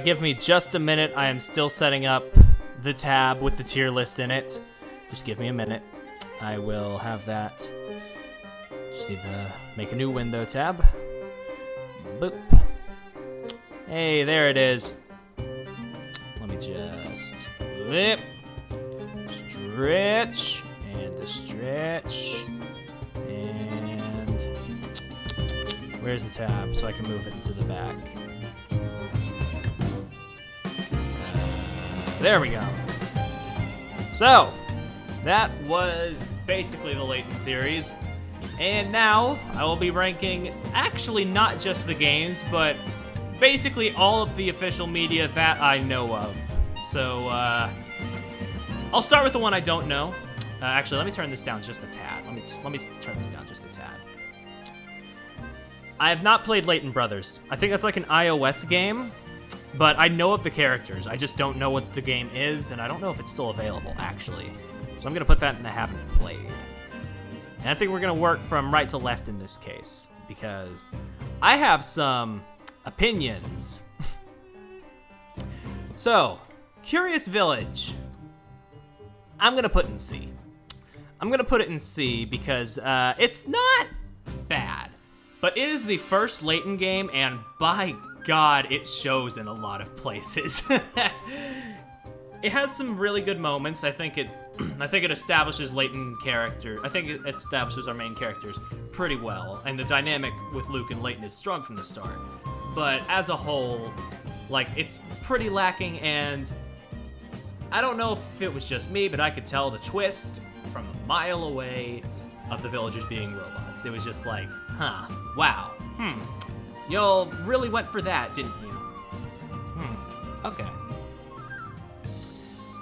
Give me just a minute. I am still setting up the tab with the tier list in it. Just give me a minute. I will have that. Just need to make a new window tab. Boop. Hey, there it is. Let me just flip, stretch, and a stretch. And where's the tab so I can move it into the back? There we go. So, that was basically the Layton series. And now, I will be ranking actually not just the games, but basically all of the official media that I know of. So, I'll start with the one I don't know. Actually, let me turn this down just a tad. Let me turn this down just a tad. I have not played Layton Brothers. I think that's like an iOS game. But I know of the characters. I just don't know what the game is, and I don't know if it's still available, actually. So I'm going to put that in the haven't played. And I think we're going to work from right to left in this case, because I have some opinions. So, Curious Village. I'm going to put in C. I'm going to put it in C because it's not bad. But it is the first Layton game, and by God, it shows in a lot of places. It has some really good moments. I think it establishes Layton character. I think it establishes our main characters pretty well, and the dynamic with Luke and Layton is strong from the start. But as a whole, like, it's pretty lacking, and I don't know if it was just me, but I could tell the twist from a mile away of the villagers being robots. It was just like, huh, wow, y'all really went for that, didn't you? Okay.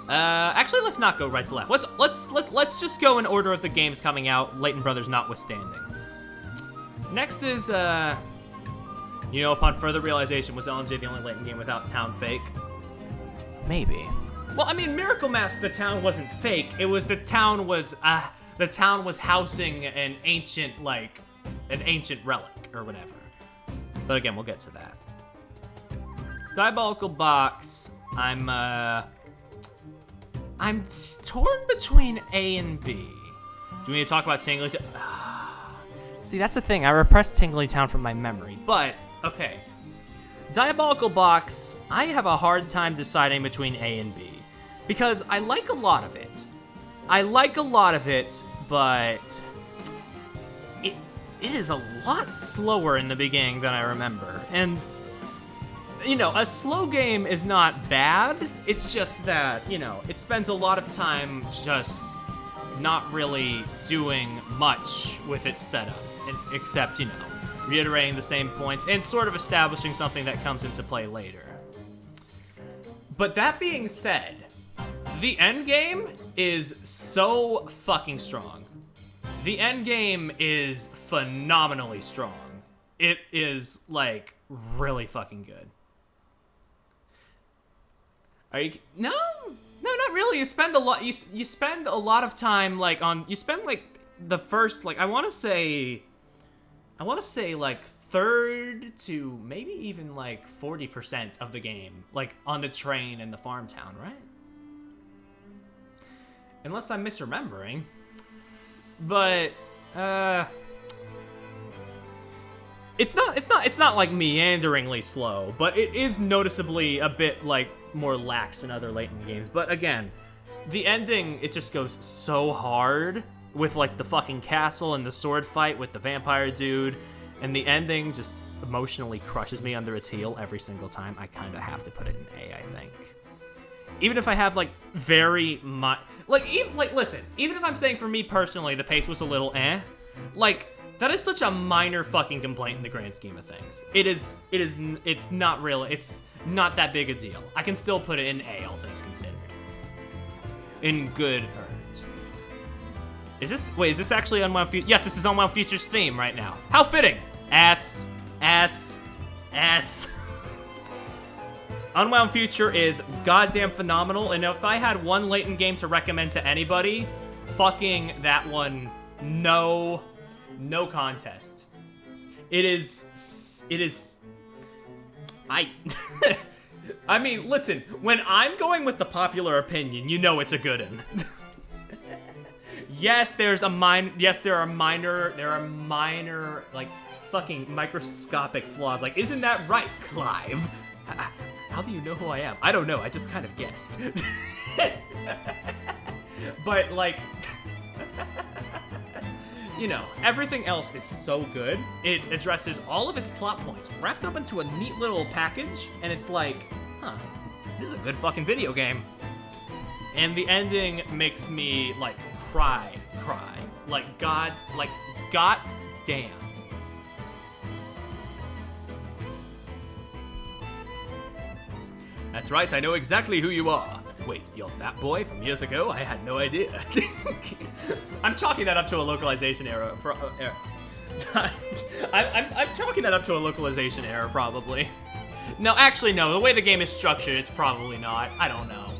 Actually, let's not go right to left. Let's just go in order of the games coming out, Layton Brothers notwithstanding. Next is, upon further realization, was LMJ the only Layton game without town fake? Maybe. Well, I mean, Miracle Mask, the town wasn't fake. It was the town was housing an ancient relic or whatever. But again, we'll get to that. Diabolical Box. I'm torn between A and B. Do we need to talk about Tingly Town? See, that's the thing. I repressed Tingly Town from my memory. But, okay. Diabolical Box, I have a hard time deciding between A and B. Because I like a lot of it. But it is a lot slower in the beginning than I remember. And, a slow game is not bad. It's just that, it spends a lot of time just not really doing much with its setup. Except, reiterating the same points and sort of establishing something that comes into play later. But that being said, the end game is so fucking strong. The end game is phenomenally strong. It is, really fucking good. Are you... No, not really. You spend a lot... You spend a lot of time, You spend, the first, I want to say, third to maybe even, 40% of the game, on the train in the farm town, right? Unless I'm misremembering. But, it's not meanderingly slow, but it is noticeably a bit, more lax than other Layton games. But again, the ending, it just goes so hard with, the fucking castle and the sword fight with the vampire dude, and the ending just emotionally crushes me under its heel every single time. I kind of have to put it in A, I think. Even if I have, listen, even if I'm saying for me personally, the pace was a little that is such a minor fucking complaint in the grand scheme of things. It's not not that big a deal. I can still put it in A, all things considered. In good earnest. Is this actually Unwound Future? Yes, this is Unwound Future's theme right now. How fitting! S. Unwound Future is goddamn phenomenal, and if I had one Layton game to recommend to anybody, fucking that one, no contest. I mean, listen, when I'm going with the popular opinion, you know it's a good one. Yes, there are minor, like, fucking microscopic flaws. Like, isn't that right, Clive? How do you know who I am? I don't know, I just kind of guessed. But, like, you know, everything else is so good. It addresses all of its plot points, wraps it up into a neat little package, and it's like, huh, this is a good fucking video game. And the ending makes me, like, cry. Like, god damn. That's right, I know exactly who you are. Wait, you're that boy from years ago? I had no idea. I'm chalking that up to a localization error. I'm chalking that up to a localization error, probably. No, actually, no. The way the game is structured, it's probably not. I don't know.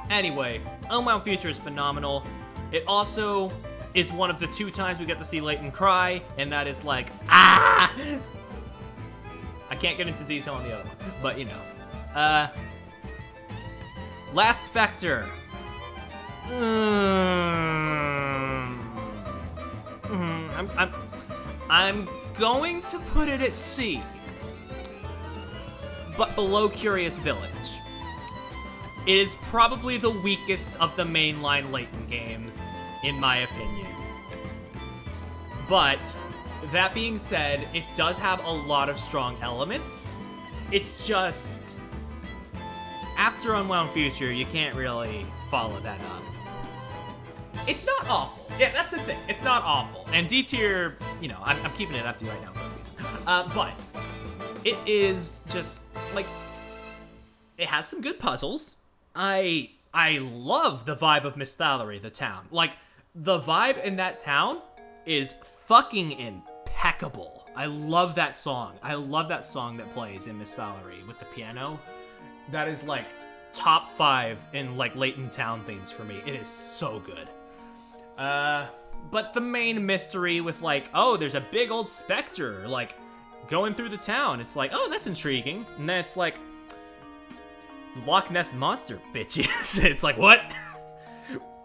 Anyway, Unwound Future is phenomenal. It also is one of the 2 times we get to see Layton cry, and that is like, ah! I can't get into detail on the other one, but you know. Last Spectre. I'm going to put it at C, but below Curious Village. It is probably the weakest of the mainline Layton games, in my opinion. But, that being said, it does have a lot of strong elements. It's just, after Unwound Future, you can't really follow that up. It's not awful. Yeah, that's the thing. It's not awful. And D tier, you know, I'm keeping it up to right now for a reason. But, it is just, like, it has some good puzzles. I love the vibe of Miss Valerie, the town. Like, the vibe in that town is fucking impeccable. I love that song. I love that song that plays in Miss Valerie with the piano. That is, like, top 5 in, like, Layton Town themes for me. It is so good. But the main mystery with, like, oh, there's a big old specter, like, going through the town. It's like, oh, that's intriguing. And then it's like, Loch Ness Monster, bitches. It's like, what?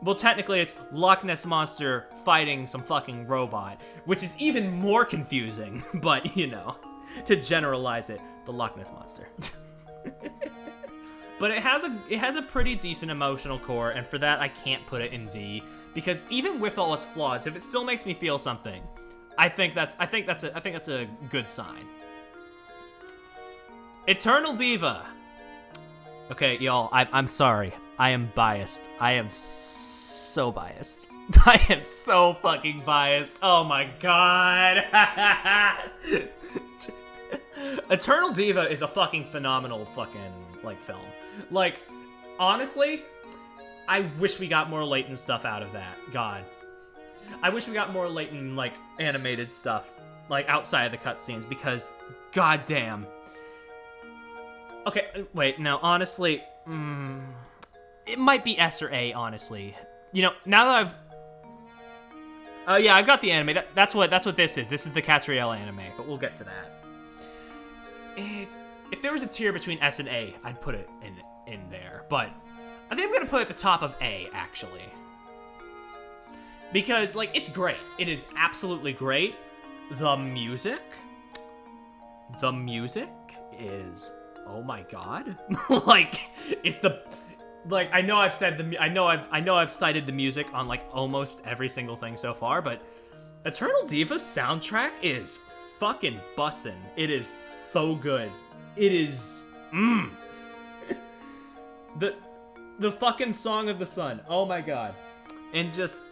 Well, technically, it's Loch Ness Monster fighting some fucking robot, which is even more confusing, but, you know, to generalize it, the Loch Ness Monster. But it has a pretty decent emotional core, and for that, I can't put it in D, because even with all its flaws, if it still makes me feel something, I think that's a good sign. Eternal Diva. Okay, y'all, I'm sorry. I am biased. I am so biased. I am so fucking biased. Oh my god. Eternal Diva is a fucking phenomenal fucking, like, film. Like, honestly, I wish we got more Layton stuff out of that. God. I wish we got more Layton, like, animated stuff, like, outside of the cutscenes, because, goddamn. Okay, wait, no, honestly, it might be S or A, honestly. You know, now that yeah, I've got the anime. That's what this is. This is the Catriel anime, but we'll get to that. If there was a tier between S and A, I'd put it in there, but I think I'm gonna put it at the top of A, actually. Because, like, it's great. It is absolutely great. The music is, oh my god. Like, it's the, like, I know I've cited the music on, like, almost every single thing so far, but Eternal Diva's soundtrack is fucking bussin'. It is so good. It is, the fucking Song of the Sun. Oh my god. And just,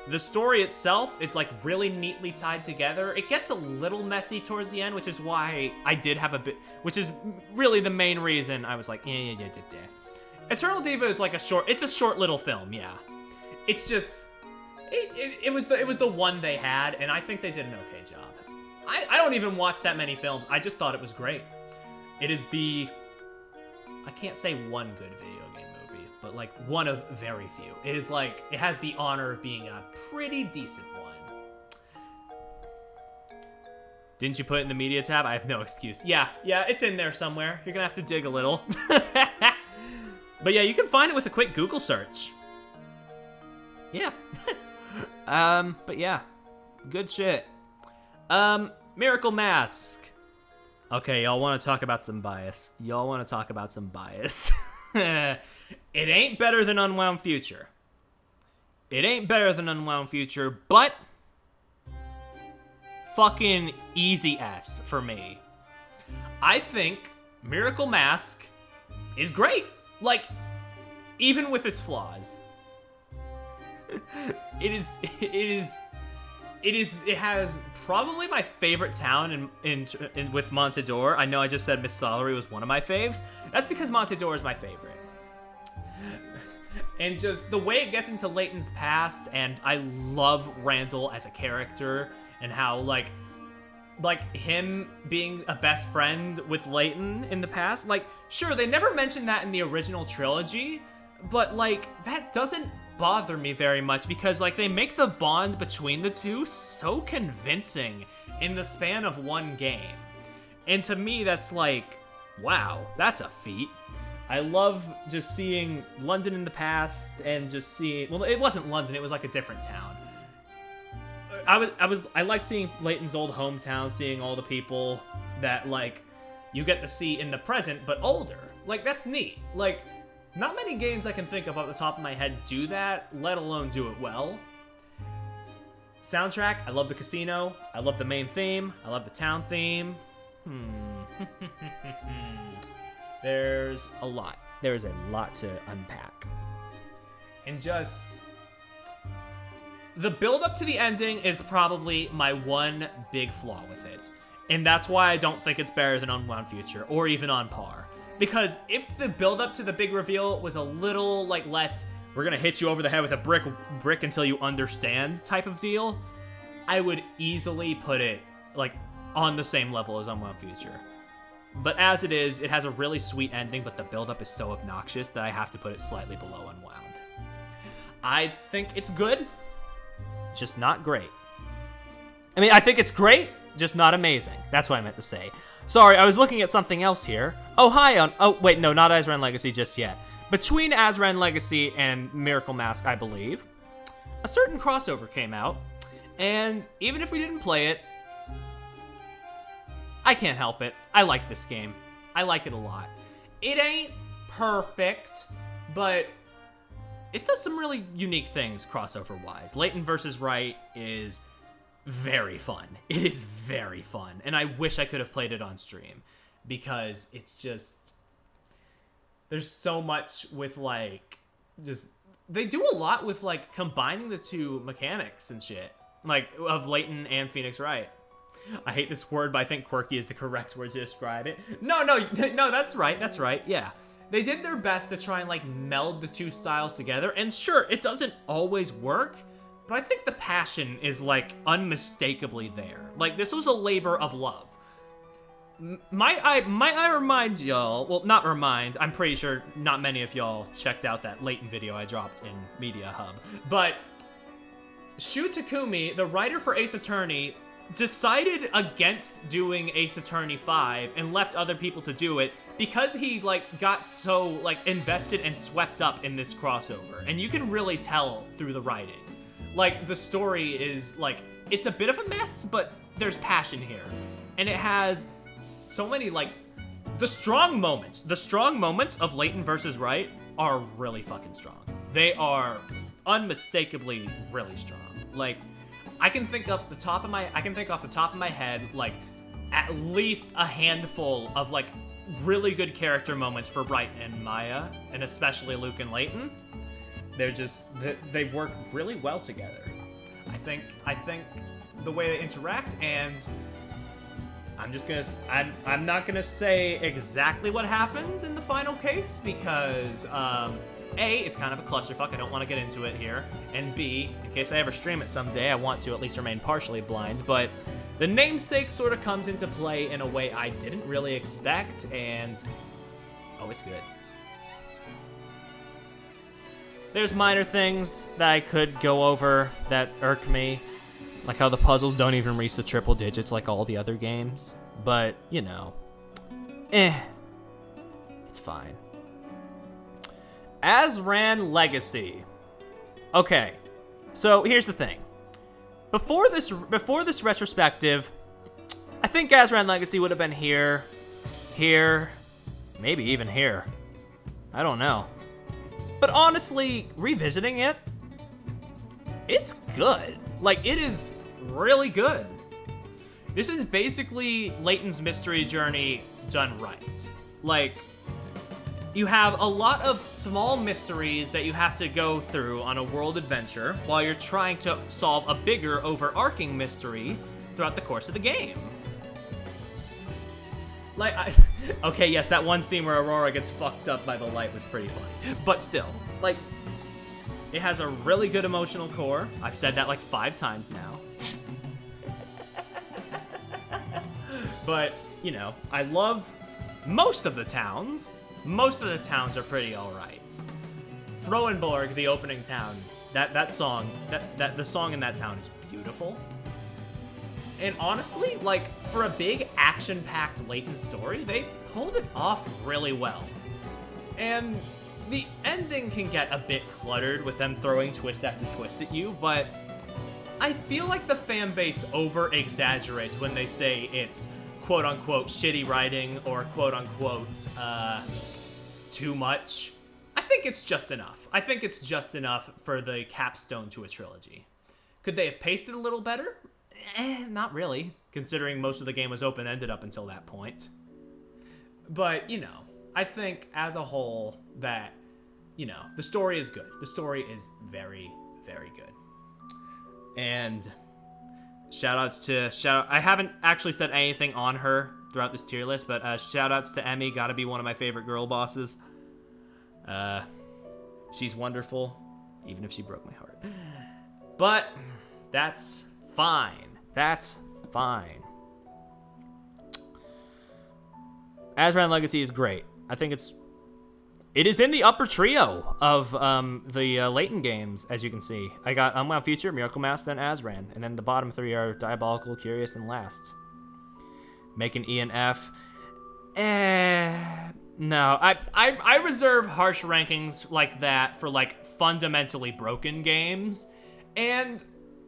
the story itself is, like, really neatly tied together. It gets a little messy towards the end, which is why I did have a bit, which is really the main reason I was like, yeah. Eternal Diva is like it's a short little film, yeah. It's just, it was the one they had, and I think they did an okay job. I don't even watch that many films. I just thought it was great. It is I can't say one good video game movie, but, like, one of very few. It is, like, it has the honor of being a pretty decent one. Didn't you put it in the media tab? I have no excuse. Yeah, it's in there somewhere. You're gonna have to dig a little. But yeah, you can find it with a quick Google search. Yeah. But yeah, good shit. Miracle Mask. Okay, y'all want to talk about some bias. It ain't better than Unwound Future. But fucking easy S for me. I think Miracle Mask is great. Like, even with its flaws. It has probably my favorite town in with Montador. I know I just said Miss Salary was one of my faves. That's because Montador is my favorite. And just the way it gets into Layton's past, and I love Randall as a character, and how like him being a best friend with Layton in the past. Like, sure, they never mentioned that in the original trilogy, but like that doesn't bother me very much because like they make the bond between the two so convincing in the span of one game. And to me, that's like, wow, that's a feat. I love just seeing London in the past and just seeing, well, it wasn't London, it was like a different town. I like seeing Layton's old hometown, seeing all the people that like you get to see in the present but older. Like, that's neat. Like, not many games I can think of off the top of my head do that, let alone do it well. Soundtrack, I love the casino, I love the main theme, I love the town theme. There's a lot. There's a lot to unpack. And just, the build up to the ending is probably my one big flaw with it. And that's why I don't think it's better than Unwound Future, or even on par. Because if the build up to the big reveal was a little like less, we're gonna hit you over the head with a brick until you understand type of deal, I would easily put it like on the same level as Unwound Future. But as it is, it has a really sweet ending, but the build up is so obnoxious that I have to put it slightly below Unwound. I think it's good, just not great. I mean, I think it's great, just not amazing. That's what I meant to say. Sorry, I was looking at something else here. Oh, hi, oh, wait, no, not Azran Legacy just yet. Between Azran Legacy and Miracle Mask, I believe, a certain crossover came out, and even if we didn't play it, I can't help it. I like this game. I like it a lot. It ain't perfect, but it does some really unique things crossover-wise. Layton vs. Wright is very fun. It is very fun, and I wish I could have played it on stream because it's just, there's so much with like, just, they do a lot with like combining the two mechanics and shit, like of Layton and Phoenix Wright. I hate this word, but I think quirky is the correct word to describe it. No, that's right, yeah. They did their best to try and like meld the two styles together, and sure, it doesn't always work, but I think the passion is like unmistakably there. Like, this was a labor of love. Might I remind y'all, well, not remind, I'm pretty sure not many of y'all checked out that Layton video I dropped in Media Hub, but Shu Takumi, the writer for Ace Attorney, decided against doing Ace Attorney 5 and left other people to do it because he like got so like invested and swept up in this crossover, and you can really tell through the writing. Like, the story is like, it's a bit of a mess, but there's passion here, and it has so many like the strong moments of Layton versus Wright are really fucking strong. They are unmistakably really strong. Like, I can think off the top of my head, like, at least a handful of, like, really good character moments for Wright and Maya, and especially Luke and Layton. They're just, they work really well together. I think the way they interact, and I'm not gonna say exactly what happens in the final case, because, A, it's kind of a clusterfuck, I don't want to get into it here, and B, in case I ever stream it someday, I want to at least remain partially blind, but the namesake sort of comes into play in a way I didn't really expect, and oh, it's good. There's minor things that I could go over that irk me. Like how the puzzles don't even reach the triple digits like all the other games. But, you know, it's fine. Azran Legacy. Okay, so here's the thing. Before this retrospective, I think Azran Legacy would have been here, maybe even here. I don't know. But honestly, revisiting it, it's good. Like, it is really good. This is basically Layton's Mystery Journey done right. Like, you have a lot of small mysteries that you have to go through on a world adventure while you're trying to solve a bigger, overarching mystery throughout the course of the game. Like, okay, yes, that one scene where Aurora gets fucked up by the light was pretty funny. But still, like, it has a really good emotional core. I've said that like 5 times now. But, you know, I love most of the towns. Most of the towns are pretty alright. Froenborg, the opening town, that song, the song in that town is beautiful. And honestly, like, for a big action-packed Layton story, they pulled it off really well. And the ending can get a bit cluttered with them throwing twist after twist at you, but I feel like the fan base over-exaggerates when they say it's quote-unquote shitty writing or quote-unquote too much. I think it's just enough. I think it's just enough for the capstone to a trilogy. Could they have paced it a little better? Not really, considering most of the game was open-ended up until that point. But, you know, I think as a whole that, you know, the story is good. The story is very, very good. And shoutouts to I haven't actually said anything on her throughout this tier list, but shoutouts to Emmy, gotta be one of my favorite girl bosses. She's wonderful, even if she broke my heart. But that's fine. That's fine. Azran Legacy is great. I think it is in the upper trio of the Layton games, as you can see. I got Unwound Future, Miracle Mask, then Azran. And then the bottom 3 are Diabolical, Curious, and Last. Making E and F. No, I reserve harsh rankings like that for, like, fundamentally broken games. And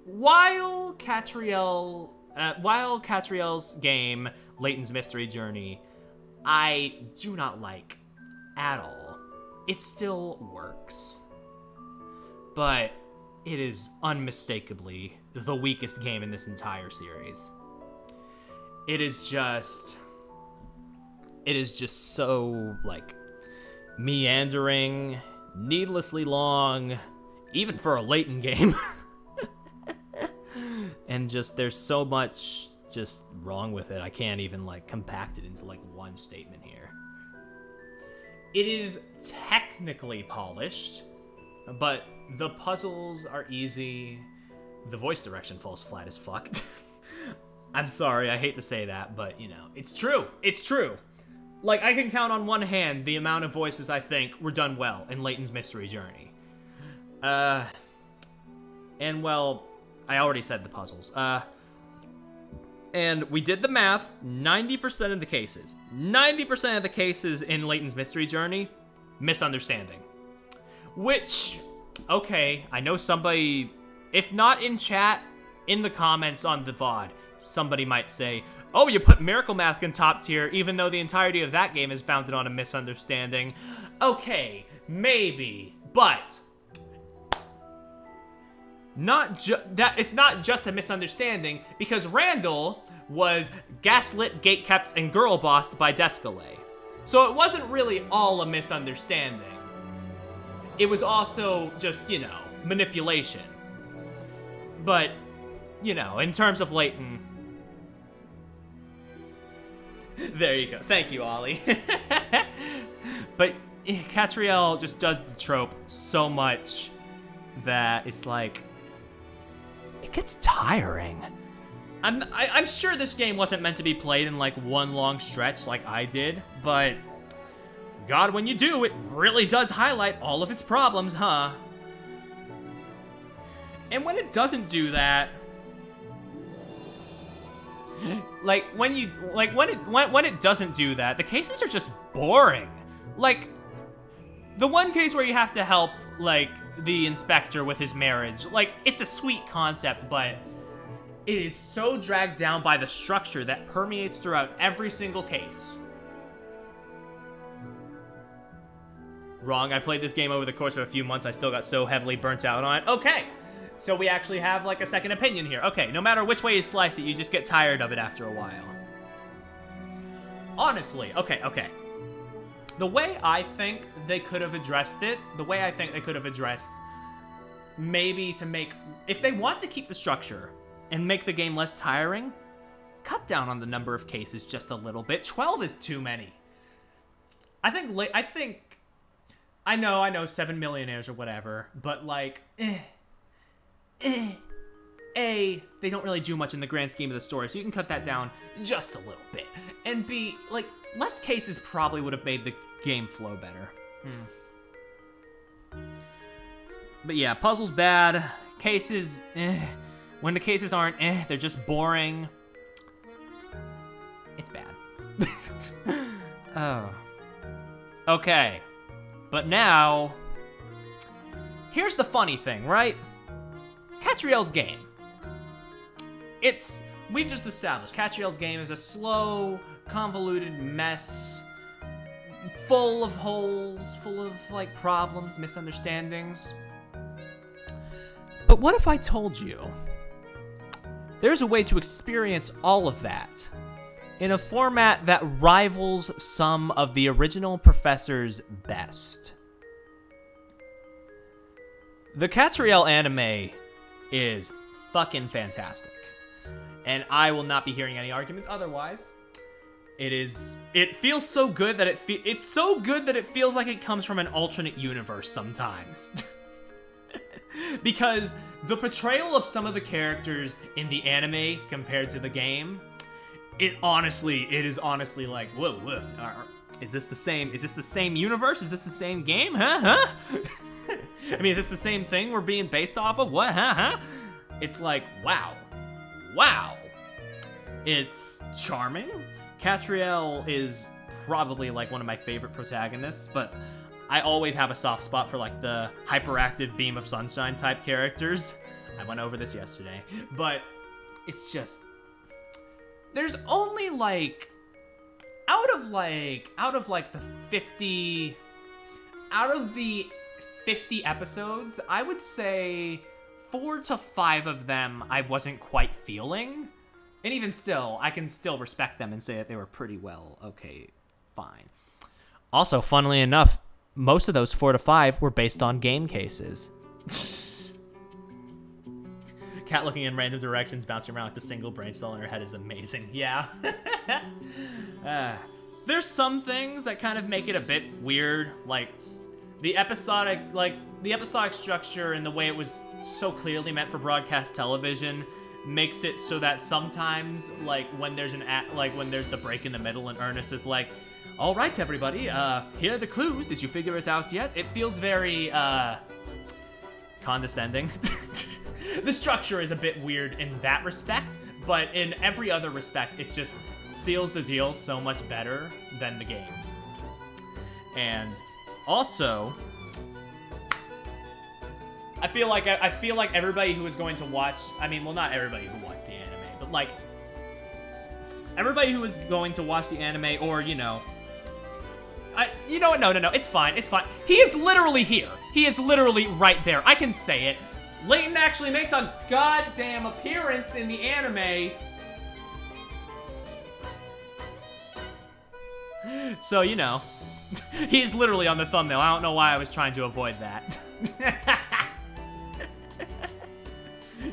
while Catriel's game, Layton's Mystery Journey, I do not like at all, it still works. But it is unmistakably the weakest game in this entire series. It is just so, like, meandering, needlessly long, even for a Layton game. And just, there's so much just wrong with it. I can't even, like, compact it into, like, one statement here. It is technically polished, but the puzzles are easy. The voice direction falls flat as fuck. I'm sorry, I hate to say that, but, you know, it's true. It's true. Like, I can count on one hand the amount of voices I think were done well in Layton's Mystery Journey. And, well, I already said the puzzles. And we did the math, 90% of the cases. 90% of the cases in Layton's Mystery Journey, misunderstanding. Which, okay, I know somebody, if not in chat, in the comments on the VOD, somebody might say, oh, you put Miracle Mask in top tier, even though the entirety of that game is founded on a misunderstanding. Okay, maybe, but it's not just a misunderstanding, because Randall was gaslit, gatekept, and girl bossed by Descalay. So it wasn't really all a misunderstanding. It was also just, you know, manipulation. But, you know, in terms of Layton, there you go. Thank you, Ollie. But Catriel just does the trope so much that it's like, it gets tiring. I'm sure this game wasn't meant to be played in like one long stretch like I did, but God, when you do, it really does highlight all of its problems, huh? And when it doesn't do that, Like when it doesn't do that, the cases are just boring. Like the one case where you have to help like the inspector with his marriage, like it's a sweet concept, but it is so dragged down by the structure that permeates throughout every single case. Wrong, I played this game over the course of a few months. I still got so heavily burnt out on it. Okay, so we actually have like a second opinion here. Okay, no matter which way you slice it, you just get tired of it after a while. Honestly, okay. The way I think they could have addressed it, maybe to make, if they want to keep the structure and make the game less tiring, cut down on the number of cases just a little bit. 12 is too many. I know 7 millionaires or whatever, but like, A, they don't really do much in the grand scheme of the story, so you can cut that down just a little bit. And B, like, less cases probably would have made the game flow better. But yeah, puzzles bad, cases, When the cases aren't, they're just boring. It's bad. Oh. Okay. But now, here's the funny thing, right? Catriel's game. We've just established Catriel's game is a slow, convoluted mess, full of holes, full of, like, problems, misunderstandings. But what if I told you there's a way to experience all of that in a format that rivals some of the original Professor's best? The Catriel anime is fucking fantastic, and I will not be hearing any arguments otherwise. It feels so good that it's so good that it feels like it comes from an alternate universe sometimes. Because the portrayal of some of the characters in the anime compared to the game, it is honestly like, whoa, is this the same universe? Is this the same game? Huh? I mean, is this the same thing we're being based off of? What? Huh? It's like, wow. It's charming. Catriel is probably like one of my favorite protagonists, but I always have a soft spot for like the hyperactive Beam of Sunshine type characters. I went over this yesterday, but it's just, there's only like, out of the 50 episodes, I would say 4 to 5 of them I wasn't quite feeling. And even still, I can still respect them and say that they were pretty well, okay, fine. Also, funnily enough, most of those 4 to 5 were based on game cases. Cat looking in random directions, bouncing around with the single brain cell in her head is amazing. Yeah. There's some things that kind of make it a bit weird, like the episodic structure and the way it was so clearly meant for broadcast television makes it so that sometimes, like when there's the break in the middle and Ernest is like, all right, everybody, here are the clues. Did you figure it out yet? It feels very, condescending. The structure is a bit weird in that respect, but in every other respect, it just seals the deal so much better than the games. And also, I feel like everybody who is going to watch, I mean, well, not everybody who watched the anime, but like, everybody who is going to watch the anime, or, you know what, no, it's fine. He is literally here. He is literally right there. I can say it. Layton actually makes a goddamn appearance in the anime. So, you know, he's literally on the thumbnail. I don't know why I was trying to avoid that.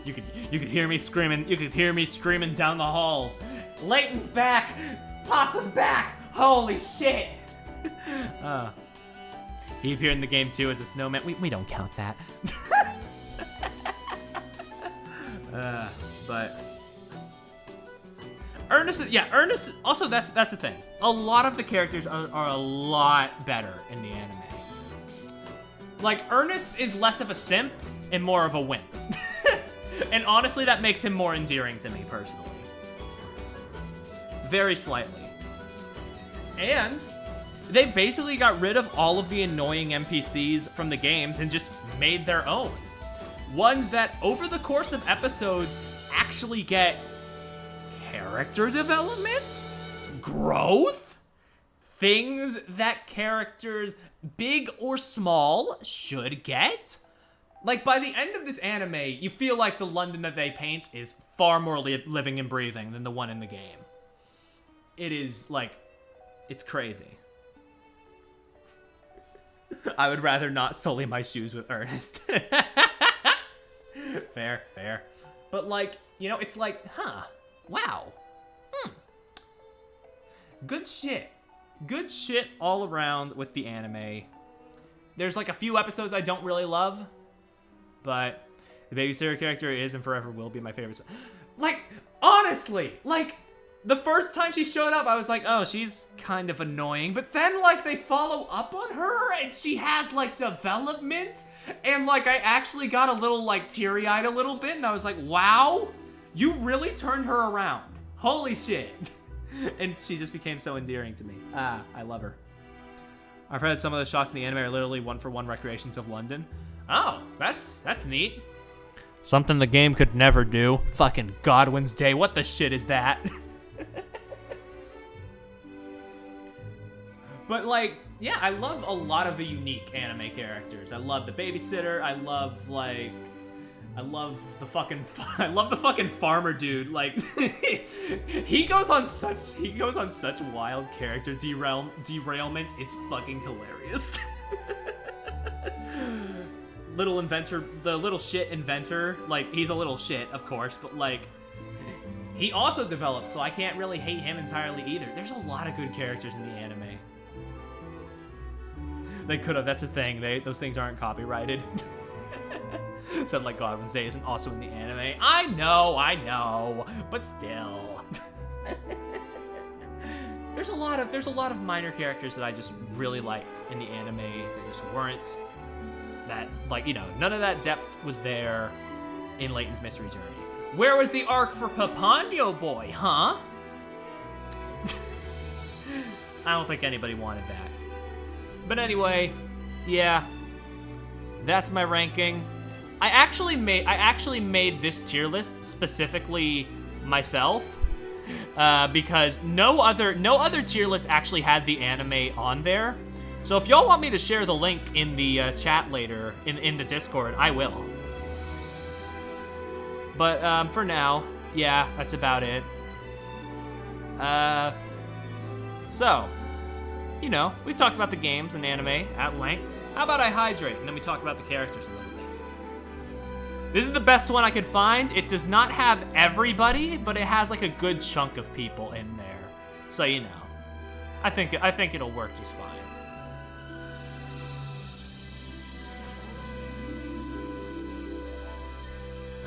You could hear me screaming. You could hear me screaming down the halls. Layton's back. Papa's back. Holy shit. He appeared in the game too as a snowman. We don't count that. But Ernest. Also, that's the thing. A lot of the characters are a lot better in the anime. Like, Ernest is less of a simp and more of a wimp. And honestly, that makes him more endearing to me personally. very slightly. And they basically got rid of all of the annoying NPCs from the games and just made their own. Ones that, over the course of episodes, actually get character development, growth, things that characters, big or small, should get. Like, by the end of this anime, you feel like the London that they paint is far more living and breathing than the one in the game. It is, like, it's crazy. I would rather not sully my shoes with Ernest. Fair. But, like, you know, it's like, wow. Good shit. Good shit all around with the anime. There's, like, a few episodes I don't really love, but the babysitter character is and forever will be my favorite. Like, honestly, like, the first time she showed up, I was like, oh, she's kind of annoying. But then, like, they follow up on her, and she has, like, development. And, like, I actually got a little, like, teary-eyed a little bit. And I was like, wow, you really turned her around. Holy shit. And she just became so endearing to me. I love her. I've heard some of the shots in the anime are literally one-for-one recreations of London. Oh, that's neat. Something the game could never do. Fucking Godwin's Day. What the shit is that? But, like, yeah, I love a lot of the unique anime characters. I love the babysitter. I love the fucking farmer dude. Like, he goes on such wild character derailment. It's fucking hilarious. Little inventor, the little shit inventor, like, he's a little shit, of course, but, like, he also develops, so I can't really hate him entirely either. There's a lot of good characters in the anime. They could have, that's a thing. Those things aren't copyrighted. Said like Godwin's Day isn't also in the anime. I know, but still. There's a lot of minor characters that I just really liked in the anime. They just weren't that, like, you know, none of that depth was there in Layton's Mystery Journey. Where was the arc for Papano Boy, huh? I don't think anybody wanted that. But anyway, yeah, that's my ranking. I actually made this tier list specifically myself because no other tier list actually had the anime on there. So if y'all want me to share the link in the chat later in the Discord, I will. But for now, yeah, that's about it. So, you know, we've talked about the games and anime at length. How about I hydrate and then we talk about the characters a little bit. This is the best one I could find. It does not have everybody, but it has like a good chunk of people in there. So, you know, I think it'll work just fine.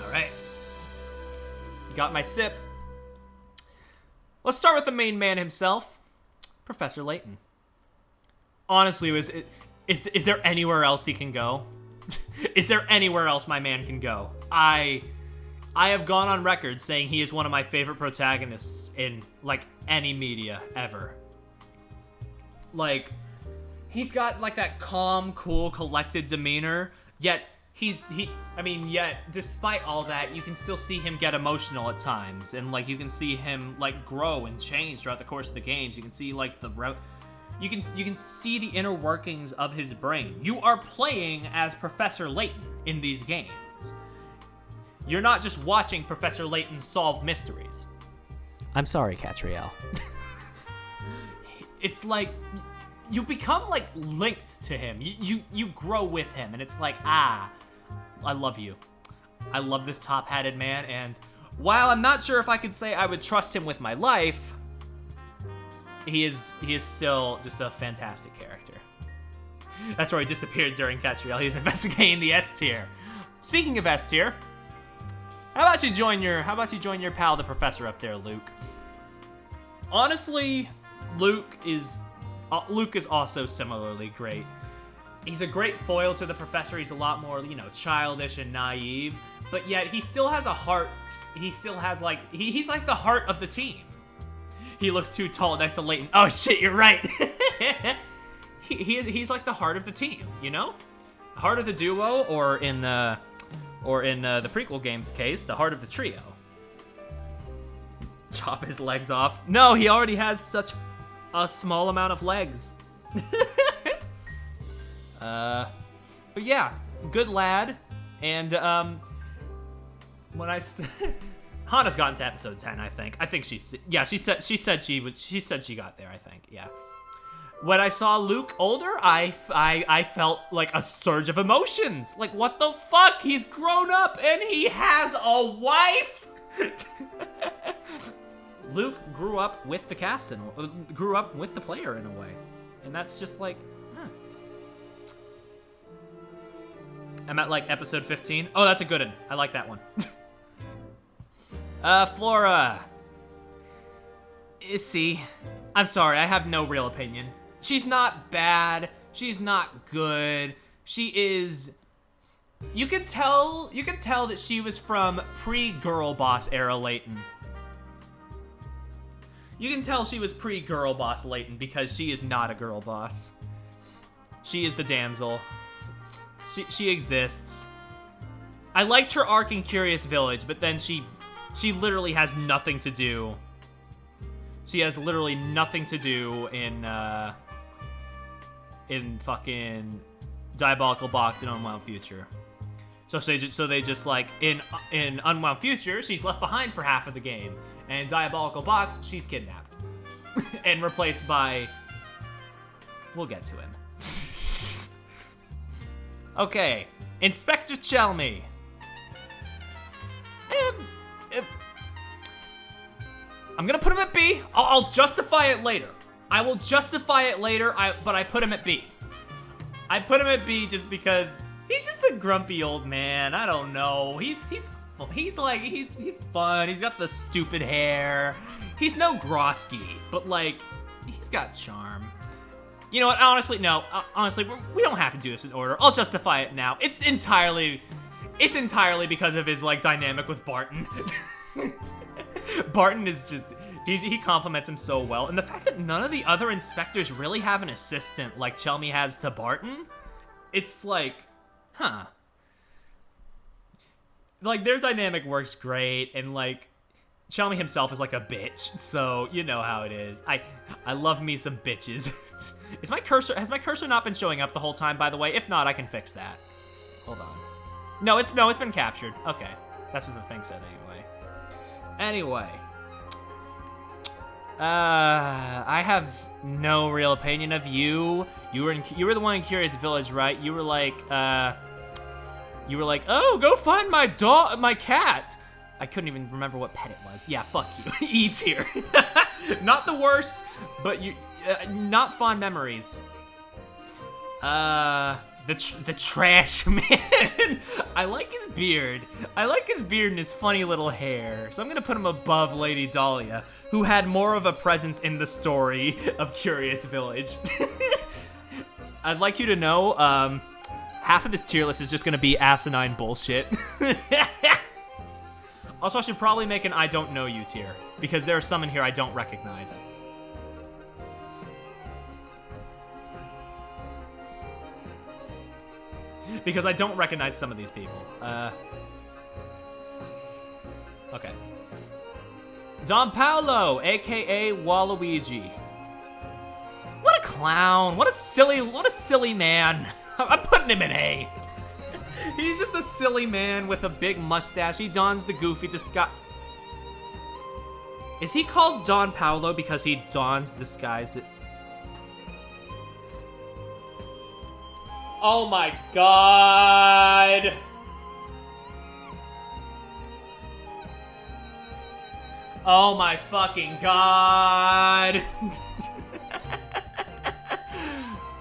All right. Got my sip. Let's start with the main man himself, Professor Layton. Honestly, is there anywhere else he can go? Is there anywhere else my man can go? I have gone on record saying he is one of my favorite protagonists in, like, any media ever. Like, he's got, like, that calm, cool, collected demeanor, yet yet despite all that, you can still see him get emotional at times, and, like, you can see him, like, grow and change throughout the course of the games. You can see, like, you can see the inner workings of his brain. You are playing as Professor Layton in these games. You're not just watching Professor Layton solve mysteries. I'm sorry, Catriel. It's like you become like linked to him. You grow with him, and it's like, I love you. I love this top-hatted man, and while I'm not sure if I could say I would trust him with my life, he is still just a fantastic character. That's where he disappeared during Catriel. He's investigating the S tier. Speaking of S tier, how about you join your pal the professor up there, Luke? Honestly, Luke is also similarly great. He's a great foil to the professor. He's a lot more, you know, childish and naive, but yet he still has a heart. He still has, like, he's like the heart of the team. He looks too tall next to Leighton. Oh shit, you're right. He's like the heart of the team, you know? Heart of the duo, or in the prequel game's case, the heart of the trio. Chop his legs off. No, he already has such a small amount of legs. But yeah, good lad. And when Hana's gotten to episode 10, I think. she said she got there, I think. Yeah. When I saw Luke older, I felt like a surge of emotions. Like, what the fuck? He's grown up and he has a wife. Luke grew up with the cast and grew up with the player in a way, and that's just like, I'm at like episode 15. Oh, that's a good one. I like that one. Flora. See, I'm sorry, I have no real opinion. She's not bad. She's not good. She is. You can tell that she was from pre-girl boss era Leighton. You can tell she was pre-girl boss Leighton because she is not a girl boss. She is the damsel. She exists. I liked her arc in Curious Village, but then she literally has nothing to do. She has literally nothing to do in fucking Diabolical Box and Unwound Future. So they just like in Unwound Future, she's left behind for half of the game, and in Diabolical Box, she's kidnapped and replaced by. We'll get to him. Okay, Inspector Chelmy. I'm gonna put him at B. I'll justify it later. I will justify it later, but I put him at B. I put him at B just because he's just a grumpy old man. I don't know. He's fun. He's got the stupid hair. He's no Grosky, but like, he's got charm. You know what? Honestly, no. Honestly, we don't have to do this in order. I'll justify it now. It's entirely because of his like dynamic with Barton. Barton is just, he compliments him so well. And the fact that none of the other inspectors really have an assistant like Chelmy has to Barton, it's like, huh. Like, their dynamic works great, and like, Chelmy himself is like a bitch, so you know how it is. I love me some bitches. Has my cursor not been showing up the whole time, by the way? If not, I can fix that. Hold on. No, it's been captured. Okay. That's what the thing said anyway. I have no real opinion of you. You were the one in Curious Village, right? You were like, oh, go find my cat. I couldn't even remember what pet it was. Yeah, fuck you. E tier. Not the worst, but not fond memories. The trash man. I like his beard. I like his beard and his funny little hair. So I'm gonna put him above Lady Dahlia, who had more of a presence in the story of Curious Village. I'd like you to know, half of this tier list is just gonna be asinine bullshit. Also, I should probably make an I don't know you tier, because there are some in here I don't recognize. Because I don't recognize some of these people. Okay. Don Paolo, aka Waluigi. What a clown! What a silly man! I'm putting him in A. He's just a silly man with a big mustache. He dons the goofy disguise. Is he called Don Paolo because he dons disguise? Oh my god! Oh my fucking god!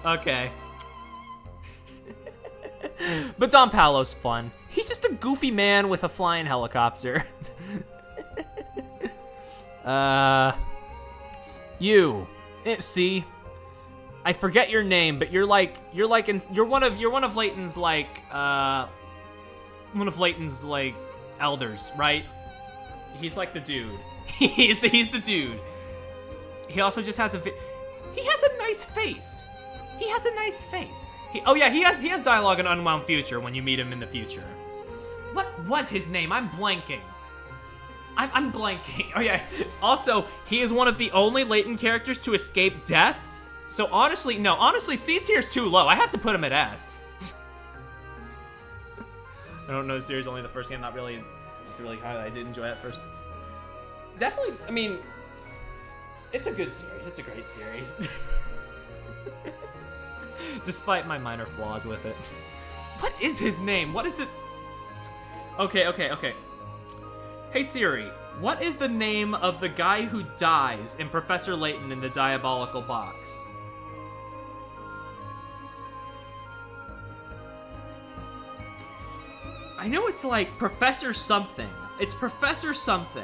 Okay. But Don Paolo's fun. He's just a goofy man with a flying helicopter. See, I forget your name, but you're one of Leighton's elders, right? He's like the dude. He's the dude. he also just has he has a nice face. He has a nice face. Oh yeah, he has dialogue in Unwound Future when you meet him in the future. What was his name? I'm blanking. I'm blanking. Oh yeah. Also, he is one of the only latent characters to escape death. So honestly, C tier's too low. I have to put him at S. I don't know the series, only the first game, not really high. I did enjoy it first. Definitely, I mean, it's a good series. It's a great series. Despite my minor flaws with it. What is his name? What is it? Okay. Hey Siri, what is the name of the guy who dies in Professor Layton in the Diabolical Box? I know it's like Professor something. It's Professor something.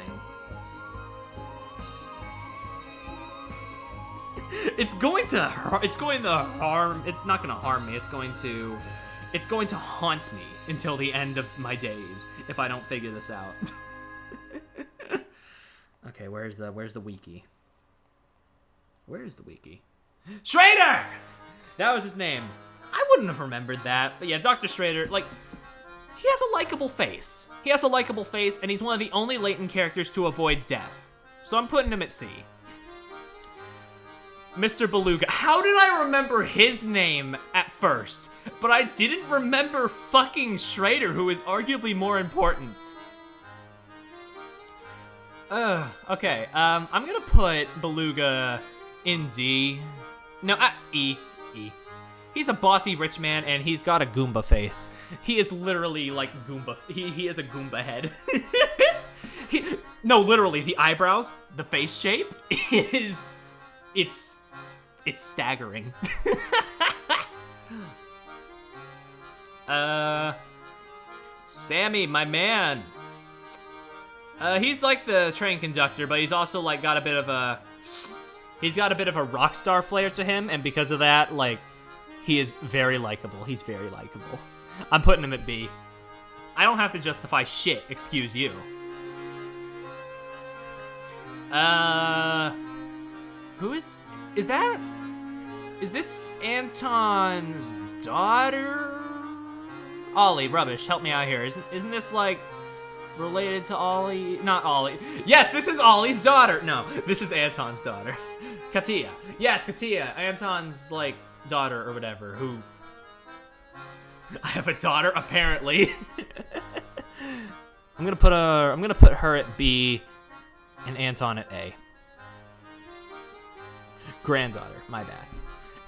It's going to harm. It's not going to harm me. It's going to haunt me until the end of my days if I don't figure this out. Okay, where's the wiki? Where is the wiki? Schrader! That was his name. I wouldn't have remembered that. But yeah, Dr. Schrader, like, he has a likable face. He has a likable face, and he's one of the only latent characters to avoid death. So I'm putting him at C. Mr. Beluga. How did I remember his name at first? But I didn't remember fucking Schrader, who is arguably more important. Okay, I'm gonna put Beluga in D. No, E. He's a bossy rich man, and he's got a Goomba face. He is literally like Goomba. He is a Goomba head. No, literally, the eyebrows, the face shape is... It's staggering. Sammy, my man. He's like the train conductor, but he's also like got a bit of a rock star flair to him, and because of that, like, he is very likable. He's very likable. I'm putting him at B. I don't have to justify shit, excuse you. Who is this Anton's daughter? Ollie, rubbish, help me out here. Isn't this like related to Ollie? Not Ollie. Yes, this is Ollie's daughter. No, this is Anton's daughter. Katia. Yes, Katia, Anton's like daughter or whatever, who I have a daughter apparently. I'm gonna put her at B and Anton at A. Granddaughter, my bad.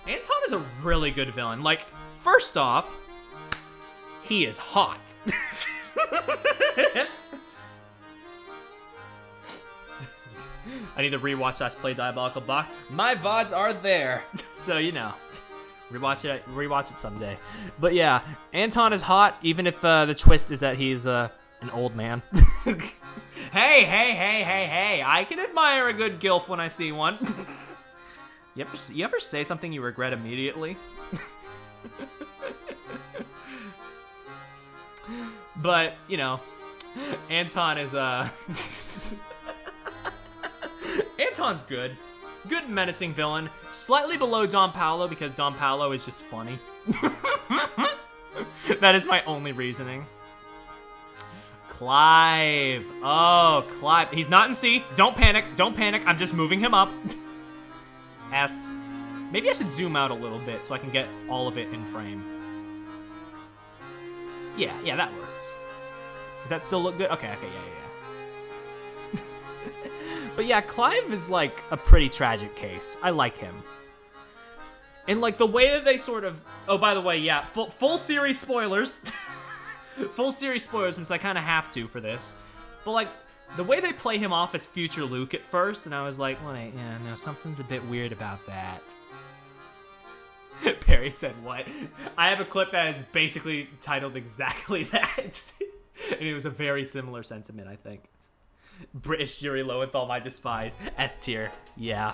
Anton is a really good villain. Like, first off, he is hot. I need to rewatch Let's Play Diabolical Box. My VODs are there, so you know, rewatch it someday. But yeah, Anton is hot, even if the twist is that he's an old man. Hey! I can admire a good gilf when I see one. You ever say something you regret immediately? But, you know, Anton is, Anton's good. Good menacing villain. Slightly below Don Paolo because Don Paolo is just funny. That is my only reasoning. Clive. Oh, Clive. He's not in C. Don't panic. I'm just moving him up. S. Maybe I should zoom out a little bit so I can get all of it in frame. Yeah, that works. Does that still look good? Okay, yeah. But yeah, Clive is like a pretty tragic case. I like him. And like the way that they sort of... Oh, by the way, yeah, full series spoilers. Full series spoilers since I kind of have to for this. But like, the way they play him off as future Luke at first, and I was like, wait, yeah, no, something's a bit weird about that. Perry said what? I have a clip that is basically titled exactly that. And it was a very similar sentiment, I think. British Yuri Lowenthal, I despise. S tier, yeah.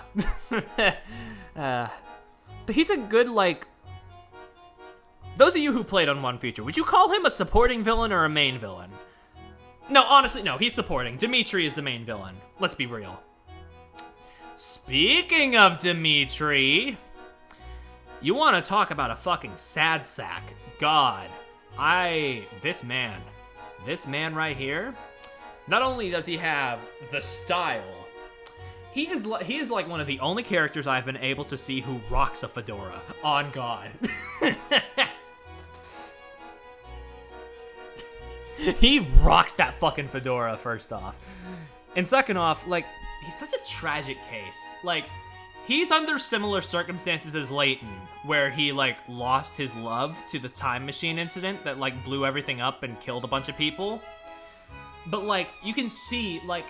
But he's a good, like... Those of you who played on One Future, would you call him a supporting villain or a main villain? No, honestly, no, he's supporting. Dimitri is the main villain. Let's be real. Speaking of Dimitri, you want to talk about a fucking sad sack? God, this man right here, not only does he have the style, he is like one of the only characters I've been able to see who rocks a fedora. On God. He rocks that fucking fedora, first off. And second off, like, he's such a tragic case. Like, he's under similar circumstances as Layton, where he, like, lost his love to the time machine incident that, like, blew everything up and killed a bunch of people. But, like, you can see, like,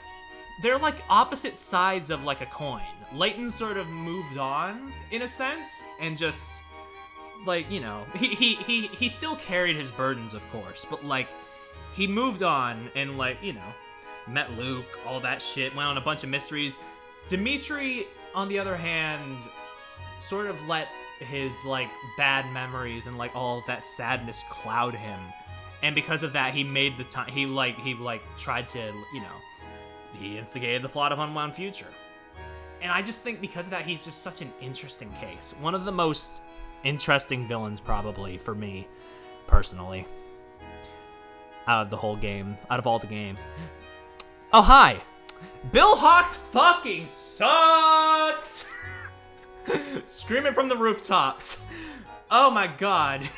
they're, like, opposite sides of, like, a coin. Layton sort of moved on, in a sense, and just, like, you know, he still carried his burdens, of course, but, like, he moved on and, like, you know, met Luke, all that shit, went on a bunch of mysteries. Dimitri, on the other hand, sort of let his, like, bad memories and, like, all of that sadness cloud him. And because of that, he made the time, he tried to, you know, he instigated the plot of Unwound Future. And I just think because of that, he's just such an interesting case. One of the most interesting villains, probably, for me, personally. Out of the whole game. Out of all the games. Oh, hi! Bill Hawks fucking sucks! Screaming from the rooftops. Oh my god.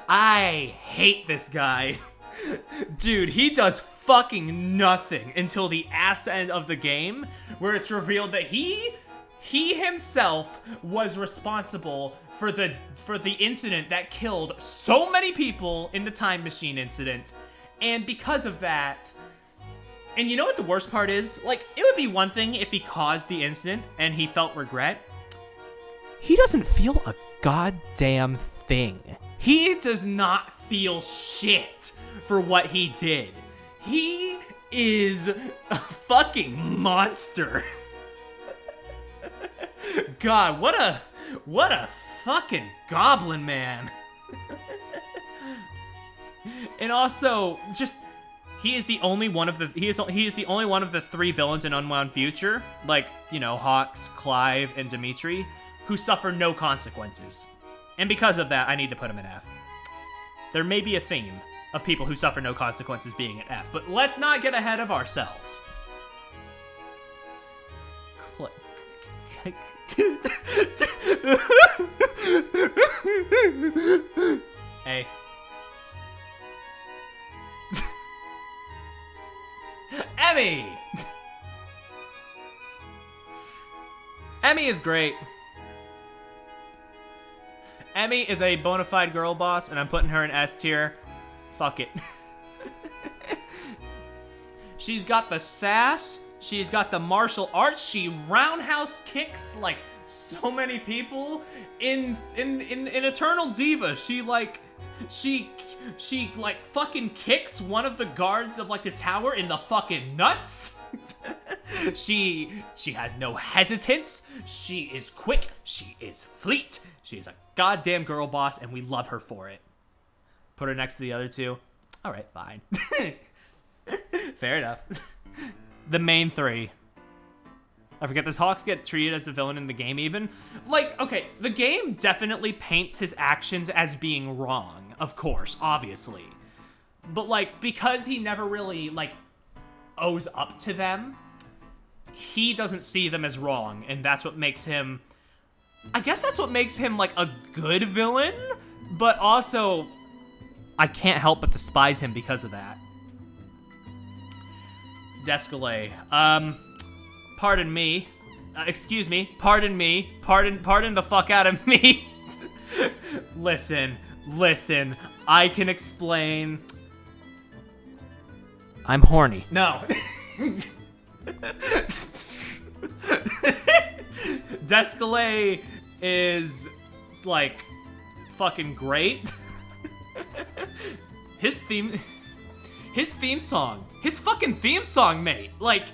I hate this guy. Dude, he does fucking nothing until the ass end of the game, where it's revealed that he himself was responsible for the incident that killed so many people in the time machine incident. And because of that, and you know what the worst part is? Like, it would be one thing if he caused the incident and he felt regret. He doesn't feel a goddamn thing. He does not feel shit for what he did. He is a fucking monster. God, what a fucking goblin man. And also, just, he is the only one of the three villains in Unwound Future, like, you know, Hawks, Clive, and Dimitri, who suffer no consequences. And because of that, I need to put him in F. There may be a theme of people who suffer no consequences being at F, but let's not get ahead of ourselves. Hey. Emmy! Emmy is great. Emmy is a bona fide girl boss, and I'm putting her in S tier. Fuck it. She's got the sass. She's got the martial arts. She roundhouse kicks like so many people. In Eternal Diva, she fucking kicks one of the guards of like the tower in the fucking nuts. She has no hesitance. She is quick. She is fleet. She is a goddamn girl boss, and we love her for it. Put her next to the other two. All right, fine. Fair enough. The main three. I forget, does Hawks get treated as a villain in the game even? Like, okay, the game definitely paints his actions as being wrong, of course, obviously. But, like, because he never really, like, owes up to them, he doesn't see them as wrong, and that's what makes him... I guess that's what makes him, like, a good villain, but also, I can't help but despise him because of that. Descalay. Pardon me. Excuse me. Pardon me. Pardon the fuck out of me. Listen. I can explain. I'm horny. No. Descalay is, like, fucking great. His theme song. His fucking theme song, mate. Like,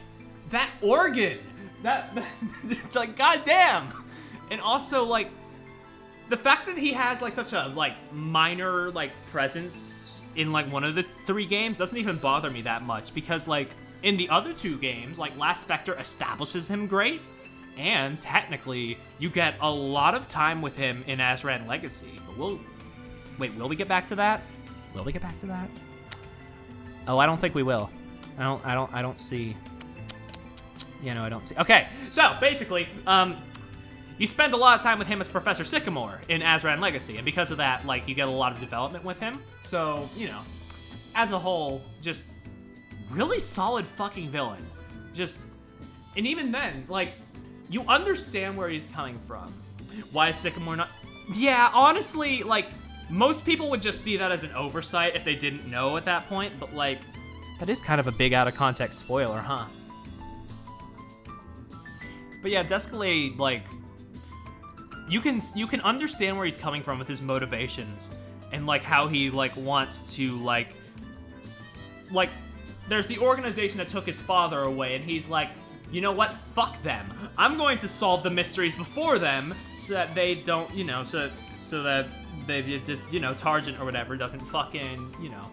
that organ. It's like, goddamn. And also, like, the fact that he has, like, such a, like, minor, like, presence in, like, one of the three games doesn't even bother me that much. Because, like, in the other two games, like, Last Spectre establishes him great. And technically, you get a lot of time with him in Azran Legacy. But will we get back to that? Will we get back to that? Oh, I don't think we will. I don't see. Yeah, no, I don't see. Okay, so basically, you spend a lot of time with him as Professor Sycamore in Azran Legacy, and because of that, like, you get a lot of development with him. So, you know, as a whole, just really solid fucking villain. Just, and even then, like, you understand where he's coming from. Why is Sycamore not? Yeah, honestly, like, most people would just see that as an oversight if they didn't know at that point, but like, that is kind of a big out of context spoiler, huh? But yeah, Descalade, like, you can understand where he's coming from with his motivations and like how he like wants to like there's the organization that took his father away, and he's like, you know what? Fuck them. I'm going to solve the mysteries before them so that they don't, you know, so that they just, you know, Targent or whatever doesn't fucking, you know,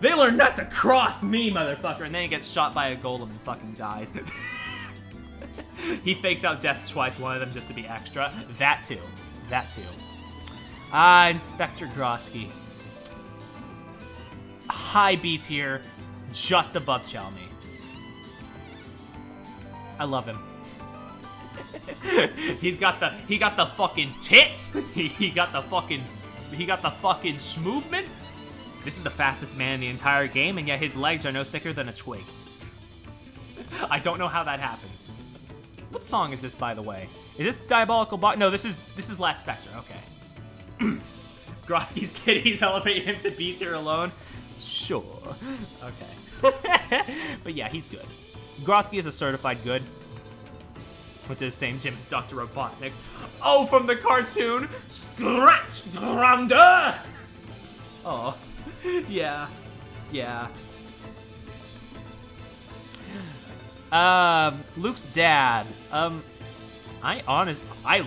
they learn not to cross me, motherfucker, and then he gets shot by a golem and fucking dies. He fakes out death twice, one of them just to be extra. That too. Inspector Grosky. High B tier, just above Chalmy. I love him. He got the fucking tits. He got the fucking schmovement. This is the fastest man in the entire game, and yet his legs are no thicker than a twig. I don't know how that happens. What song is this, by the way? Is this Diabolical Bot? No, this is Last Spectre. Okay. Grosky's titties elevate him to B tier alone. Sure. Okay. But yeah, he's good. Grosky is a certified good. With the same gym as Dr. Robotnik. Oh, from the cartoon, Scratch Grounder! Oh, yeah. Luke's dad. I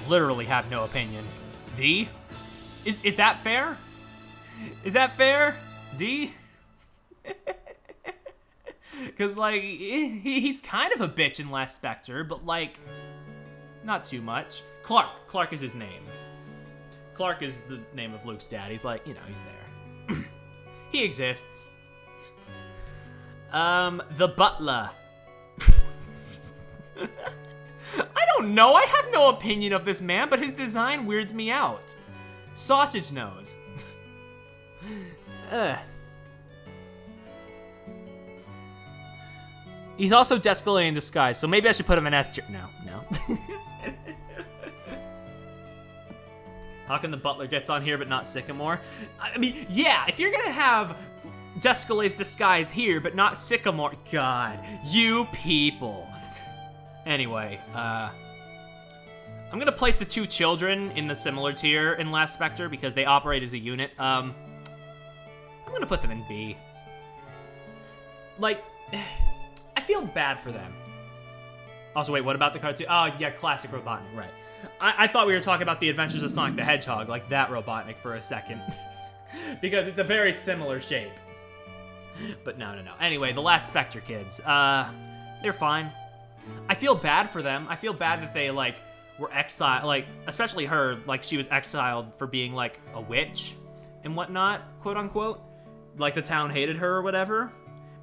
literally have no opinion. D? Is that fair? Is that fair? D? Because, like, he's kind of a bitch in Last Spectre, but, like, not too much. Clark is his name. Clark is the name of Luke's dad. He's like, you know, he's there. He exists. The butler. I don't know. I have no opinion of this man, but his design weirds me out. Sausage nose. Ugh. He's also Descalade in disguise, so maybe I should put him in S tier. No. How come the butler gets on here but not Sycamore? I mean, yeah, if you're gonna have Descalade's disguise here but not Sycamore, God, you people. Anyway, I'm gonna place the two children in the similar tier in Last Spectre because they operate as a unit. I'm gonna put them in B. Like, I feel bad for them. Also, wait, what about the cartoon? Oh, yeah, classic Robotnik, right. I thought we were talking about the Adventures of Sonic the Hedgehog, like that Robotnik for a second. Because it's a very similar shape. But no. Anyway, the Last Spectre kids, they're fine. I feel bad for them. I feel bad that they, like, were exiled, like, especially her, like, she was exiled for being, like, a witch and whatnot, quote unquote. Like, the town hated her or whatever.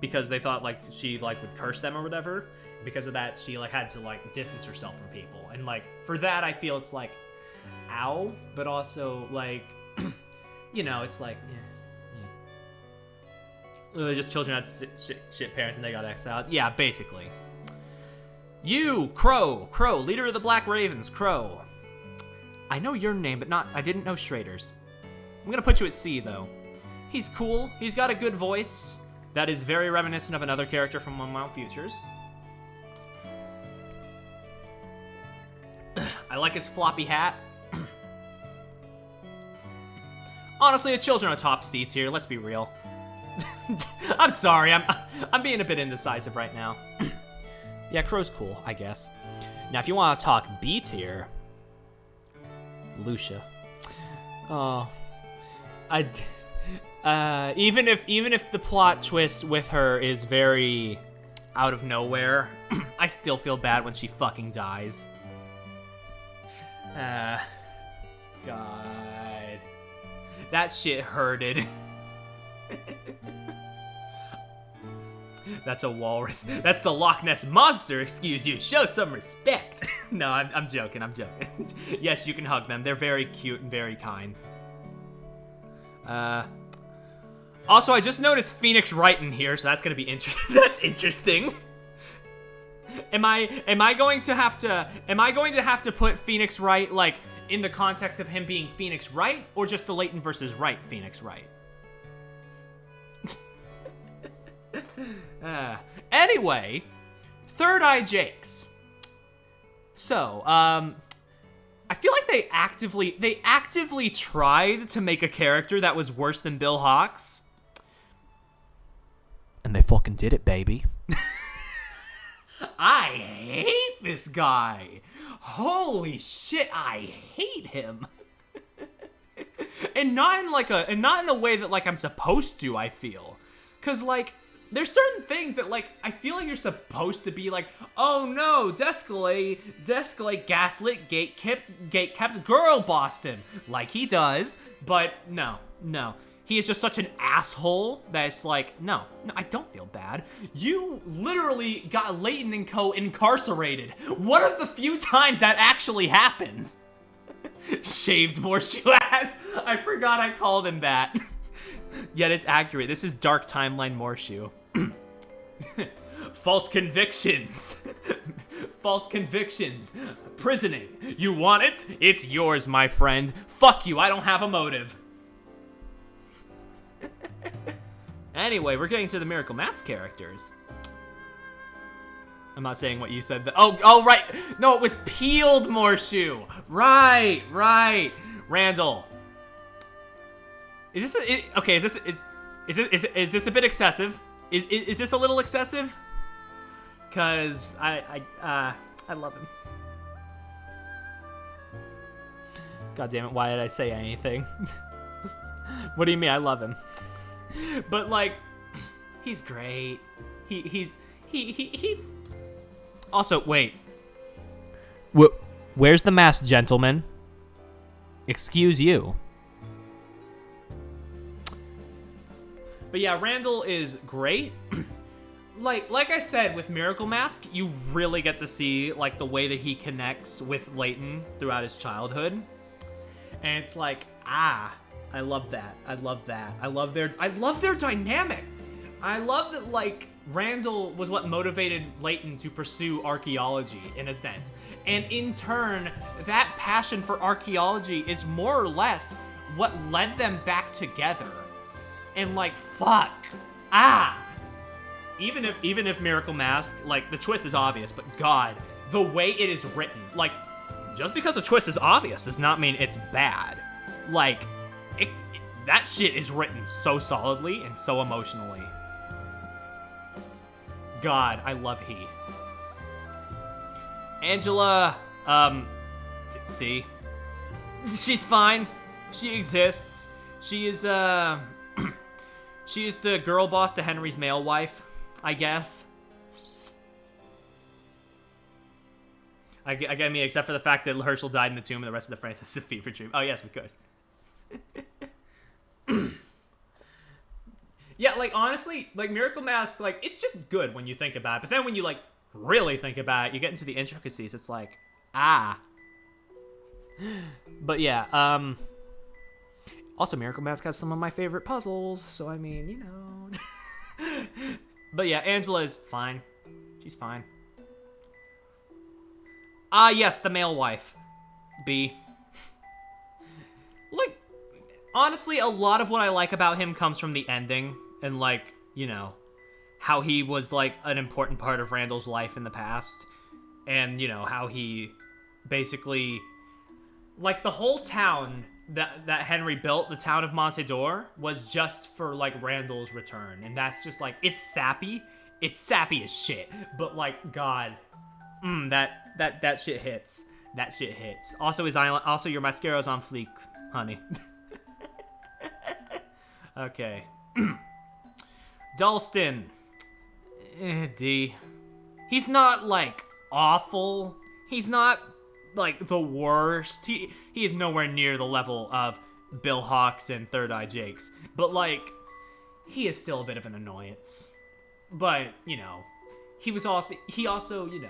Because they thought, like, she, like, would curse them or whatever. Because of that, she, like, had to, like, distance herself from people. And, like, for that, I feel it's, like, ow. But also, like, you know, it's like, yeah. Just children had shit parents and they got exiled. Yeah, basically. You, Crow, leader of the Black Ravens, Crow. I know your name, but I didn't know Schrader's. I'm gonna put you at C, though. He's cool. He's got a good voice. That is very reminiscent of another character from One Wild Futures. I like his floppy hat. Honestly, the children are top C tier, let's be real. I'm sorry, I'm being a bit indecisive right now. Yeah, Crow's cool, I guess. Now, if you want to talk B tier, Lucia. Oh, even if the plot twist with her is very out of nowhere. I still feel bad when she fucking dies. God. That shit hurted. That's a walrus. That's the Loch Ness Monster, excuse you. Show some respect. No, I'm joking, I'm joking. Yes, you can hug them. They're very cute and very kind. Also, I just noticed Phoenix Wright in here, so that's gonna be that's interesting. Am I going to have to put Phoenix Wright, like, in the context of him being Phoenix Wright, or just the Layton versus Wright Phoenix Wright? Anyway, Third Eye Jakes. So, I feel like they actively tried to make a character that was worse than Bill Hawks. And they fucking did it, baby. I hate this guy. Holy shit, I hate him. And not in a way that, like, I'm supposed to, I feel. 'Cause, like, there's certain things that, like, I feel like you're supposed to be like, oh no, Descalay gaslit, gate-kept girl Boston, like he does, but no. He is just such an asshole that it's like, no, I don't feel bad. You literally got Layton and Co. incarcerated. What are the few times that actually happens? Shaved Morshoe ass. I forgot I called him that. Yet it's accurate. This is Dark Timeline Morshoe. False convictions. False convictions. Prisoning. You want it? It's yours, my friend. Fuck you, I don't have a motive. Anyway, we're getting to the Miracle Mask characters. I'm not saying what you said. Oh, right. No, it was Peeled Morshoe. Right. Randall. Is this okay? Is this a bit excessive? Is this a little excessive? Cause I love him. God damn it! Why did I say anything? What do you mean? I love him. But like, he's great. He's. Also, wait. Where's the masked gentleman? Excuse you. But yeah, Randall is great. like I said, with Miracle Mask, you really get to see like the way that he connects with Layton throughout his childhood. And it's like, I love that. I love their dynamic. I love that, like, Randall was what motivated Layton to pursue archaeology, in a sense. And in turn, that passion for archaeology is more or less what led them back together. And, like, fuck. Even if Miracle Mask, like, the twist is obvious, but God, the way it is written, like, just because the twist is obvious does not mean it's bad. Like, that shit is written so solidly and so emotionally. God, I love he. Angela, see? She's fine. She exists. She is, she is the girl boss to Henry's male wife, I guess. I mean, except for the fact that Herschel died in the tomb and the rest of the franchise is a fever dream. Oh, yes, of course. Yeah, like, honestly, like, Miracle Mask, like, it's just good when you think about it. But then when you, like, really think about it, you get into the intricacies. It's like, But yeah, also, Miracle Mask has some of my favorite puzzles. So, I mean, you know. But yeah, Angela is fine. She's fine. Yes, the male wife. B. Like, honestly, a lot of what I like about him comes from the ending. And, like, you know, how he was, like, an important part of Randall's life in the past. And, you know, how he basically, like, the whole town that Henry built, the town of Montador, was just for, like, Randall's return. And that's just, like, it's sappy. It's sappy as shit. But, like, God, that shit hits. That shit hits. Also, your mascara's on fleek, honey. Okay. Dalston. D. He's not, like, awful. He's not, like, the worst. He is nowhere near the level of Bill Hawks and Third Eye Jakes. But, like, he is still a bit of an annoyance. But, you know, he also, you know,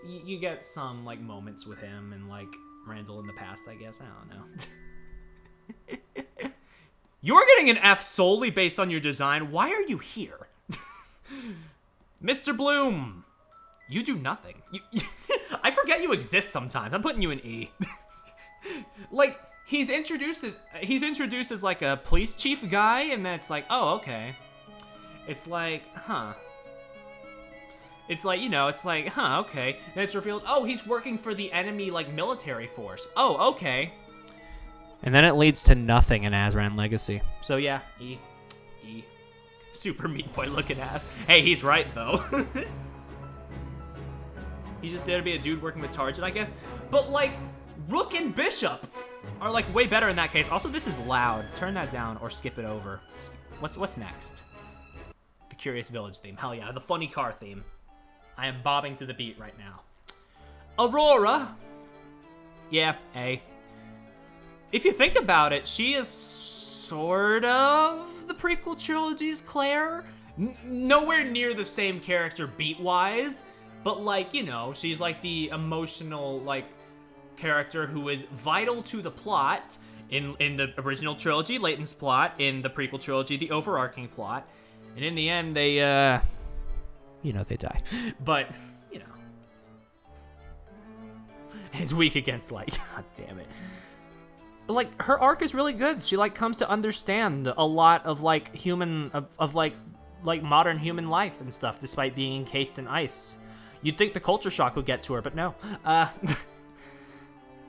you get some, like, moments with him and, like, Randall in the past, I guess. I don't know. You're getting an F solely based on your design. Why are you here? Mr. Bloom, you do nothing. I forget you exist sometimes. I'm putting you in E. Like, he's introduced as like a police chief guy, and then it's like, oh, okay. It's like, huh. It's like, you know, it's like, huh, okay. Then it's revealed, oh, he's working for the enemy, like, military force. Oh, okay. And then it leads to nothing in Azran Legacy. So yeah, E. Super Meat Boy looking ass. Hey, he's right, though. He's just there to be a dude working with Target, I guess. But, like, Rook and Bishop are, like, way better in that case. Also, this is loud. Turn that down or skip it over. What's next? The Curious Village theme. Hell yeah, the funny car theme. I am bobbing to the beat right now. Aurora. Yeah, A. If you think about it, she is sort of the prequel trilogy's Claire. Nowhere near the same character beat-wise, but, like, you know, she's like the emotional, like, character who is vital to the plot in the original trilogy, Layton's plot, in the prequel trilogy, the overarching plot, and in the end, they, you know, they die. But, you know, is weak against light. God damn it. But, like, her arc is really good. She, like, comes to understand a lot of, like, like modern human life and stuff, despite being encased in ice. You'd think the culture shock would get to her, but no.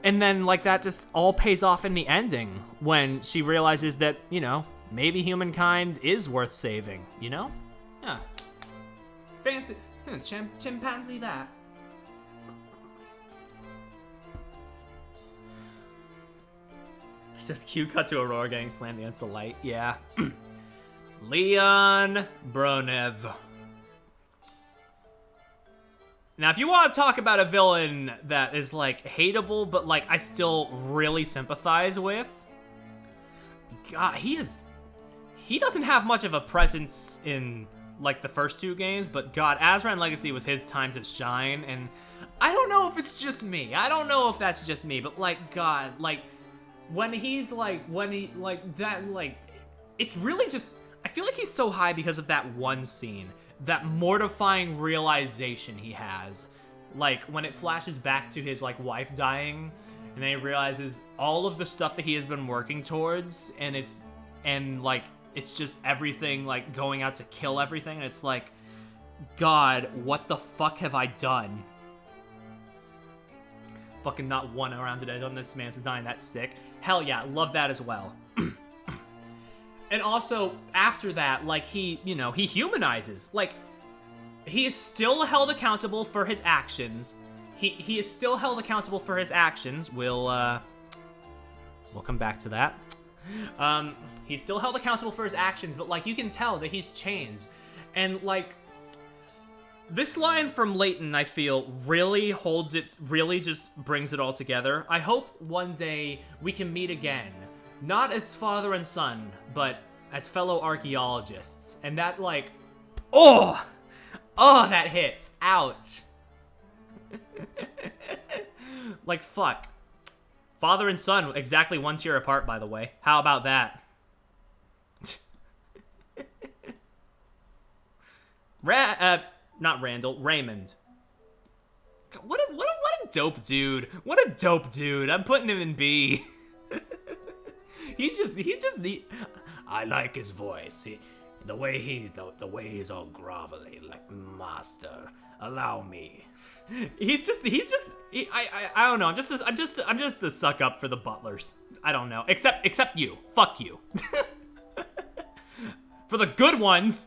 And then, like, that just all pays off in the ending when she realizes that, you know, maybe humankind is worth saving, you know? Yeah. Fancy. Chimpanzee that. Just cue cut to Aurora getting slammed against the light. Yeah. Leon Bronev. Now, if you want to talk about a villain that is, like, hateable, but, like, I still really sympathize with, God, he doesn't have much of a presence in, like, the first two games, but God, Azran Legacy was his time to shine, and I don't know if it's just me. I don't know if that's just me, but, like, God, like, when he's, like, it's really just, I feel like he's so high because of that one scene, that mortifying realization he has. Like, when it flashes back to his, like, wife dying, and then he realizes all of the stuff that he has been working towards, and it's just everything, like, going out to kill everything, and it's like, God, what the fuck have I done? Fucking not one around the edge on this man's design, that's sick. Hell yeah, love that as well. And also, after that, like, he, you know, he humanizes. Like, he is still held accountable for his actions. He is still held accountable for his actions. We'll come back to that. He's still held accountable for his actions, but, like, you can tell that he's changed. And, like, this line from Layton, I feel, really just brings it all together. I hope one day we can meet again. Not as father and son, but as fellow archaeologists. And that, like, oh, that hits. Ouch. Like, fuck. Father and son, exactly 1 tier apart, by the way. How about that? Not Randall, Raymond. What a dope dude. What a dope dude. I'm putting him in B. He's just the. I like his voice. The way he's all grovelly, like, master. Allow me. I don't know. I'm just a suck up for the butlers. I don't know. Except you. Fuck you. For the good ones.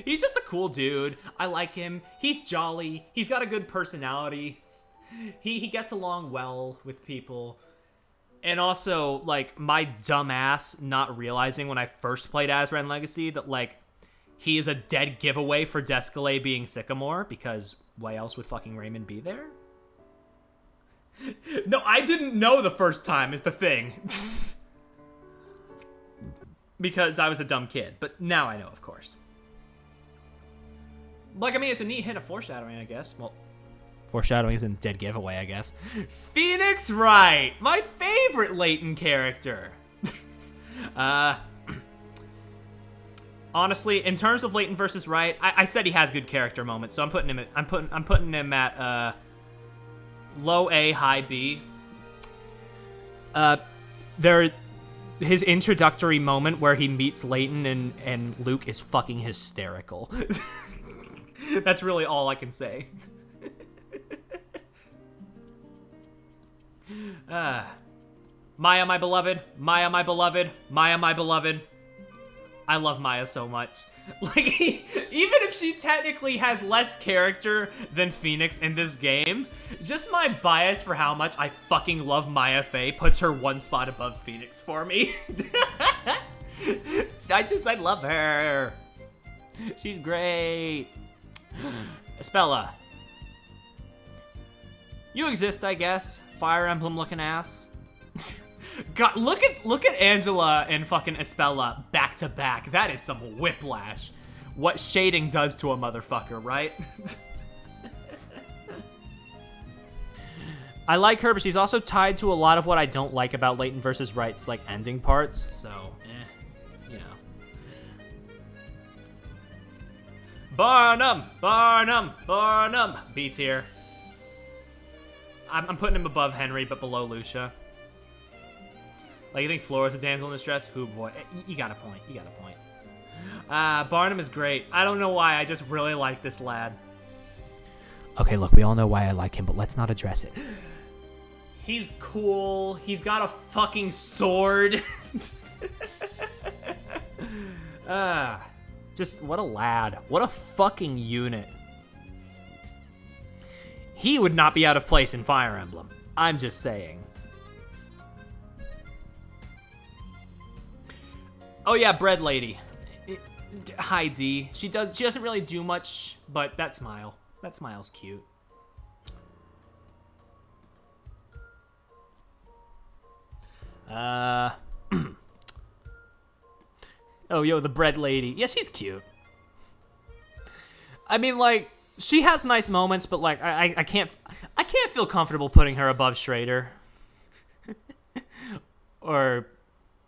He's just a cool dude. I like him. He's jolly. He's got a good personality. He gets along well with people. And also, like, my dumb ass not realizing when I first played Azran Legacy that, like, he is a dead giveaway for Descalay being Sycamore, because why else would fucking Raymond be there? No, I didn't know the first time is the thing. Because I was a dumb kid, but now I know, of course. Like, I mean, it's a neat hint of foreshadowing, I guess. Well, foreshadowing isn't dead giveaway, I guess. Phoenix Wright, my favorite Layton character. Honestly, in terms of Layton versus Wright, I said he has good character moments, so I'm putting him at low A, high B. His introductory moment where he meets Layton and Luke is fucking hysterical. That's really all I can say. Maya, my beloved. Maya, my beloved. Maya, my beloved. I love Maya so much. Like, even if she technically has less character than Phoenix in this game, just my bias for how much I fucking love Maya Fey puts her one spot above Phoenix for me. I love her. She's great. Espella. You exist, I guess. Fire Emblem looking ass. God, look at Angela and fucking Espella back to back. That is some whiplash. What shading does to a motherfucker, right? I like her, but she's also tied to a lot of what I don't like about Layton versus Wright's like ending parts. So, you know. Barnum, Barnum, Barnum. B tier. I'm putting him above Henry, but below Lucia. Like, you think Flora's a damsel in distress? Who boy? You got a point. You got a point. Barnum is great. I don't know why. I just really like this lad. Okay, look, we all know why I like him, but let's not address it. He's cool. He's got a fucking sword. Just what a lad. What a fucking unit. He would not be out of place in Fire Emblem. I'm just saying. Oh yeah, Bread Lady. Hi D. She doesn't really do much, but that smile's cute. Oh yo, the Bread Lady. Yeah, she's cute. I mean, like, she has nice moments, but like I can't feel comfortable putting her above Schrader. Or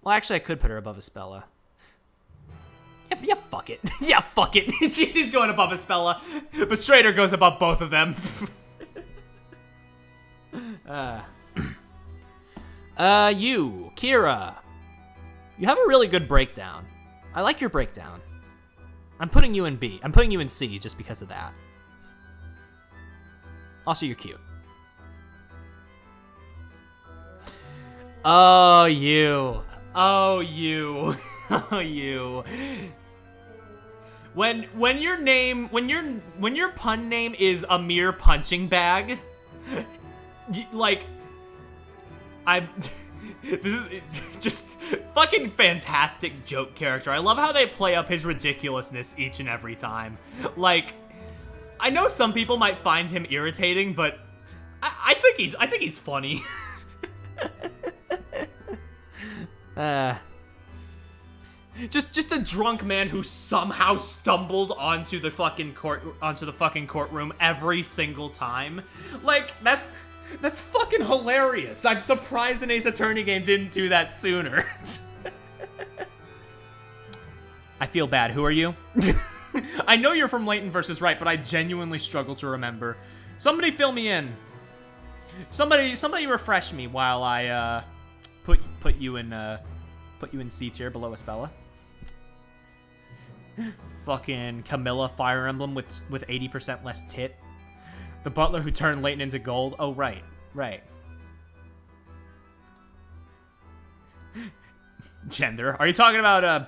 well, actually, I could put her above Espella. Yeah, fuck it. Yeah, fuck it. She's going above Espella, but Schrader goes above both of them. You, Kira. You have a really good breakdown. I like your breakdown. I'm putting you in B. I'm putting you in C just because of that. Also, you're cute. Oh, you. Oh, you. Oh, you. When your pun name is a mere punching bag, like, this is just fucking fantastic joke character. I love how they play up his ridiculousness each and every time. Like, I know some people might find him irritating, but I think he's funny. Just a drunk man who somehow stumbles onto the fucking courtroom every single time. Like, that's fucking hilarious. I'm surprised an Ace Attorney game didn't do that sooner. I feel bad. Who are you? I know you're from Layton versus Wright, but I genuinely struggle to remember. Somebody fill me in. Somebody refresh me while I put you in C tier below Espella. Fucking Camilla Fire Emblem with 80% less tit. The butler who turned Layton into gold. Oh right. Gender. Are you talking about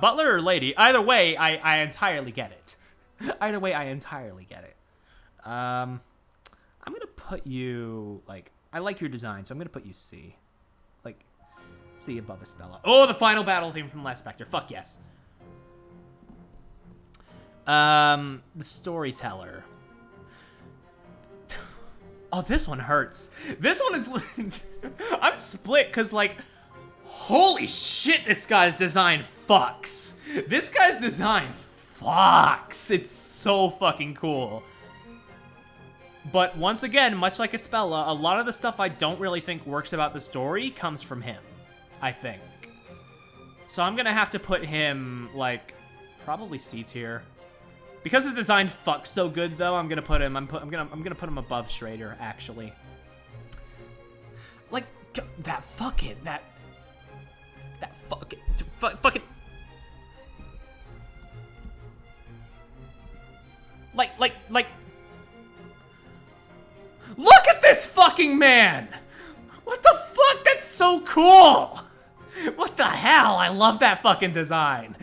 butler or lady? Either way, I entirely get it. Either way, I entirely get it. I'm gonna put you, like, I like your design, so I'm gonna put you C. Like, C above Espella. Oh, the final battle theme from Last Spectre. Fuck yes. The storyteller. Oh, this one hurts. This one is... I'm split, because, like, holy shit, this guy's design fucks. This guy's design fucks. It's so fucking cool. But once again, much like Espella, a lot of the stuff I don't really think works about the story comes from him, I think. So I'm gonna have to put him, like, probably C tier. Because the design fucks so good, though, I'm gonna put him. I'm gonna put him above Schrader, actually. Like that fucking fucking. Like. Look at this fucking man! What the fuck? That's so cool! What the hell? I love that fucking design.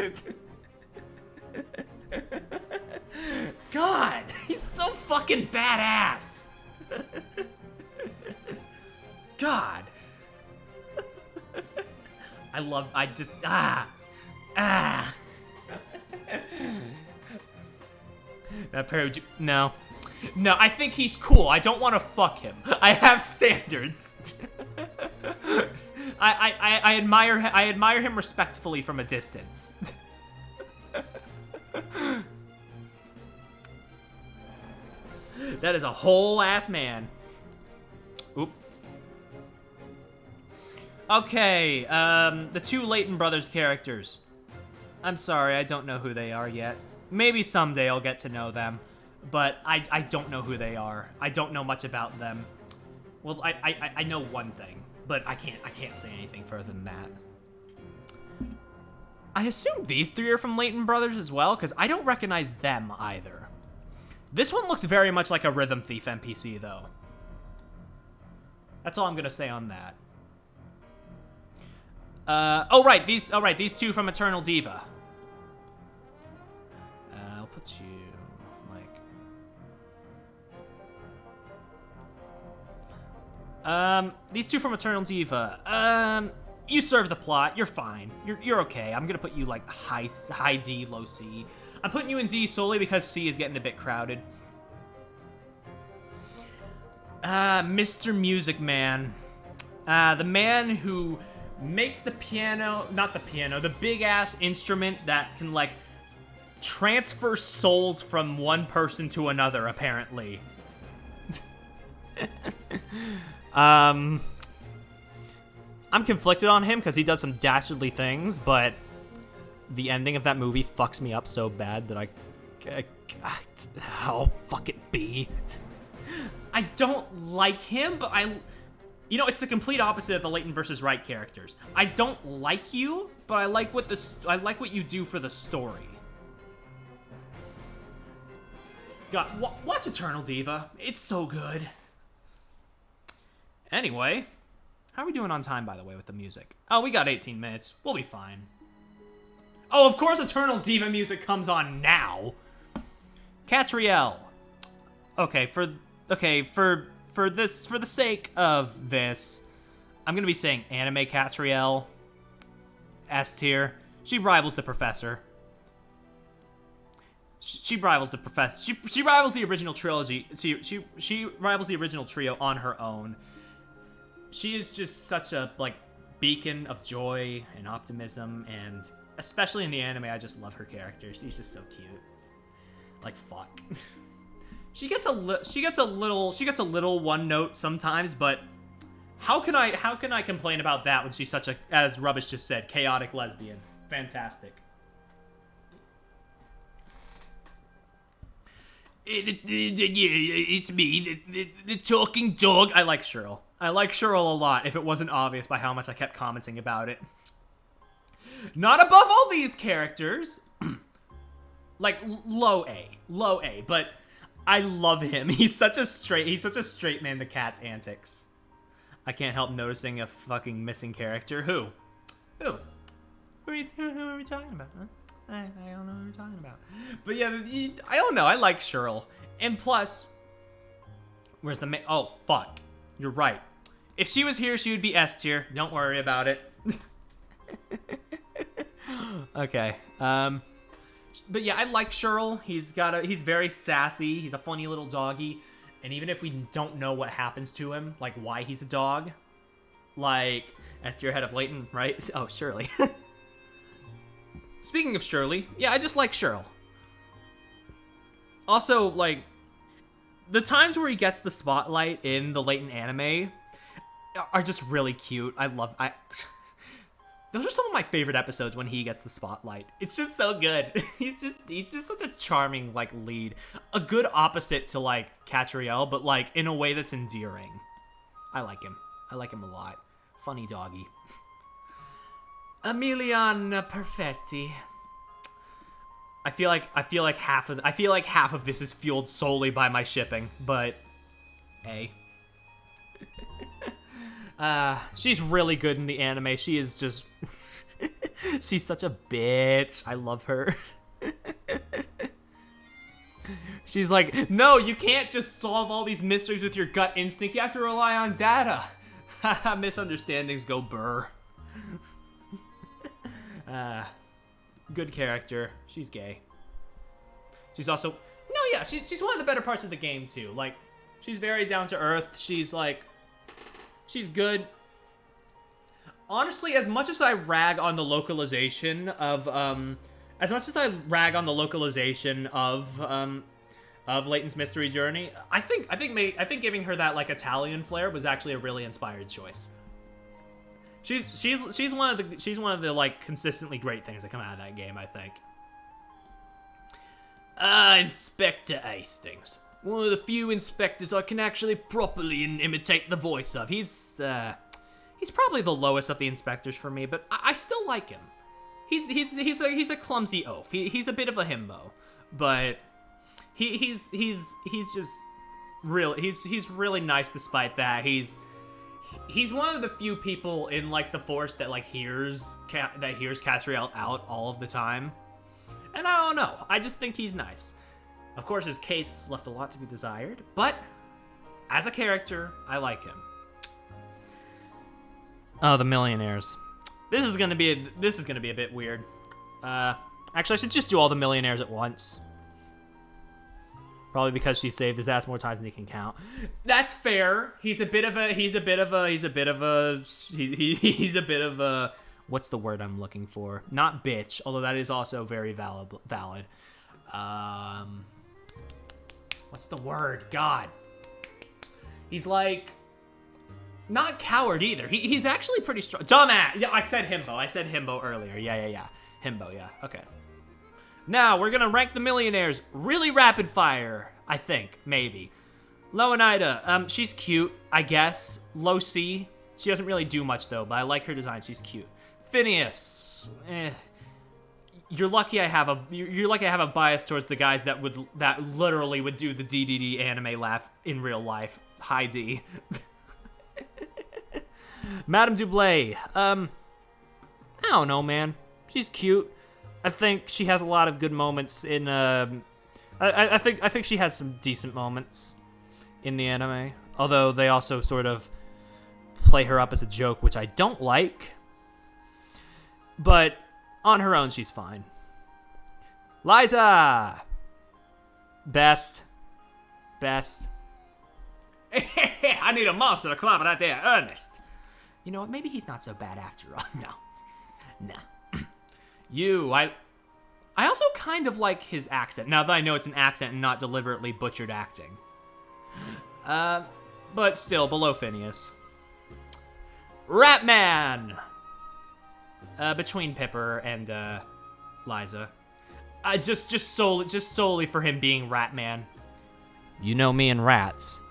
God, he's so fucking badass. God. That pair of no. No, I think he's cool. I don't want to fuck him. I have standards. I admire him respectfully from a distance. That is a whole ass man. Oop. Okay, the two Layton brothers characters. I'm sorry, I don't know who they are yet. Maybe someday I'll get to know them, but I don't know who they are. I don't know much about them. Well, I know one thing, but I can't say anything further than that. I assume these three are from Layton Brothers as well, because I don't recognize them either. This one looks very much like a Rhythm Thief NPC, though. That's all I'm gonna say on that. These two from Eternal Diva. I'll put you like. These two from Eternal Diva. You serve the plot. You're fine. You're okay. I'm gonna put you like high D, low C. I'm putting you in D solely because C is getting a bit crowded. Mr. Music Man. The man who makes the piano, not the piano, the big ass instrument that can like transfer souls from one person to another, apparently. I'm conflicted on him because he does some dastardly things, but the ending of that movie fucks me up so bad that I'll fuck it be. I don't like him, but you know, it's the complete opposite of the Layton versus Wright characters. I don't like you, but I like what you do for the story. God, watch Eternal Diva. It's so good. Anyway, how are we doing on time, by the way, with the music? Oh, we got 18 minutes. We'll be fine. Oh, of course Eternal Diva music comes on now. Catriel. Okay, for the sake of this, I'm gonna be saying anime Catriel. S tier. She rivals the professor. She rivals the professor. She rivals the original trilogy. She rivals the original trio on her own. She is just such a like beacon of joy and optimism, and especially in the anime, I just love her character. She's just so cute. Like fuck. She gets a little one note sometimes, but how can I complain about that when she's such a, as Rubbish just said, chaotic lesbian? Fantastic. It's me, the talking dog. I like Cheryl. I like Cheryl a lot, if it wasn't obvious by how much I kept commenting about it. Not above all these characters. Like, low A, but I love him. He's such a straight man to Cat's antics. I can't help noticing a fucking missing character. Who are we talking about, huh? I don't know what we're talking about. But yeah, I don't know. I like Cheryl. And plus, where's the oh, fuck. You're right. If she was here, she would be S tier. Don't worry about it. Okay. But yeah, I like Shirl. He's very sassy. He's a funny little doggy. And even if we don't know what happens to him, like why he's a dog, like as to your head of Leighton, right? Oh, Shirley. Speaking of Shirley, yeah, I just like Shirl. Also, like, the times where he gets the spotlight in the Leighton anime are just really cute. Those are some of my favorite episodes when he gets the spotlight. It's just so good. He's just such a charming, like, lead. A good opposite to, like, Catriel, but, like, in a way that's endearing. I like him. I like him a lot. Funny doggy. Emiliana Perfetti. I feel like half of this is fueled solely by my shipping, but she's really good in the anime. She is just she's such a bitch. I love her. She's like, no, you can't just solve all these mysteries with your gut instinct. You have to rely on data. Misunderstandings go burr. Good character. She's gay. She's also... No, yeah, she's one of the better parts of the game, too. Like, she's very down to earth. She's, like... She's good. Honestly, as much as I rag on the localization of, Leighton's Mystery Journey, I think giving her that, like, Italian flair was actually a really inspired choice. She's one of the like consistently great things that come out of that game, I think. Inspector Hastings. One of the few inspectors I can actually properly imitate the voice of. He's probably the lowest of the inspectors for me, but I still like him. He's a clumsy oaf. He's a bit of a himbo, but he's just he's really nice despite that. He's one of the few people in, like, the Force that, like, hears Catriel out all of the time. And I don't know. I just think he's nice. Of course, his case left a lot to be desired, but as a character, I like him. Oh, the millionaires. This is gonna be a bit weird. Actually, I should just do all the millionaires at once. Probably because she saved his ass more times than he can count. That's fair. He's a bit of a, what's the word I'm looking for? Not bitch, although that is also very valid. What's the word? God. He's like, not coward either. He's actually pretty strong. Dumbass. Yeah, I said himbo earlier. Yeah. Himbo, yeah. Okay. Now, we're gonna rank the millionaires really rapid fire, I think, maybe. Loanida, she's cute, I guess. Low C, she doesn't really do much though, but I like her design, she's cute. Phineas, you're lucky I have a bias towards the guys that literally would do the DDD anime laugh in real life. Hi D. Madame Dublé, I don't know, man. She's cute. I think she has a lot of good moments in, I think she has some decent moments in the anime. Although they also sort of play her up as a joke, which I don't like. But on her own, she's fine. Liza! Best. I need a monster to climb that there, Ernest. You know what, maybe he's not so bad after all. No. Nah. I also kind of like his accent, now that I know it's an accent and not deliberately butchered acting. But still, below Phineas. Ratman! Between Pipper and, Liza. Just solely for him being Ratman. You know me and rats.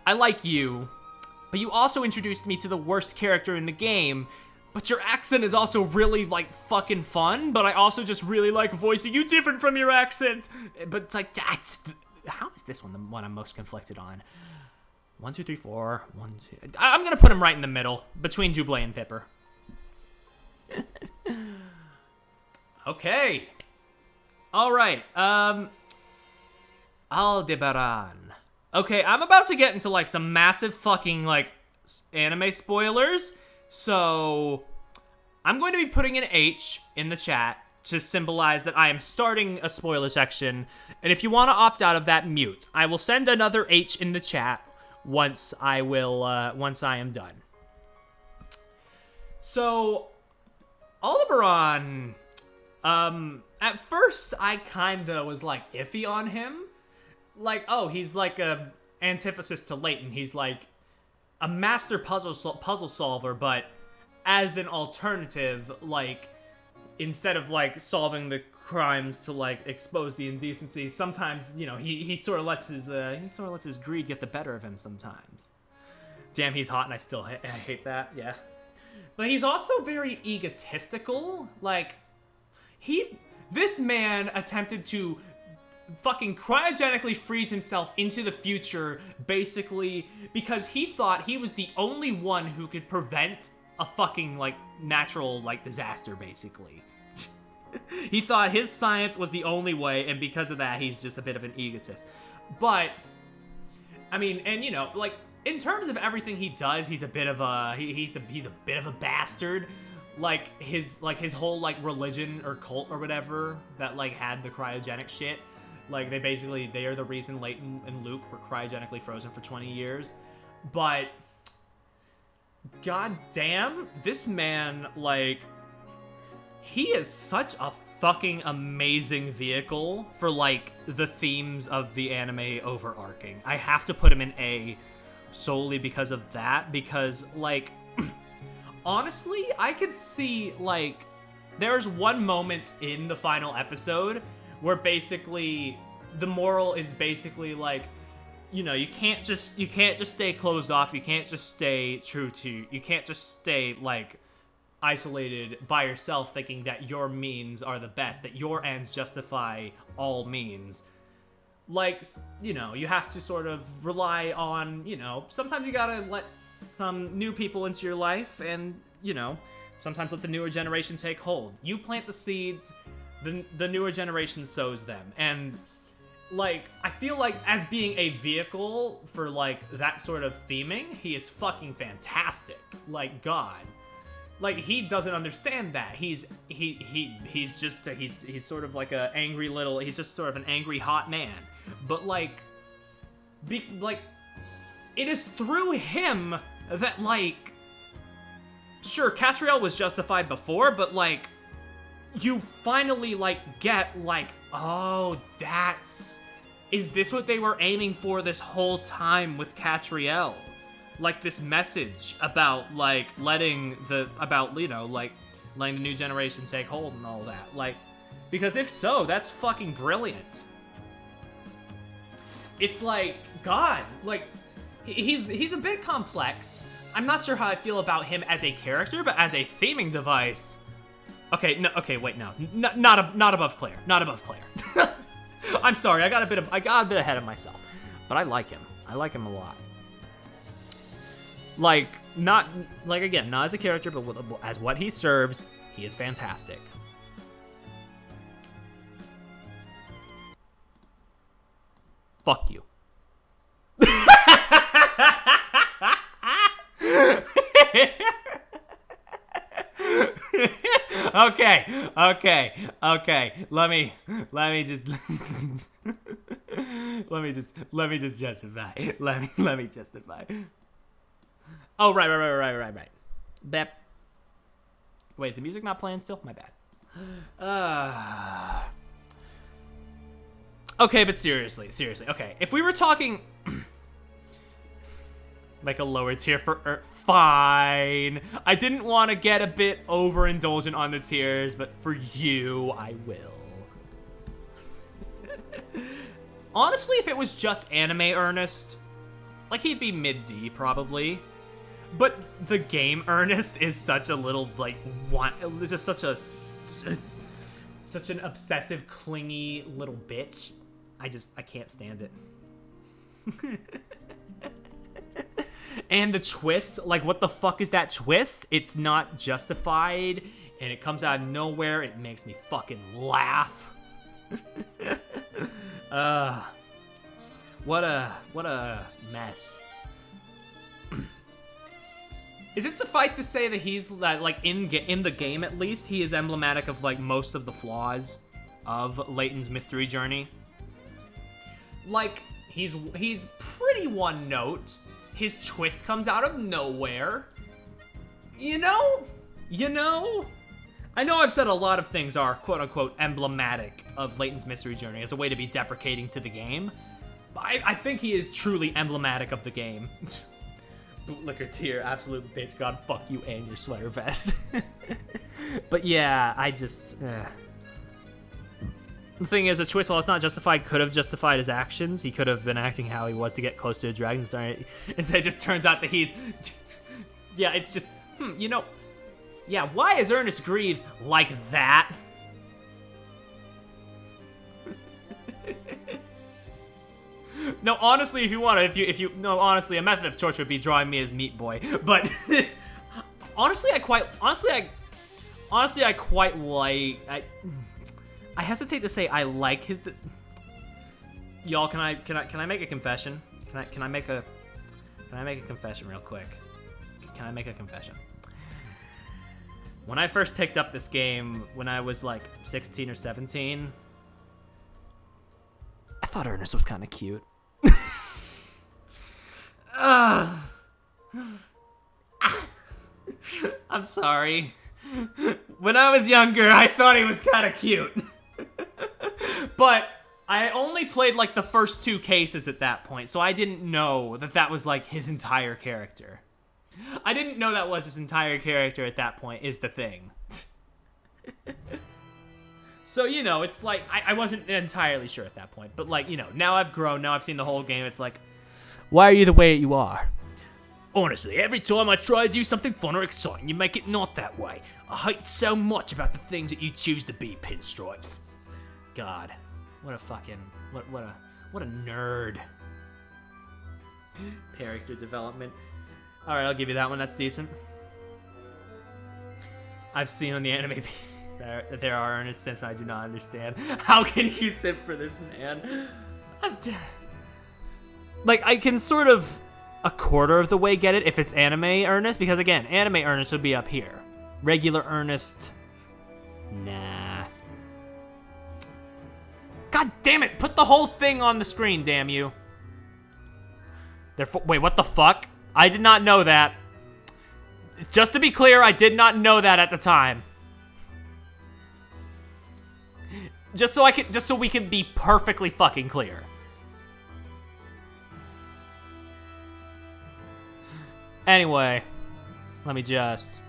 I like you, but you also introduced me to the worst character in the game. But your accent is also really, like, fucking fun, but I also just really like voicing you different from your accent. But it's like, how is this one the one I'm most conflicted on? 1, 2, 3, 4, 1, 2. I'm gonna put him right in the middle, between Dublé and Pipper. Okay. Alright, Aldebaran. Okay, I'm about to get into, like, some massive fucking, like, anime spoilers. So, I'm going to be putting an H in the chat to symbolize that I am starting a spoiler section. And if you want to opt out of that, mute. I will send another H in the chat once I am done. So, Aldebaran, at first I kinda was like iffy on him. Like, oh, he's like a antithesis to Layton. He's like a master puzzle solver, but as an alternative, like, instead of like solving the crimes to like expose the indecency, sometimes, you know, he sort of lets his greed get the better of him sometimes. Damn, he's hot, and I still hate that. Yeah, but he's also very egotistical. Like, this man attempted to fucking cryogenically freeze himself into the future, basically because he thought he was the only one who could prevent a fucking, like, natural, like, disaster, basically. He thought his science was the only way, and because of that, he's just a bit of an egotist. But, I mean, and, you know, like, in terms of everything he does, he's a bit of a, he's a bit of a bastard. Like, his whole, like, religion or cult or whatever that, like, had the cryogenic shit. Like, they are the reason Layton and Luke were cryogenically frozen for 20 years. But, goddamn, this man, like, he is such a fucking amazing vehicle for, like, the themes of the anime overarching. I have to put him in A solely because of that, because, like, honestly, I could see, like, there's one moment in the final episode where basically the moral is basically like, you know, you can't just stay closed off, you can't just stay you can't just stay like isolated by yourself thinking that your means are the best, that your ends justify all means. Like, you know, you have to sort of rely on, you know, sometimes you gotta let some new people into your life, and, you know, sometimes let the newer generation take hold. You plant the seeds, the newer generation sows them. And, like, I feel like as being a vehicle for, like, that sort of theming, he is fucking fantastic. Like, God. Like, he doesn't understand that. He's sort of like he's just sort of an angry hot man. But, like, it is through him that, like, sure, Catriel was justified before, but, like, you finally, like, get, like, oh, is this what they were aiming for this whole time with Catriel? Like, this message about, like, letting the new generation take hold and all that. Like, because if so, that's fucking brilliant. It's like, God, like, he's a bit complex. I'm not sure how I feel about him as a character, but as a theming device, okay, no, okay, wait, no, not above Claire, not above Claire. I'm sorry, I got a bit ahead of myself, but I like him. I like him a lot. Like, not as a character, but as what he serves, he is fantastic. Fuck you. Okay. Let me just justify. Let me justify. Oh, right. Bep. Wait, is the music not playing still? My bad. Okay, but seriously. Okay, if we were talking like a lower tier for fine. I didn't want to get a bit overindulgent on the tiers, but for you, I will. Honestly, if it was just anime Ernest, like, he'd be mid-D probably. But the game Ernest is such a little, like, it's just such an obsessive, clingy little bitch. I can't stand it. And the twist, like, what the fuck is that twist? It's not justified, and it comes out of nowhere. It makes me fucking laugh. What a mess. Is it suffice to say that he's like in the game at least, he is emblematic of like most of the flaws of Layton's mystery journey? Like he's pretty one note. His twist comes out of nowhere. You know? I know I've said a lot of things are quote unquote emblematic of Layton's mystery journey as a way to be deprecating to the game. But I think he is truly emblematic of the game. Bootlicker tier, absolute bitch. God, fuck you and your sweater vest. But yeah, I just... The thing is, a twist, while it's not justified, could have justified his actions. He could have been acting how he was to get close to a dragon. Sorry. Instead, it just turns out that he's... Yeah, it's just... you know... Yeah, why is Ernest Greaves like that? No, honestly, if you want to, no, honestly, a method of torture would be drawing me as Meat Boy. But honestly, I quite like. I hesitate to say I like his. Y'all, can I make a confession? Can I make a confession real quick? Can I make a confession? When I first picked up this game, when I was like 16 or 17, I thought Ernest was kind of cute. I'm sorry. When I was younger, I thought he was kind of cute. But I only played like the first 2 cases at that point, so I didn't know that that was like his entire character. I didn't know that was his entire character at that point, is the thing. So, you know, it's like, I wasn't entirely sure at that point. But, like, you know, now I've grown, now I've seen the whole game, it's like, why are you the way you are? Honestly, every time I try to do something fun or exciting, you make it not that way. I hate so much about the things that you choose to be, Pinstripes. God, what a fucking, what a nerd. Character development. Alright, I'll give you that one, that's decent. I've seen on the anime that there are earnest simps I do not understand. How can you simp for this man? Like, I can sort of a quarter of the way get it if it's anime earnest, because again, anime earnest would be up here. Regular earnest, nah. God damn it, put the whole thing on the screen, damn you. Wait, what the fuck? I did not know that. Just to be clear, I did not know that at the time. Just so we can be perfectly fucking clear. Anyway, let me just.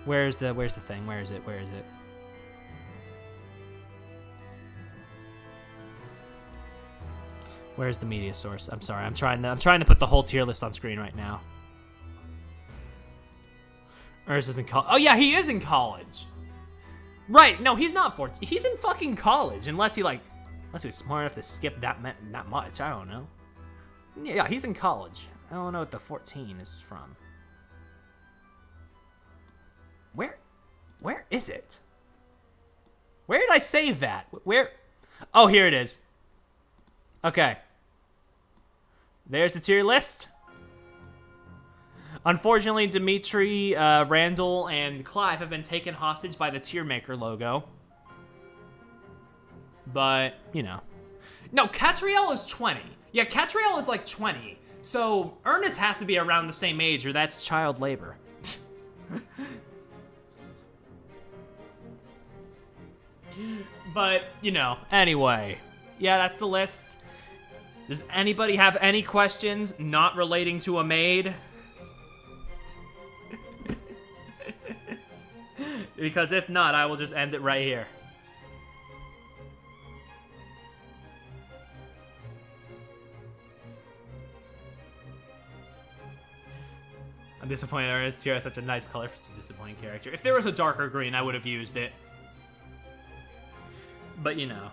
Where's the thing? Where is it? Where is it? Where's the media source? I'm sorry. I'm trying to put the whole tier list on screen right now. Ernest is in college. Oh yeah, he is in college. Right? No, he's not 14. He's in fucking college, unless he was smart enough to skip that much. I don't know. Yeah, he's in college. I don't know what the 14 is from. Where is it? Where did I save that? Where? Oh, here it is. Okay. There's the tier list. Unfortunately, Dimitri, Randall, and Clive have been taken hostage by the tier maker logo. But, you know. No, Catriel is 20. Yeah, Catriel is like 20. So, Ernest has to be around the same age, or that's child labor. But, you know, anyway. Yeah, that's the list. Does anybody have any questions not relating to a maid? Because if not, I will just end it right here. I'm disappointed Ernest here has such a nice color for such a disappointing character. If there was a darker green, I would have used it. But, you know.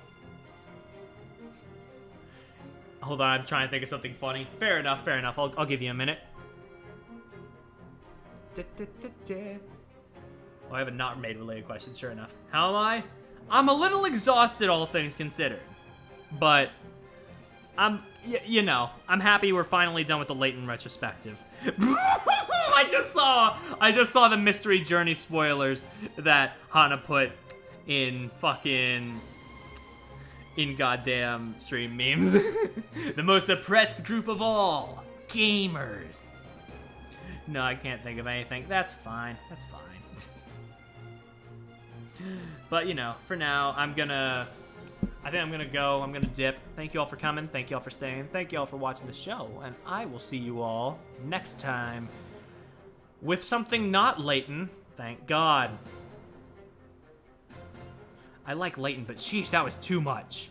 Hold on, I'm trying to think of something funny. Fair enough, fair enough. I'll give you a minute. Oh, I have a not maid related question, sure enough. How am I? I'm a little exhausted, all things considered. But you know, I'm happy we're finally done with the Layton retrospective. I just saw the mystery journey spoilers that Hana put in goddamn stream memes. The most oppressed group of all, gamers. No, I can't think of anything. That's fine. That's fine. But, you know, for now, I think I'm gonna go. I'm gonna dip. Thank you all for coming. Thank you all for staying. Thank you all for watching the show. And I will see you all next time with something not Layton. Thank God. I like Layton, but sheesh, that was too much.